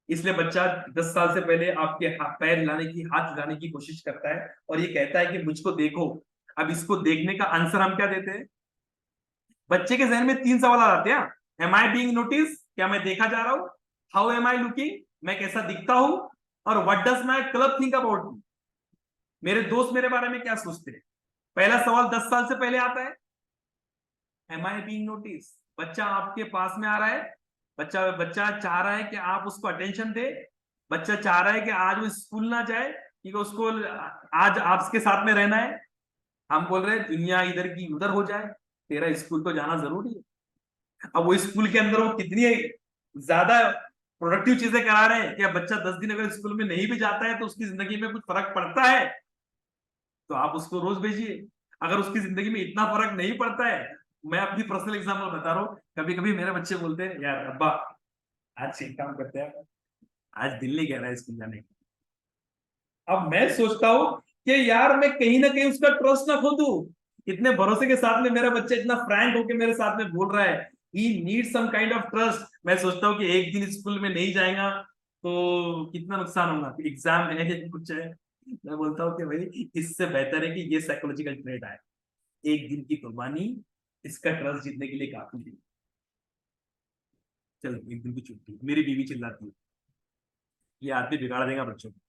इसलिए बच्चा 10 साल से पहले आपके पैर हिलाने की, हाथ हिलाने की कोशिश करता है और ये कहता है कि मुझको देखो। अब इसको देखने का आंसर हम क्या देते हैं? बच्चे के जहन में तीन सवाल आते हैं। एम आई बीइंग नोटिस, क्या मैं देखा जा रहा हूं? हाउ एम आई लुकिंग, मैं कैसा दिखता हूं? और what does my club think about मी, मेरे दोस्त मेरे बारे में क्या सोचते हैं। पहला सवाल 10 साल से पहले आता है, एम आई बीइंग नोटिस। बच्चा आपके पास में आ रहा है, बच्चा चाह रहा है कि आप उसको अटेंशन दे, बच्चा चाह रहा है कि आज वो स्कूल ना जाए क्योंकि उसको आज आपके साथ में रहना है। हम बोल रहे हैं दुनिया इधर की उधर हो जाए, तेरा स्कूल तो जाना जरूरी है। अब वो स्कूल के अंदर वो कितनी ज्यादा प्रोडक्टिव चीजें करा रहे हैं कि बच्चा 10 दिन अगर स्कूल में नहीं भी जाता है तो उसकी जिंदगी में कुछ फर्क पड़ता है तो आप उसको रोज भेजिए। अगर उसकी जिंदगी में इतना फर्क नहीं पड़ता है, मैं अपनी पर्सनल एग्जांपल बता रहा हूँ, कभी कभी मेरे बच्चे बोलते हैं यार अब्बा आज एक काम करते हैं, आज दिल नहीं कह रहा है स्कूल जाने का। अब मैं सोचता हूँ कि यार मैं कहीं ना कहीं उसका ट्रस्ट ना खो दूं। इतने भरोसे के साथ में मेरा बच्चा इतना फ्रैंक होकर मेरे साथ में बोल रहा है, he need some kind of trust. मैं सोचता हूँ कि एक दिन स्कूल में नहीं जाएगा तो कितना नुकसान होगा, एग्जाम है कुछ है। मैं बोलता हूँ कि भाई इससे बेहतर है कि ये साइकोलॉजिकल ट्रेड आए, एक दिन की कुर्बानी इसका ट्रस्ट जीतने के लिए काफी है। चलो एक दिन की छुट्टी, मेरी बीवी चिल्लाती है ये आदमी बिगाड़ देगा बच्चों को।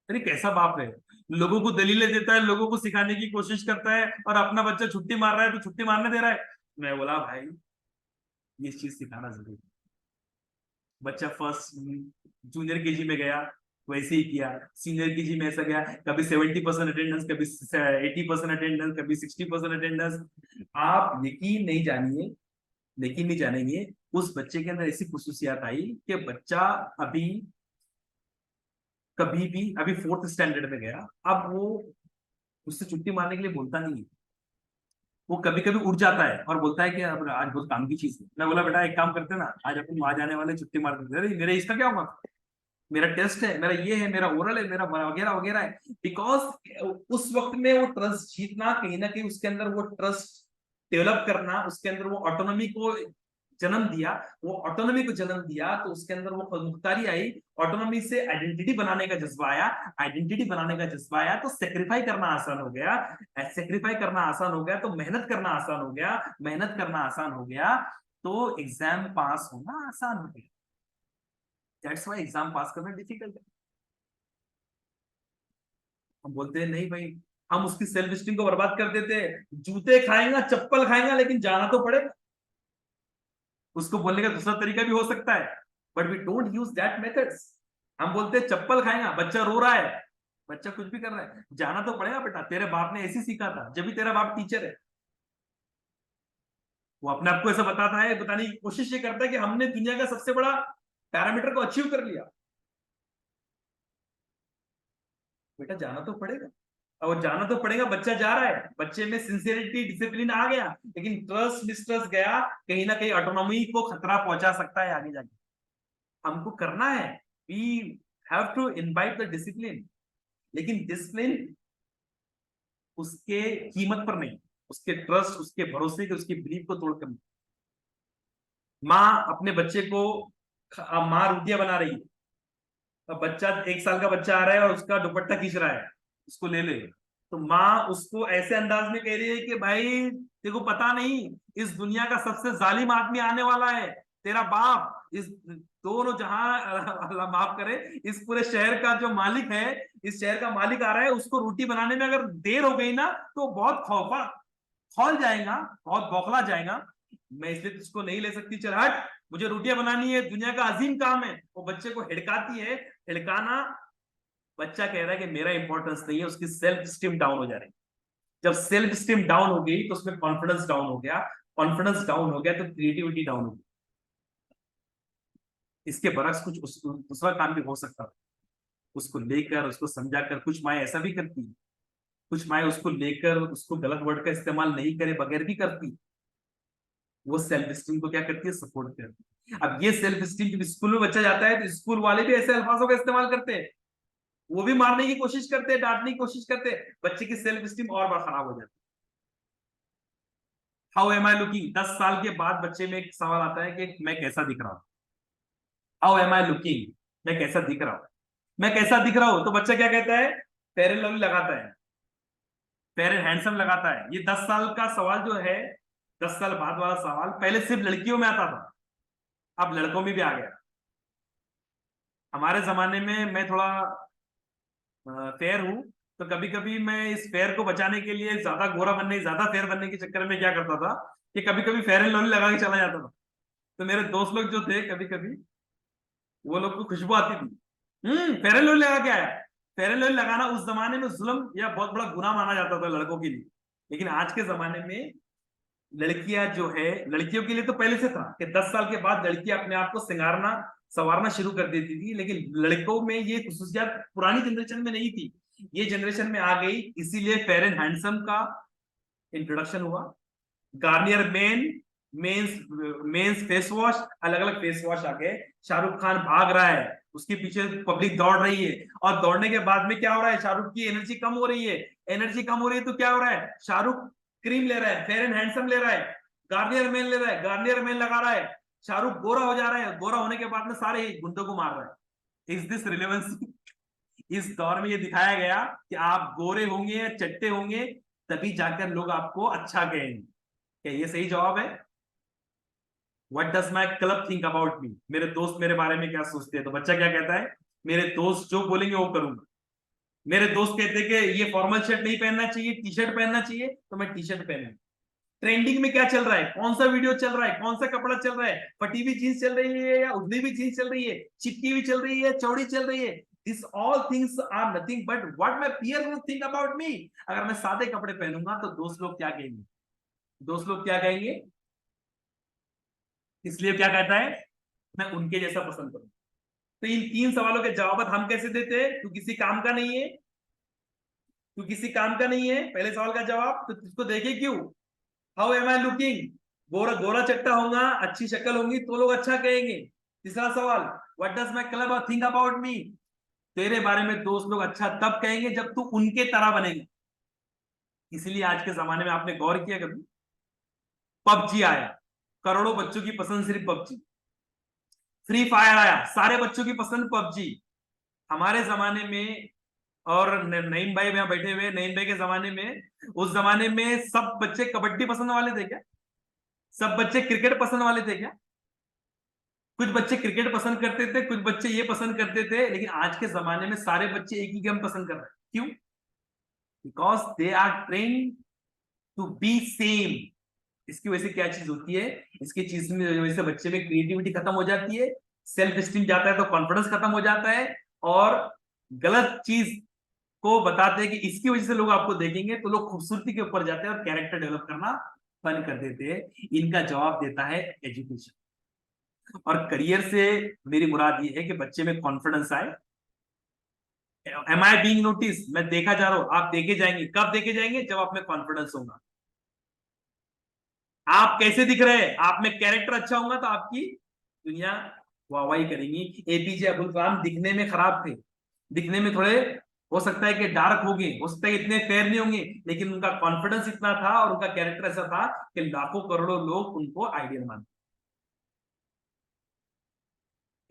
अरे कैसा बाप है, लोगों को दलीलें देता है, लोगों को सिखाने की कोशिश करता है और अपना बच्चा छुट्टी मार रहा है तो छुट्टी मारने दे रहा है। मैं बोला भाई ये चीज सिखाना जरूरी है। बच्चा फर्स्ट जूनियर केजी में गया वैसे ही किया, सीनियर केजी में ऐसा गया, कभी 70% अटेंडेंस, कभी 80% अटेंडेंस, कभी 60% अटेंडेंस। आप यकीन नहीं जानेंगे उस बच्चे के अंदर ऐसी खुसूसियात आई कि बच्चा अभी कभी भी, अभी 4th स्टैंडर्ड में गया, अब वो उससे छुट्टी मारने के लिए बोलता नहीं है। वो कभी कभी उठ जाता है और बोलता है कि अब आज बहुत काम की चीज है। मैं बोला बेटा एक काम करते हैं ना, आज अपन वहां जाने वाले, छुट्टी मार देते हैं। अरे मेरे इसका क्या होगा, मेरा टेस्ट है, मेरा ये है, मेरा ओरल है, मेरा वगैरह वगैरह है। बिकॉज उस वक्त में वो ट्रस्ट जीतना, कहीं ना कहीं उसके अंदर वो ट्रस्ट डेवलप करना, उसके अंदर वो ऑटोनॉमी को जन्म दिया। वो ऑटोनॉमी को जन्म दिया तो उसके अंदर वो खुदमुख्तारी आई। ऑटोनॉमी से आइडेंटिटी बनाने का जज्बा आया। आइडेंटिटी बनाने का जज्बा आया तो सेक्रीफाई करना आसान हो गया। सेक्रीफाई करना आसान हो गया तो मेहनत करना आसान हो गया। मेहनत करना आसान हो गया तो एग्जाम पास होना आसान हो गया। दैट्स व्हाई एग्जाम पास करना डिफिकल्ट है। हम बोलते हैं नहीं भाई, हम उसकी सेल्फ स्टीम को बर्बाद कर देते हैं। जूते खाएंगा, चप्पल खाएंगा, लेकिन जाना तो पड़ेगा। उसको बोलने का दूसरा तरीका भी हो सकता है, but we don't use that methods. हम बोलते हैं चप्पल खाएंगा, बच्चा रो रहा है, बच्चा कुछ भी कर रहा है, जाना तो पड़ेगा बेटा, तेरे बाप ने ऐसे सीखा था, जब भी तेरा बाप टीचर है। वो अपने आप को ऐसा बताता है, बताने की कोशिश ये करता है कि हमने दुनिया का सबसे बड़ा पैरामीटर को अचीव कर लिया। बेटा जाना तो पड़ेगा, और जाना तो पड़ेगा। बच्चा जा रहा है, बच्चे में सिंसियरिटी डिसिप्लिन आ गया, लेकिन ट्रस्ट मिसट्रस्ट गया, कहीं ना कहीं ऑटोनॉमी को खतरा पहुंचा सकता है आगे जाके। हमको करना है, we have to invite the discipline, लेकिन डिसिप्लिन उसके कीमत पर नहीं, उसके ट्रस्ट, उसके भरोसे के, उसके बिलीफ को तोड़कर नहीं। माँ अपने बच्चे को, माँ रोटियां बना रही है, अब बच्चा 1 साल का बच्चा आ रहा है और उसका दुपट्टा खींच रहा है, उसको ले ले, तो माँ उसको ऐसे अंदाज में कह रही है कि भाई तेरे को पता नहीं, इस दुनिया का सबसे जालिम आदमी आने वाला है, तेरा बाप, इस दोनों जहां, अल्लाह माफ करे, इस पूरे शहर का जो मालिक है, इस शहर का मालिक आ रहा है, उसको रोटी बनाने में अगर देर हो गई ना तो बहुत खौल जाएगा, बहुत बौखला जाएगा। मैं इसलिए तुझको नहीं ले सकती, चल हट, मुझे रोटियां बनानी है, दुनिया का अजीम काम है। वो बच्चे को हिड़काती है। हिड़काना, बच्चा कह रहा है कि मेरा इंपॉर्टेंस नहीं है, उसकी सेल्फ स्टीम डाउन हो जा रही है। जब सेल्फ स्टीम डाउन हो गई तो उसमें कॉन्फिडेंस डाउन हो गया, कॉन्फिडेंस डाउन हो गया तो क्रिएटिविटी डाउन हो गई। इसके बरक्स कुछ दूसरा काम भी हो सकता है, उसको लेकर, उसको समझाकर। कुछ माएँ ऐसा भी करती है, कुछ माएँ उसको लेकर उसको गलत वर्ड का इस्तेमाल नहीं करे बगैर भी करती। वो सेल्फ स्टीम को क्या करती है, सपोर्ट करती है। अब ये सेल्फ स्टीम जब स्कूल में बच्चा जाता है तो स्कूल वाले भी ऐसे अल्फाजों का इस्तेमाल करते हैं, वो भी मारने की कोशिश करते हैं, डांटने की कोशिश करते हैं, बच्चे की सेल्फ स्टीम और बार खराब हो जाती है। हाउ एम आई लुकिंग, 10 साल के बाद बच्चे में एक सवाल आता है कि मैं कैसा दिख रहा हूं। हाउ एम आई लुकिंग, मैं कैसा दिख रहा हूं, मैं कैसा दिख रहा हूं, तो बच्चा क्या कहता है, फेयर एंड लवली लगाता है, फेयर एंड हैंडसम लगाता है। ये 10 साल का सवाल जो है, 10 साल बाद वाला सवाल, पहले सिर्फ लड़कियों में आता था, अब लड़कों में भी आ गया। हमारे जमाने में मैं थोड़ा फेयर हूं, तो कभी कभी मैं इस फेयर को बचाने के लिए ज्यादा गोरा बनने, ज्यादा फेयर बनने के चक्कर में क्या करता था कि कभी कभी फेयर एंड लवली लगा के चला जाता था। तो मेरे दोस्त लोग जो थे, कभी कभी वो लोग को खुशबू आती थी, फेयर एंड लवली लगा के आया। फेयर एंड लवली लगाना उस जमाने में जुल्म या बहुत बड़ा गुनाह माना जाता था लड़कों के लिए, लेकिन आज के जमाने में लड़कियां जो है, लड़कियों के लिए तो पहले से था कि 10 साल के बाद लड़कियां अपने आप को सिंगारना संवारना शुरू कर देती थी, लेकिन लड़कों में ये खुसूसियात पुरानी जनरेशन में नहीं थी, ये जनरेशन में आ गई। इसीलिए फेयर एंड हैंडसम का इंट्रोडक्शन हुआ। गार्नियर मेंस फेस वॉश, अलग अलग फेस वॉश आ गए। शाहरुख खान भाग रहा है, उसके पीछे पब्लिक दौड़ रही है, और दौड़ने के बाद में क्या हो रहा है, शाहरुख की एनर्जी कम हो रही है। एनर्जी कम हो रही है तो क्या हो रहा है, शाहरुख क्रीम ले रहा है, फेयर एंड हैंडसम ले रहा है, गार्नियर मेन ले रहा है, गार्नियर मेन लगा रहा है, शाहरुख गोरा हो जा रहा है, गोरा होने के बाद में सारे गुंडों को मार रहा है। Is this relevance? इस दौर में ये दिखाया गया कि आप गोरे होंगे, चट्टे होंगे, तभी जाकर लोग आपको अच्छा कहेंगे। क्या ये सही जवाब है? What does my club think about मी, मेरे दोस्त मेरे बारे में क्या सोचते हैं? तो बच्चा क्या कहता है, मेरे दोस्त जो बोलेंगे वो करूंगा। मेरे दोस्त कहते हैं कि ये फॉर्मल शर्ट नहीं पहनना चाहिए, टी शर्ट पहनना चाहिए, तो मैं टी शर्ट पहनूंगा। ट्रेंडिंग में क्या चल रहा है, कौन सा वीडियो चल रहा है, कौन सा कपड़ा चल रहा है, फटी हुई जीन्स चल रही है या उधरी हुई जीन्स चल रही है, चिपकी हुई चल रही है, चौड़ी चल रही है, this all things are nothing but what my peer will think about me. अगर मैं सादे कपड़े पहनूंगा तो दोस्त लोग क्या कहेंगे, दोस्त लोग क्या कहेंगे, इसलिए क्या कहता है, मैं उनके जैसा पसंद करूं। तो इन 3 सवालों के जवाब हम कैसे देते हैं, तू किसी काम का नहीं है, तू किसी काम का नहीं है, पहले सवाल का जवाब, तो तुझको देखे क्यों, how am I looking, Gora Gora चट्टा होगा, अच्छी शक्ल होगी तो लोग अच्छा कहेंगे। तीसरा सवाल, what does my club think about मी, तेरे बारे में दोस्त लोग अच्छा तब कहेंगे जब तू उनके तरह बनेगा। इसलिए आज के जमाने में आपने गौर किया कभी, पबजी आया, करोड़ों बच्चों की पसंद सिर्फ पबजी। फ्री फायर आया, सारे बच्चों की पसंद पबजी। हमारे जमाने में, और नईम भाई यहाँ बैठे हुए, नईम भाई के जमाने में, उस जमाने में सब बच्चे कबड्डी पसंद वाले थे क्या? सब बच्चे क्रिकेट पसंद वाले थे क्या? कुछ बच्चे क्रिकेट पसंद करते थे, कुछ बच्चे ये पसंद करते थे, लेकिन आज के जमाने में सारे बच्चे एक ही गेम पसंद कर रहे हैं। क्यों? Because they are train to be same. इसकी वजह से क्या चीज होती है, इसकी चीज में वजह से बच्चे में क्रिएटिविटी खत्म हो जाती है, सेल्फ स्टीम जाता है तो कॉन्फिडेंस खत्म हो जाता है, और गलत चीज को बताते हैं कि इसकी वजह से लोग आपको देखेंगे तो लोग खूबसूरती के ऊपर जाते हैं और कैरेक्टर डेवलप करना बंद कर देते हैं। इनका जवाब देता है एजुकेशन। और करियर से मेरी मुराद ये है कि बच्चे में कॉन्फिडेंस आए। एम आई बीइंग नोटिस, मैं देखा जा रहा हूं, आप देखे जाएंगे। कब देखे जाएंगे? जब आप में कॉन्फिडेंस होगा। आप कैसे दिख रहे हैं, आप में कैरेक्टर अच्छा होगा तो आपकी दुनिया वाहवाही करेंगी। एपीजे अब्दुल कलाम दिखने में खराब थे, दिखने में थोड़े हो सकता है कि डार्क हो गए, हो सकता है इतने फेयर नहीं होंगे, लेकिन उनका कॉन्फिडेंस इतना था और उनका कैरेक्टर ऐसा था कि लाखों करोड़ों लोग उनको आइडियल मानते।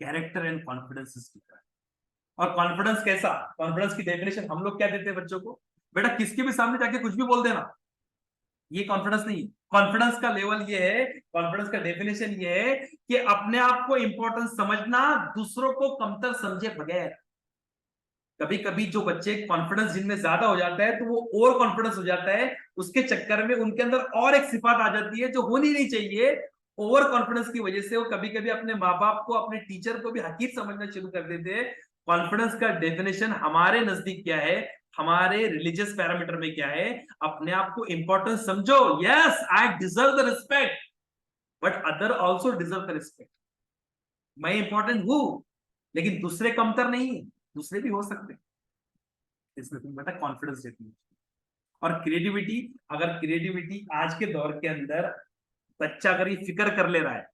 Character and confidence is different. और कॉन्फिडेंस कैसा, कॉन्फिडेंस की डेफिनेशन हम लोग क्या देते हैं बच्चों को, बेटा किसके भी सामने जाके कुछ भी बोल देना, ये कॉन्फिडेंस नहीं है। कॉन्फिडेंस का लेवल ये है, कॉन्फिडेंस का डेफिनेशन ये है कि अपने आप को इंपॉर्टेंस समझना, दूसरों को कमतर समझे बगैर। कभी कभी जो बच्चे कॉन्फिडेंस जिनमें ज्यादा हो जाता है तो वो ओवर कॉन्फिडेंस हो जाता है, उसके चक्कर में उनके अंदर और एक सिफात आ जाती है जो होनी नहीं चाहिए। ओवर कॉन्फिडेंस की वजह से वो कभी कभी अपने माँ बाप को, अपने टीचर को भी हकीर समझना शुरू कर देते हैं। कॉन्फिडेंस का डेफिनेशन हमारे नजदीक क्या है, हमारे रिलीजियस पैरामीटर में क्या है, अपने आप को इंपॉर्टेंस समझो। Yes, I deserve the respect, but other also deserve the respect. मैं इंपॉर्टेंट हूं, लेकिन दूसरे कमतर नहीं है, दूसरे भी हो सकते हैं। इसमें तुम बेटा कॉन्फिडेंस देती है। और क्रिएटिविटी, अगर क्रिएटिविटी आज के दौर के अंदर बच्चा अगर ये फिक्र कर ले रहा है,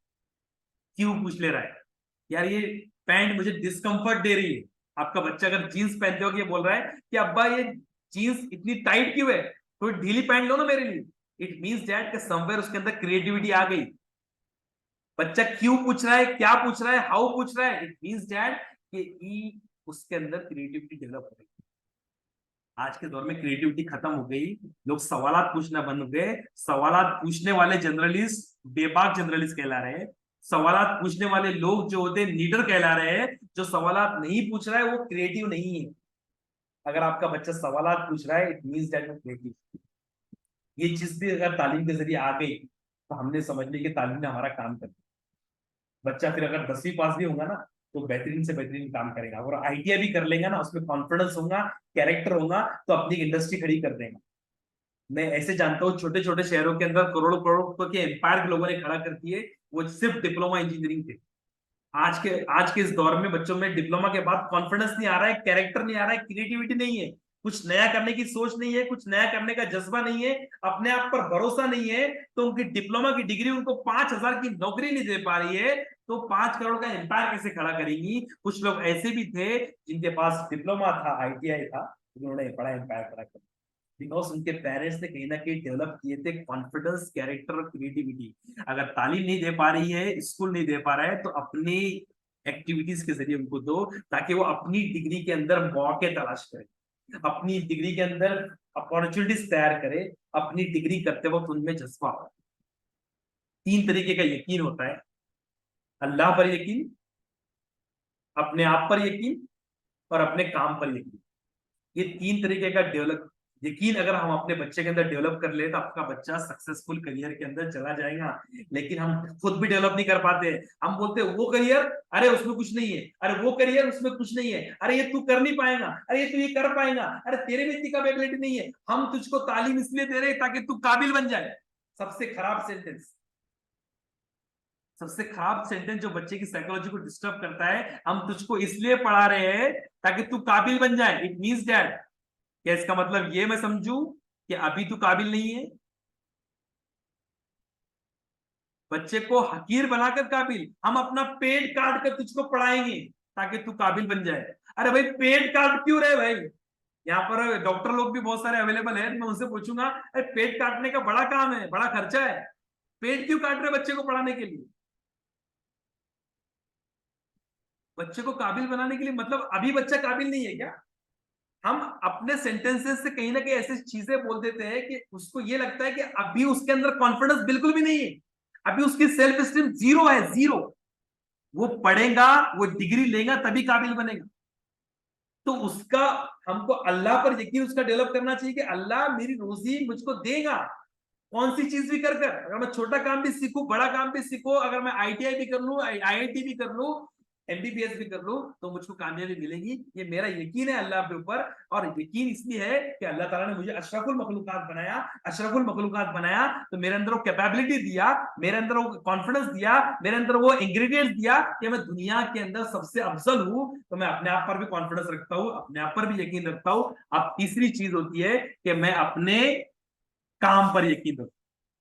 क्यों पूछ ले रहा है, यार ये पैंट मुझे डिस्कंफर्ट दे रही है। आपका बच्चा अगर जीन्स पहनते हो ये बोल रहा है कि अब्बा ये जीन्स इतनी टाइट क्यों है, थोड़ी ढीली पहन लो ना मेरे लिए, इट मींस दैट कि समवेयर उसके अंदर क्रिएटिविटी आ गई। बच्चा क्यों पूछ रहा है, क्या पूछ रहा है, हाउ पूछ रहा है, इट मींस दैट कि उसके अंदर क्रिएटिविटी डेवलप हो गई। आज के दौर में क्रिएटिविटी खत्म हो गई, लोग सवालात पूछना बंद हो गए। सवालात पूछने वाले जनरलिस्ट बेबाक जनरलिस्ट कहला रहे हैं। सवालात पूछने वाले लोग जो होते हैं लीडर कहला रहे हैं। जो सवालात नहीं पूछ रहा है वो क्रिएटिव नहीं है। अगर आपका बच्चा सवालात पूछ रहा है, इट मींस दैट वो क्रिएटिव। ये चीज भी अगर तालीम के जरिए आ गई तो हमने समझ लिया कि तालीम ने हमारा काम कर दिया। बच्चा फिर अगर 10वीं पास भी होगा ना तो बेहतरीन से बेहतरीन काम करेगा, और आईटीआई भी कर लेगा ना, उसमें कॉन्फिडेंस होगा, कैरेक्टर होगा, तो अपनी इंडस्ट्री खड़ी कर देगा। मैं ऐसे जानता हूँ छोटे छोटे शहरों के अंदर करोड़ों करोड़ों के एम्पायर लोगों ने खड़ा कर दिए, वो सिर्फ डिप्लोमा इंजीनियरिंग थे। आज के इस दौर में बच्चों में डिप्लोमा के बाद कॉन्फिडेंस नहीं आ रहा है, कैरेक्टर नहीं आ रहा है, क्रिएटिविटी नहीं है, कुछ नया करने की सोच नहीं है, कुछ नया करने का जज्बा नहीं है, अपने आप पर भरोसा नहीं है। तो उनकी डिप्लोमा की डिग्री उनको 5,000 की नौकरी नहीं दे पा रही है, तो 5 करोड़ का एम्पायर कैसे खड़ा करेंगी। कुछ लोग ऐसे भी थे जिनके पास डिप्लोमा था, आईटीआई था, उन्होंने बड़ा एम्पायर खड़ा कर, बिकॉज उनके पेरेंट्स ने कहीं ना कहीं डेवलप किए थे कॉन्फिडेंस, कैरेक्टर और क्रिएटिविटी। अगर तालीम नहीं दे पा रही है, स्कूल नहीं दे पा रहा है, तो अपनी एक्टिविटीज के जरिए उनको दो, ताकि वो अपनी डिग्री के अंदर मौके तलाश करे, अपनी डिग्री के अंदर अपॉर्चुनिटीज तैयार करे, अपनी डिग्री करते वक्त उनमें जज्बा हो। 3 तरीके का यकीन होता है, अल्लाह पर यकीन, अपने आप पर यकीन, और अपने काम पर यकीन। ये 3 तरीके का डेवलप यकीन अगर हम अपने बच्चे के अंदर डेवलप कर ले तो आपका बच्चा सक्सेसफुल करियर के अंदर चला जाएगा। लेकिन हम खुद भी डेवलप नहीं कर पाते। हम बोलते हैं वो करियर, अरे उसमें कुछ नहीं है, अरे वो करियर उसमें कुछ नहीं है, अरे ये तू कर नहीं पाएगा, अरे ये तू ये कर पाएगा, अरे तेरे में इतनी कैपेबिलिटी नहीं है। हम तुझको तालीम इसलिए दे रहे हैं ताकि तू काबिल बन जाए। सबसे खराब सेंटेंस, सबसे खराब सेंटेंस जो बच्चे की साइकोलॉजी को डिस्टर्ब करता है, हम तुझको इसलिए पढ़ा रहे हैं ताकि तू काबिल बन जाए। इट मींस दैट, क्या इसका मतलब ये मैं समझूं कि अभी तू काबिल नहीं है? बच्चे को हकीर बनाकर काबिल, हम अपना पेट काट कर तुझको पढ़ाएंगे ताकि तू काबिल बन जाए। अरे भाई पेट काट क्यों रहे भाई? यहाँ पर डॉक्टर लोग भी बहुत सारे अवेलेबल है, मैं उनसे पूछूंगा अरे पेट काटने का बड़ा काम है, बड़ा खर्चा है, पेट क्यों काट रहे बच्चे को पढ़ाने के लिए? बच्चे को काबिल बनाने के लिए, मतलब अभी बच्चा काबिल नहीं है क्या? हम अपने सेंटेंसेस से कहीं ना कहीं ऐसी चीजें बोल देते हैं कि उसको ये लगता है कि अभी उसके अंदर कॉन्फिडेंस बिल्कुल भी नहीं है, अभी उसकी सेल्फ स्टीम जीरो है, जीरो। वो पढ़ेगा, वो डिग्री लेगा तभी काबिल बनेगा। तो उसका, हमको अल्लाह पर यकीन उसका डेवलप करना चाहिए कि अल्लाह मेरी रोजी मुझको देगा, कौन सी चीज भी कर कर। अगर मैं छोटा काम भी सीखूं, बड़ा काम भी सीखूं, अगर मैं आईटीआई भी कर लूं, आईआईटी भी कर लूं, एमबीबीएस भी कर लूं, तो मुझको कामयाबी मिलेगी। ये मेरा यकीन है अल्लाह के ऊपर। और यकीन इसलिए है कि अल्लाह ताला ने मुझे अशरफुल मखलूकात बनाया, अशरफुल मखलूकात बनाया तो मेरे अंदर वो कैपेबिलिटी दिया, मेरे अंदर वो कॉन्फिडेंस दिया, मेरे अंदर वो इंग्रेडिएंट्स दिया कि मैं दुनिया के अंदर सबसे अफजल हूं। तो मैं अपने आप पर भी कॉन्फिडेंस रखता हूं, अपने आप पर भी यकीन रखता हूं। अब तीसरी चीज होती है कि मैं अपने काम पर यकीन रखता हूं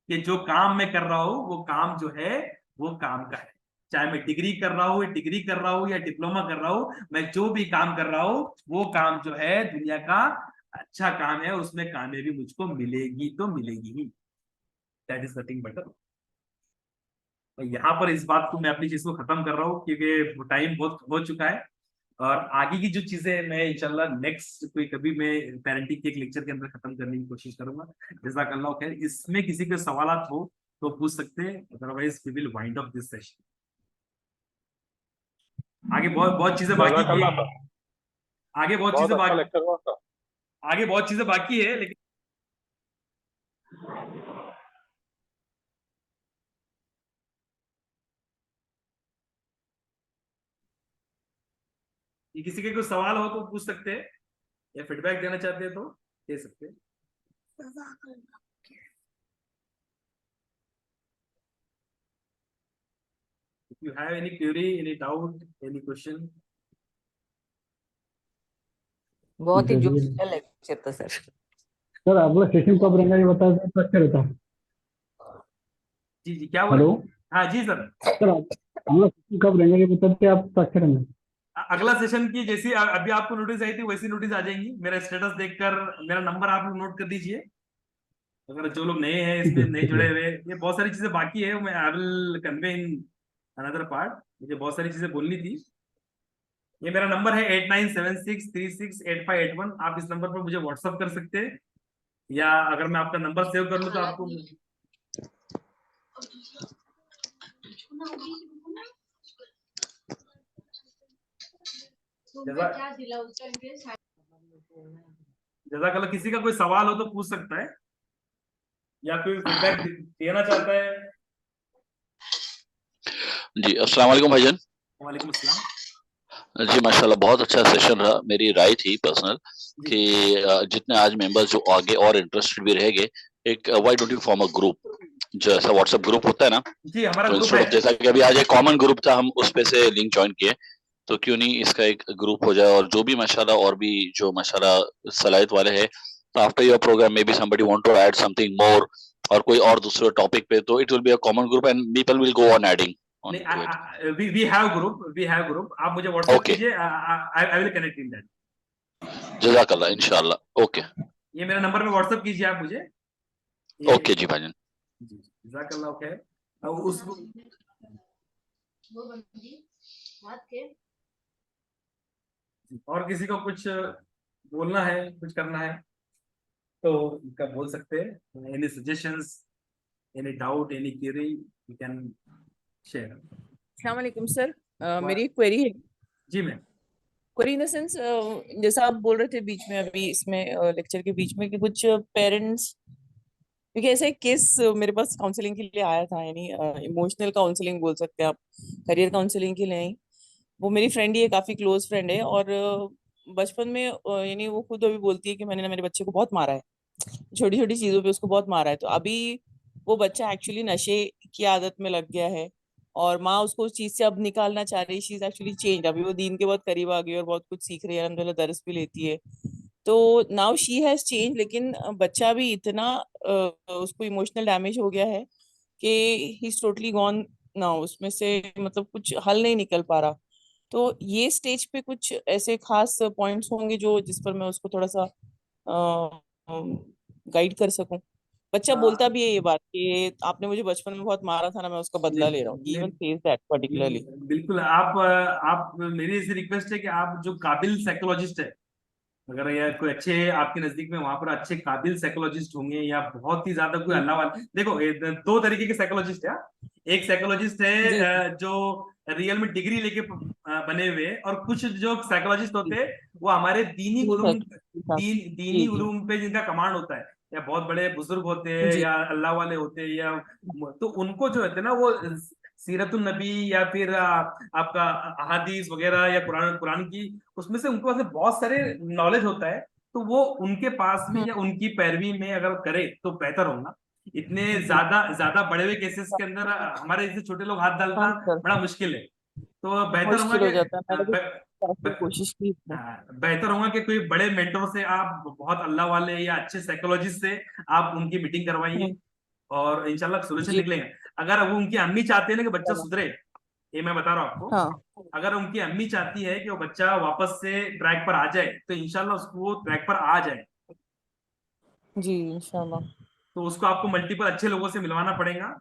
कि जो काम मैं कर रहा हूं वो काम जो है वो काम का है। चाहे मैं डिग्री कर रहा हूं, डिग्री कर रहा हूं या डिप्लोमा कर रहा हूं, मैं जो भी काम कर रहा हूं वो काम जो है दुनिया का अच्छा काम है, उसमें कामयाबी मुझको मिलेगी तो मिलेगी ही। That is nothing but. यहाँ पर इस बात को मैं अपनी चीज को खत्म कर रहा हूँ क्योंकि टाइम बहुत हो चुका है। और आगे की जो चीजें मैं इंशाल्लाह नेक्स्ट कोई कभी मैं पेरेंटिंग के एक लेक्चर के अंदर खत्म करने की कोशिश करूंगा। जज़ाकल्लाह खैर। इसमें किसी के सवालात हो तो पूछ सकते हैं, otherwise we will wind up this session. आगे बहुत बहुत चीजें बाकी है, आगे बहुत चीजें बाकी, आगे बहुत चीजें बाकी है, लेकिन ये किसी के कोई सवाल हो तो पूछ सकते हैं, या फीडबैक देना चाहते हैं तो दे सकते हैं। If you have any query, any doubt, any question. बहुत ही जोरदार लेक्चर था सर। सर अगला सेशन कब रहेगा ये बता दें तो अच्छा रहता। जी जी क्या बोल? हेलो हाँ जी सर। सर अगला सेशन कब रहेगा ये बता दें आप तो अच्छा रहेगा। अगला सेशन की जैसी अभी आपको नोटिस आई थी वैसी नोटिस आ जाएंगी। मेरा स्टेटस देखकर मेरा नंबर आप लोग नोट कर दीजिए। अगर जो लोग नए हैं ठीक इसमें है नए जुड़े हुए, ये बहुत सारी चीजें बाकी है, मैं I will convey in another part. मुझे बहुत सारी चीजें बोलनी थी। ये मेरा नंबर है 8976368581। आप इस नंबर पर मुझे व्हाट्सअप कर सकते हैं, या अगर मैं आपका नंबर सेव कर लूँ तो आपको जज़ाकल्लाह। किसी का कोई सवाल हो तो पूछ सकता है, या कोई फीडबैक देना चाहता है। जी अस्सलाम वालेकुम भाईजान। वालेकुम अस्सलाम। जी माशाल्लाह बहुत अच्छा सेशन रहा। मेरी राय थी पर्सनल कि जितने आज मेंबर्स जो आगे और इंटरेस्टेड भी रहेंगे, एक why don't you form a group, जैसा व्हाट्सएप ग्रुप होता है ना, जी हमारा तो ग्रुप इंस्टेड है। ऑफ जैसा कि अभी आज एक कॉमन ग्रुप था हम उस पे से लिंक ज्वाइन किए, तो क्यों नहीं इसका एक ग्रुप हो जाए। और जो भी माशाल्लाह और भी जो माशाल्लाह सलाहियत वाले हैं, तो after your programme may be somebody want to add something more और कोई और दूसरे टॉपिक पे, तो it will be a common group and people will go on adding on to it. We have group, we have group. आप मुझे व्हाट्सएप ओके कीजिए, I will connect in that. जज़ाकल्लाह इंशाल्लाह। ओके ये मेरा नंबर पे व्हाट्सएप कीजिए आप मुझे। ओके जी भाईजान। जी जज़ाकल्लाह खैर। उस और किसी को कुछ बोलना है, कुछ करना है तो इनका बोल सकते हैं। Any suggestions, any doubt, any query you can share. अस्सलाम वालेकुम सर। मेरी एक क्वेरी है। जी ma'am. Query in the sense, जैसा आप बोल रहे थे बीच में, अभी इसमें लेक्चर के बीच में, कि कुछ पेरेंट्स, क्योंकि ऐसा एक केस मेरे पास काउंसलिंग के लिए आया था, यानी इमोशनल काउंसलिंग बोल सकते हैं आप, करियर काउंसलिंग के लिए नहीं। वो मेरी फ्रेंड ही है, काफी क्लोज फ्रेंड है, और बचपन में यानी वो खुद अभी बोलती है कि मैंने ना मेरे बच्चे को बहुत मारा है, छोटी छोटी चीजों पे उसको बहुत मारा है। तो अभी वो बच्चा एक्चुअली नशे की आदत में लग गया है, और माँ उसको उस चीज से अब निकालना चाह रही है। शी इज एक्चुअली चेंज, अभी वो दीन के बहुत करीब आ गई और बहुत कुछ सीख रही है, अल्हम्दुलिल्लाह दर्स भी लेती है। तो नाउ शी हैज चेंज, लेकिन बच्चा भी इतना उसको इमोशनल डैमेज हो गया है कि ही इज टोटली गॉन ना, उसमें से मतलब कुछ हल नहीं निकल पा रहा। तो ये स्टेज पे कुछ ऐसे खास पॉइंट्स होंगे जो जिस पर मैं उसको थोड़ा सा गाइड कर सकूं। बच्चा बोलता भी है ये बात कि आपने मुझे बचपन में बहुत मारा था ना, मैं उसका बदला ले रहा हूँ। Even says that particularly. बिल्कुल। आप मेरी ऐसी रिक्वेस्ट है कि आप जो काबिल साइकोलॉजिस्ट है, अगर या कोई अच्छे आपके नजदीक में वहां पर अच्छे काबिल साइकोलॉजिस्ट होंगे, या बहुत ही ज्यादा कोई जी अल्लाह वाला, देखो दो तरीके के साइकोलॉजिस्ट है। एक साइकोलॉजिस्ट है जी जो रियल में डिग्री लेके बने हुए हैं, और कुछ जो साइकोलॉजिस्ट होते जी हैं वो हमारे दीनी उलूम, रिसर्च के साथ। दीनी जी जी उलूम पे जिनका कमांड होता है, या बहुत बड़े बुजुर्ग होते हैं, जी या अल्लाह वाले होते हैं, या तो उनको जो होते हैं ना वो सीरतुन नबी, या फिर आपका अहादीस वगैरह, या कुरान कुरान की, उसमें से उनको पास बहुत सारे नॉलेज होता है। तो वो उनके पास में या उनकी पैरवी में अगर करे तो बेहतर होगा। इतने जी ज्यादा ज्यादा बड़े हुए केसेस के अंदर हमारे जैसे छोटे लोग हाथ हाँ डालना सर, बड़ा मुश्किल है। तो बेहतर होगा मुश्किल हो कि जाता है। मैंने भी काफी कोशिश की इसमें। बेहतर होगा कि कोई बड़े मेंटर से आप बहुत अल्लाह वाले या अच्छे साइकोलॉजिस्ट से आप उनकी मीटिंग करवाइए, हम्म, और इंशाल्लाह सोल्यूशन जी निकलेगा। अगर वो उनकी अम्मी चाहते हैं ना कि बच्चा चलो। सुधरे, ये मैं बता रहा हूँ आपको, हाँ अगर उनकी अम्मी चाहती है कि वो बच्चा वापस से ट्रैक पर आ जाए, तो इंशाल्लाह उसको वो ट्रैक पर आ जाए। जी इंशाल्लाह। तो उसको आपको मल्टीपल अच्छे लोगों से मिलवाना पड़ेगा।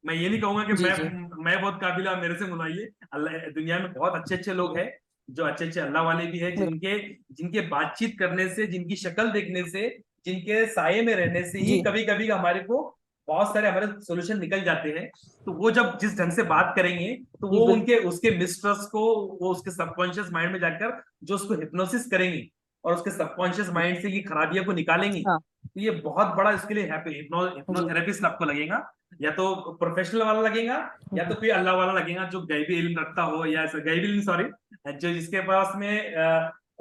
मैं ये नहीं कहूंगा कि जी जी मैं बहुत काबिल हूं, आप मेरे से मिलवाइए। अल्लाह, दुनिया में बहुत अच्छे अच्छे लोग हैं, जो अच्छे अच्छे अल्लाह वाले भी हैं, बिल्कुल। जिनके जिनके बातचीत करने से, जिनकी शक्ल देखने से, जिनके साये में रहने से ही जी कभी कभी हमारे को बहुत सारे हमारे सोल्यूशन निकल जाते हैं। तो वो जब जिस ढंग से बात करेंगे, तो जी वो बिल्कुल। उनके उसके मिस्ट्रस को, वो उसके सबकॉन्शियस माइंड में जाकर जो उसको हिप्नोसिस करेंगे, और उसके सबकॉन्शियस माइंड से ये खराबियों को निकालेंगे। हाँ तो ये बहुत बड़ा इसके लिए जी हिप्नोथेरेपिस्ट आपको लगेगा, या तो प्रोफेशनल वाला लगेगा, या जी तो कोई अल्लाह वाला लगेगा जो गैबी इल्म रखता हो, या गैबी इल्म सॉरी, जो जिसके पास में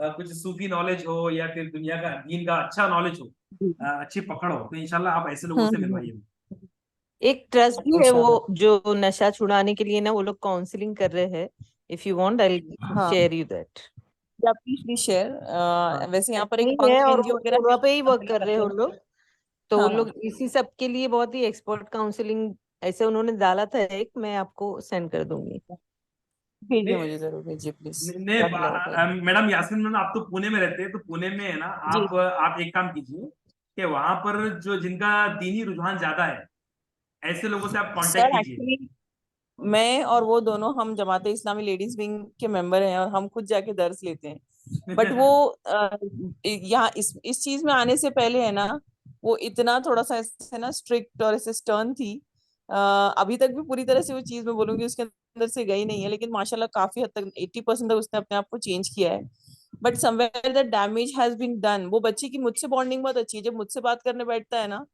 कुछ सूफी नॉलेज हो, या फिर दुनिया का दीन का अच्छा नॉलेज हो, जी। अच्छी पकड़ हो। तो इंशाल्लाह आप ऐसे लोगों से हम्म। मिलवाइए। एक ट्रस्ट भी है वो, इंशाल्लाह। जो नशा छुड़ाने के लिए ना वो लोग काउंसलिंग कर रहे हैं। इफ यू वांट आई हाँ शेयर यू दैट। या प्लीज प्लीज शेयर। हाँ वैसे यहाँ पर एक नहीं है, पंख और एनजीओ वो वगैरह पूरा पे ही वर्क काउंसलिंग कर रहे करते हैं वो हैं। लोग। तो वो हाँ लोग हाँ इसी सब के लिए बहुत ही एक्सपर्ट काउंसलिंग ऐसे उन्होंने डाला था एक, मैं आपको सेंड कर दूंगी। भेजिए, नहीं मुझे जरूर भेजिए प्लीज। नहीं, मैडम यास्मीन मैडम, आप तो पुणे में रहते हैं, तो पुणे में है ना, जी आप एक काम कीजिए कि वहां पर जो जिनका दीनी रुझान ज्यादा है, ऐसे लोगों से आप कांटेक्ट सर कीजिए। एक्चुअली मैं और वो दोनों हम जमाते इस्लामी लेडीज विंग के मेंबर हैं, और हम खुद जाके दर्स लेते हैं। बट वो यहाँ इस चीज में आने से पहले है ना, वो इतना थोड़ा सा ऐसे ना स्ट्रिक्ट और ऐसे स्टर्न थी। अभी तक भी पूरी तरह से वो चीज मैं बोलूंगी उसके अंदर से गई नहीं है, लेकिन माशाल्लाह काफी हद तक 80% तक उसने अपने आप को चेंज किया है। But somewhere that damage has been done. वो बच्चे की मुझसे बॉन्डिंग बहुत अच्छी है, जब मुझसे बात करने बैठता है ना,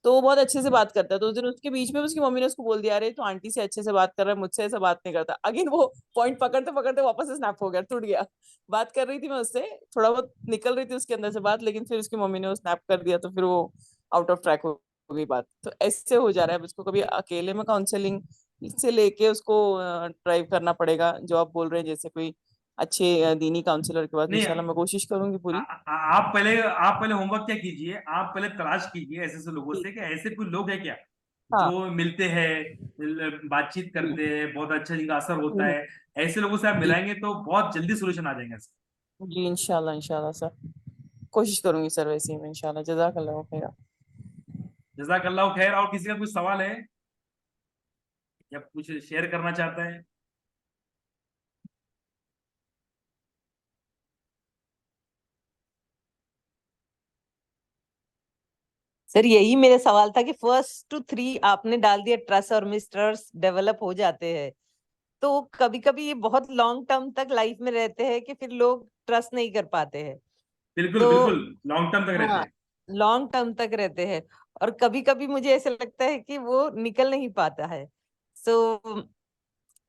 तो वो बहुत अच्छे से बात करता है। तो उस दिन उसके बीच में उसकी मम्मी ने उसको बोल दिया, अरे तो आंटी से अच्छे से बात कर रहा है, मुझसे ऐसा बात नहीं करता। अगेन वो पॉइंट पकड़ते पकड़ते वापस से स्नैप हो गया, टूट गया। बात कर रही थी मैं उससे, थोड़ा बहुत निकल रही थी उसके अंदर से बात, लेकिन फिर उसकी मम्मी ने वो स्नैप कर दिया, तो फिर वो आउट ऑफ ट्रैक हो गई बात। तो ऐसे हो जा रहा है। अब उसको कभी अकेले में काउंसलिंग से लेके उसको ड्राइव करना पड़ेगा, जो आप बोल रहे हैं, जैसे कोई अच्छे दीनी काउंसलर के पास। नहीं, इंशाल्लाह मैं कोशिश करूंगी पूरी। आप पहले होमवर्क क्या कीजिए, आप पहले तलाश कीजिए ऐसे ऐसे लोगों जी से कि ऐसे कोई लोग हैं क्या हाँ जो मिलते हैं, बातचीत जी करते हैं, बहुत अच्छा जिनका असर होता हम्म, है। ऐसे लोगों से आप जी मिलाएंगे तो बहुत जल्दी सोल्यूशन आ जाएगा इसका। जी इंशाल्लाह इंशाल्लाह सर, कोशिश करूंगी सर वैसे ही मैं। इंशाल्लाह, जज़ाकल्लाह खैर। जज़ाकल्लाह खैर। और किसी का कुछ सवाल है या कुछ शेयर करना चाहता है? सर यही मेरा सवाल था कि फर्स्ट टू थ्री आपने डाल दिया, ट्रस्ट और मिसट्रस्ट डेवलप हो जाते हैं, तो कभी कभी ये बहुत लॉन्ग टर्म तक लाइफ में रहते हैं कि फिर लोग ट्रस्ट नहीं कर पाते हैं। बिल्कुल तो बिल्कुल, लॉन्ग टर्म तक रहते हाँ, हैं। लॉन्ग टर्म तक रहते हैं, और कभी कभी मुझे ऐसा लगता है कि वो निकल नहीं पाता है। सो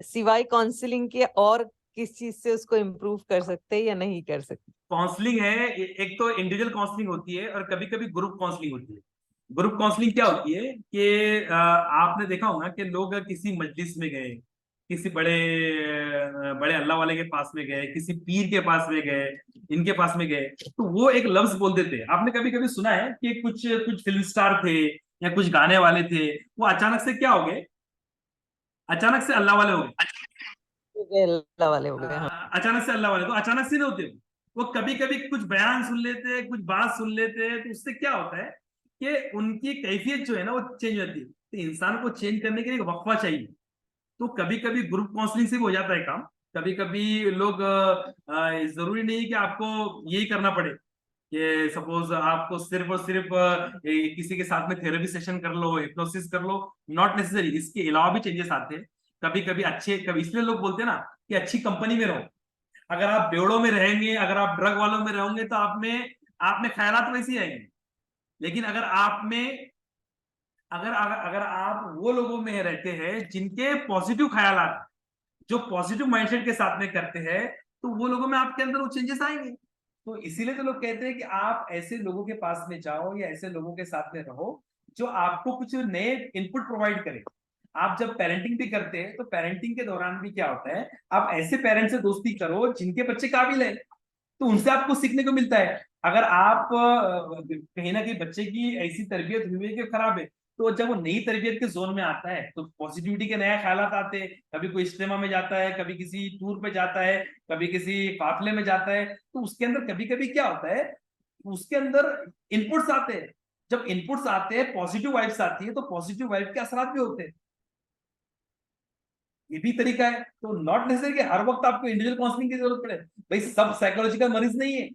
सिवाय काउंसलिंग के और किस चीज से उसको इम्प्रूव कर सकते हैं या नहीं कर सकते? काउंसलिंग है, एक तो इंडिविजुअल काउंसलिंग होती है, और कभी कभी ग्रुप काउंसलिंग होती है। ग्रुप काउंसलिंग क्या होती है कि आपने देखा होगा कि लोग किसी मजलिस में गए, किसी बड़े अल्लाह वाले के पास में गए, किसी पीर के पास में गए, इनके पास में गए, तो वो एक लफ्ज बोल देते हैं। आपने कभी कभी सुना है कि कुछ कुछ फिल्म स्टार थे, या कुछ गाने वाले थे, वो अचानक से क्या हो गए, अचानक से अल्लाह वाले हो गए। अल्लाह वाले हो गए, हाँ। अचानक से अल्लाह वाले तो अचानक से नहीं होते वो कभी कभी कुछ बयान सुन लेते हैं, कुछ बात सुन लेते हैं, तो उससे क्या होता है कि उनकी कैफियत जो है ना वो चेंज हो जाती है। तो इंसान को चेंज करने के लिए एक वक्फा चाहिए। तो कभी कभी ग्रुप काउंसलिंग से भी हो जाता है काम। कभी कभी लोग जरूरी नहीं है कि आपको यही करना पड़े कि सपोज आपको सिर्फ और सिर्फ किसी के साथ में थेरेपी सेशन कर लो, हिप्नोसिस कर लो, नॉट नेसेसरी। इसके अलावा भी चेंजेस आते हैं। कभी कभी अच्छे, कभी इसलिए लोग बोलते हैं ना कि अच्छी कंपनी में रहो। अगर आप बेवड़ों में रहेंगे, अगर आप ड्रग वालों में रहोगे तो आप में ख्यालात वैसे ही आएंगे। लेकिन अगर आप में अगर अगर अगर आप वो लोगों में रहते हैं जिनके पॉजिटिव ख्यालात, जो पॉजिटिव माइंडसेट के साथ में करते हैं, तो वो लोगों में आपके अंदर वो चेंजेस आएंगे। तो इसीलिए तो लोग कहते हैं कि आप ऐसे लोगों के पास में जाओ या ऐसे लोगों के साथ में रहो जो आपको कुछ नए इनपुट प्रोवाइड करें। आप जब पेरेंटिंग भी करते हैं तो पेरेंटिंग के दौरान भी क्या होता है, आप ऐसे पेरेंट्स से दोस्ती करो जिनके बच्चे काबिल है, तो उनसे आपको सीखने को मिलता है। अगर आप कहीं ना कहीं बच्चे की ऐसी तरबियत हुई है कि खराब है, तो जब वो नई तरबियत के जोन में आता है तो पॉजिटिविटी के नए ख्यालात आते हैं। कभी कोई इज्तिमा में जाता है, कभी किसी टूर पे जाता है, कभी किसी काफिले में जाता है, तो उसके अंदर कभी कभी क्या होता है, उसके अंदर इनपुट्स आते हैं। जब इनपुट्स आते हैं, पॉजिटिव वाइब्स आती है, तो पॉजिटिव वाइब के असरात भी होते हैं। ये भी तरीका है। तो नॉट नेसेसरी कि हर वक्त आपको इंडिविजुअल काउंसलिंग की जरूरत पड़े। भाई सब साइकोलॉजिकल मरीज नहीं है,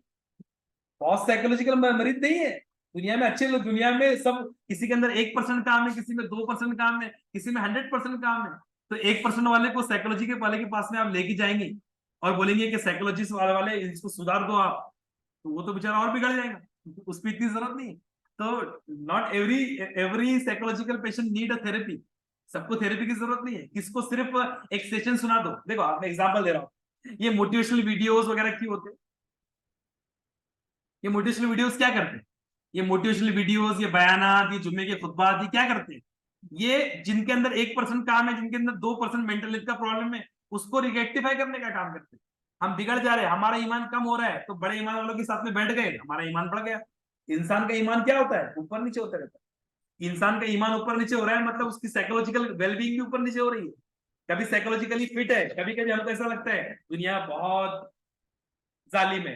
बहुत साइकोलॉजिकल मरीज नहीं है दुनिया में। अच्छे लोग दुनिया में सब, किसी के अंदर 1% काम है, किसी में 2% काम है, किसी में 100% काम है। तो 1% वाले को साइकोलॉजी के वाले के पास में आप लेके जाएंगे और बोलेंगे कि साइकोलॉजिस्ट वाले इसको सुधार दो आप, तो वो तो बेचारा और बिगड़ जाएगा, उसकी इतनी जरूरत नहीं। तो not every psychological patient need a therapy. सबको थेरेपी की जरूरत नहीं है। किसको सिर्फ एक सेशन सुना दो। देखो आप, मैं एग्जांपल दे रहा हूँ, ये मोटिवेशनल वीडियोस वगैरह क्यों होते हैं? ये मोटिवेशनल वीडियोस क्या करते हैं? ये मोटिवेशनल वीडियोस, ये बयानात, ये जुम्मे के खुतबात, ये क्या करते हैं? ये जिनके अंदर 1% काम है, जिनके अंदर 2% मेंटल हेल्थ का प्रॉब्लम है, उसको रिकेक्टिफाई करने का काम करते हैं। हम बिगड़ जा रहे हैं, हमारा ईमान कम हो रहा है, तो बड़े ईमान वालों के साथ में बैठ गए, हमारा ईमान बढ़ गया। इंसान का ईमान क्या होता है? ऊपर नीचे होता रहता है। इंसान का ईमान ऊपर नीचे हो रहा है मतलब उसकी साइकोलॉजिकल वेलबींग भी ऊपर नीचे हो रही है। कभी साइकोलॉजिकली फिट है, कभी कभी हमको ऐसा लगता है दुनिया बहुत जालिम है,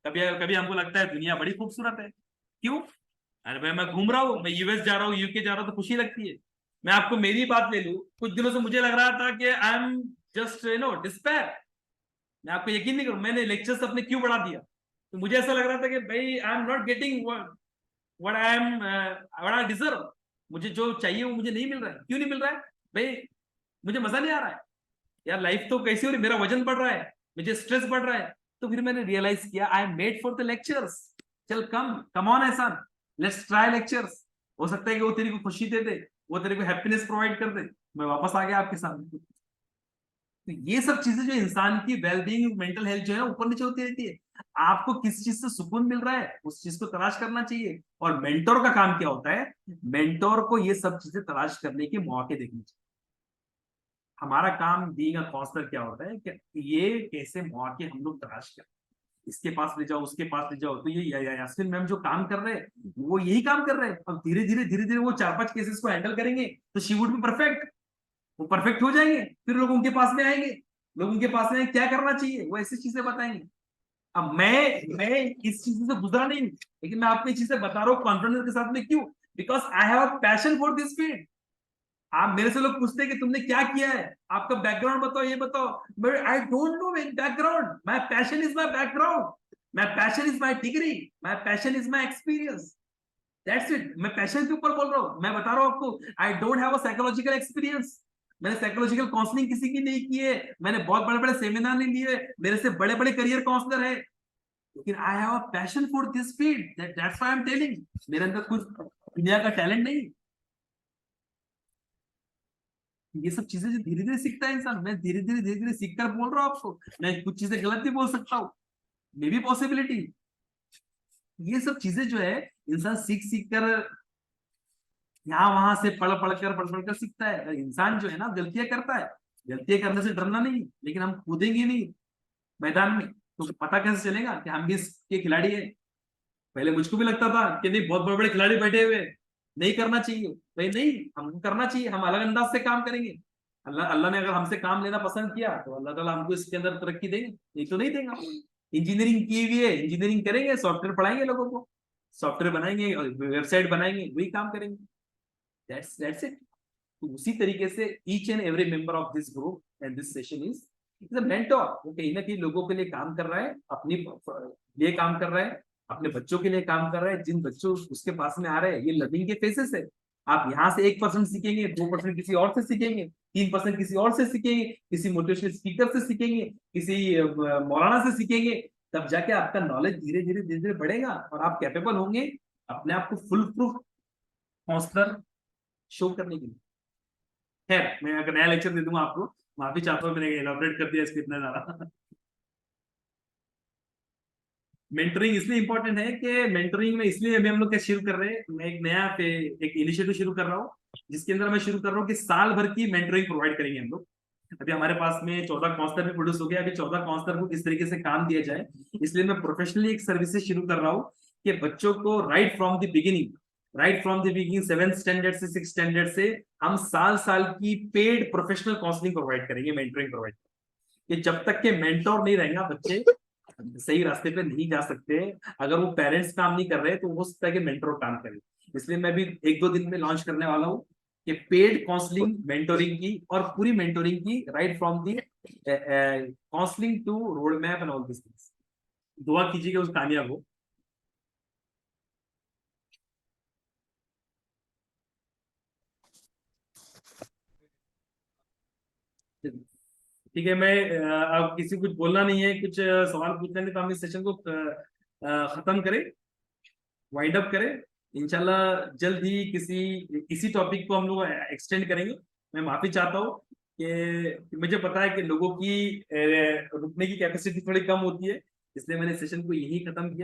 कभी कभी हमको लगता है दुनिया बड़ी खूबसूरत है। क्यों? अरे भाई मैं घूम रहा हूँ, मैं यूएस जा रहा हूँ, यूके जा रहा हूँ, तो खुशी लगती है। मैं आपको मेरी बात ले लूं, कुछ दिनों से मुझे लग रहा था कि आई एम जस्ट डिस्पेयर। मैं आपको यकीन नहीं करूं, मैंने लेक्चर्स अपने क्यों बढ़ा दिया, तो मुझे ऐसा लग रहा था कि भाई आई am not getting what I deserve. मुझे जो चाहिए वो मुझे नहीं मिल रहा है। क्यों नहीं मिल रहा है भाई? मुझे मजा नहीं आ रहा है यार, लाइफ तो कैसी हो रही, मेरा वजन बढ़ रहा है, मुझे स्ट्रेस बढ़ रहा है। तो फिर मैंने रियलाइज किया I am made for the lectures. चल कम ऑन एहसान, लेट्स ट्राई लेक्चर्स। हो सकता है कि वो तेरे को खुशी दे दे, वो तेरे को हैप्पीनेस प्रोवाइड कर दे। मैं वापस आ गया आपके सामने। तो ये सब चीजें जो इंसान की वेलबींग, मेंटल हेल्थ जो है ऊपर नीचे होती रहती है। आपको किस चीज से सुकून मिल रहा है उस चीज को तलाश करना चाहिए। और मेंटोर का काम क्या होता है? मेंटोर को ये सब चीजें तलाश करने के मौके देखने चाहिए। हमारा काम बीइंग अ काउंसलर क्या होता है कि ये कैसे मौके हम लोग तलाश करें, इसके पास ले जाओ, उसके पास ले जाओ। तो ये यास्मीन मैम जो काम कर रहे हैं वो यही काम कर रहे हैं। अब धीरे धीरे वो 4-5 केसेस को हैंडल करेंगे तो शी वुड बी परफेक्ट। वो परफेक्ट हो जाएंगे, फिर लोग उनके पास में आएंगे, लोग उनके पास में क्या करना चाहिए वो ऐसी चीजें बताएंगे। अब मैं इस चीज से गुजरा नहीं, लेकिन मैं आपको ये चीजें बता रहा हूँ कॉन्फिडेंस के साथ में। क्यों? Because I have a passion for this field. आप मेरे से लोग पूछते हैं कि तुमने क्या किया है, आपका बैकग्राउंड बताओ, ये बताओ। But I don't know my background, my passion is my background, my passion is my degree, my passion is my experience. That's it. मैं पैशन के ऊपर बोल रहा हूँ। मैं बता रहा हूँ आपको, I don't have a psychological experience. मैंने साइकोलॉजिकल काउंसलिंग किसी की नहीं की है, मैंने बहुत बड़े बड़े सेमिनार नहीं लिए, मेरे से बड़े बड़े करियर काउंसलर है, लेकिन I have a passion for this field. That's why I am telling. मेरे अंदर कुछ दुनिया का टैलेंट नहीं। ये सब चीजें जो धीरे धीरे सीखता है इंसान, मैं धीरे धीरे सीख कर बोल रहा हूँ आपको। मैं कुछ चीजें गलत भी बोल सकता हूँ, मे बी पॉसिबिलिटी। ये सब चीजें जो है इंसान सीख सीख कर, यहाँ वहां से पढ़ पढ़ कर सीखता है। इंसान जो है ना गलतियां करता है, गलतियां करने से डरना नहीं, लेकिन हम कूदेंगे नहीं मैदान में तो पता कैसे चलेगा कि हम भी इसके खिलाड़ी है। पहले मुझको भी लगता था कि नहीं बहुत बड़े बड़े खिलाड़ी बैठे हुए, नहीं करना चाहिए भाई, नहीं हमको करना चाहिए, हम अलग अंदाज से काम करेंगे। अल्लाह अल्लाह ने अगर हमसे काम लेना पसंद किया तो अल्लाह ताला हमको इसके अंदर तरक्की देंगे, नहीं तो नहीं देगा। इंजीनियरिंग की हुई है, इंजीनियरिंग करेंगे, सॉफ्टवेयर पढ़ाएंगे लोगों को, सॉफ्टवेयर बनाएंगे और वेबसाइट बनाएंगे, वही काम करेंगे। That's it. तो उसी तरीके से each and every member of this group and this session is a mentor. वो कहीं ना कहीं लोगों के लिए काम कर रहा है, अपनी लिए काम कर रहा है, अपने बच्चों के लिए काम कर रहा है। जिन बच्चों उसके पास में आ रहे हैं, ये लर्निंग के फेसेस है। आप यहाँ से 1% सीखेंगे, 2% किसी और से सीखेंगे, 3% किसी और से सीखेंगे, किसी मोटिवेशनल स्पीकर से सीखेंगे, किसी मौलाना से सीखेंगे, तब जाके आपका नॉलेज धीरे धीरे धीरे धीरे बढ़ेगा और आप कैपेबल होंगे अपने आप को फुल प्रूफ काउंसलर शो करने के लिए। खैर, मैं अगर नया लेक्चर दे दूंगा आपको, माफी चाहता हूँ, मैंने एलॉबरेट कर दिया इसको इतना ज्यादा। मेंटरिंग इसलिए इंपॉर्टेंट है कि मेंटरिंग में इसलिए अभी हम लोग क्या शुरू कर रहे हैं, मैं एक नया एक इनिशिएटिव शुरू कर रहा हूँ, जिसके अंदर मैं शुरू कर रहा हूँ कि साल भर की मेंटरिंग प्रोवाइड करेंगे हम लोग। अभी हमारे पास में 14 काउंसलर भी प्रोड्यूस हो गया। अभी 14 काउंसलर को किस तरीके से काम दिया जाए, इसलिए मैं प्रोफेशनली एक सर्विसेज शुरू कर रहा हूँ कि बच्चों को right from the beginning 7th standard से 6th स्टैंडर्ड से हम साल की पेड प्रोफेशनल काउंसलिंग प्रोवाइड करेंगे, मेंटरिंग प्रोवाइड करेंगे। जब तक के मेंटोर नहीं रहेगा, बच्चे सही रास्ते पे नहीं जा सकते। अगर वो पेरेंट्स काम नहीं कर रहे तो हो सकता है कि मेंटोर काम करे। इसलिए मैं भी 1-2 दिन में लॉन्च करने वाला हूँ कि पेड काउंसलिंग मेंटोरिंग की, और पूरी मेंटोरिंग की right from the counselling to road map and all this things. दुआ कीजिएगा उस कामयाब हो। ठीक है, मैं अब किसी कुछ बोलना नहीं है, कुछ सवाल पूछना नहीं, तो हम इस सेशन को खत्म करें, वाइंड अप करें। इंशाल्लाह जल्द ही इसी टॉपिक को हम लोग एक्सटेंड करेंगे। मैं माफी चाहता हूँ कि मुझे पता है कि लोगों की रुकने की कैपेसिटी थोड़ी कम होती है, इसलिए मैंने सेशन को यही खत्म किया।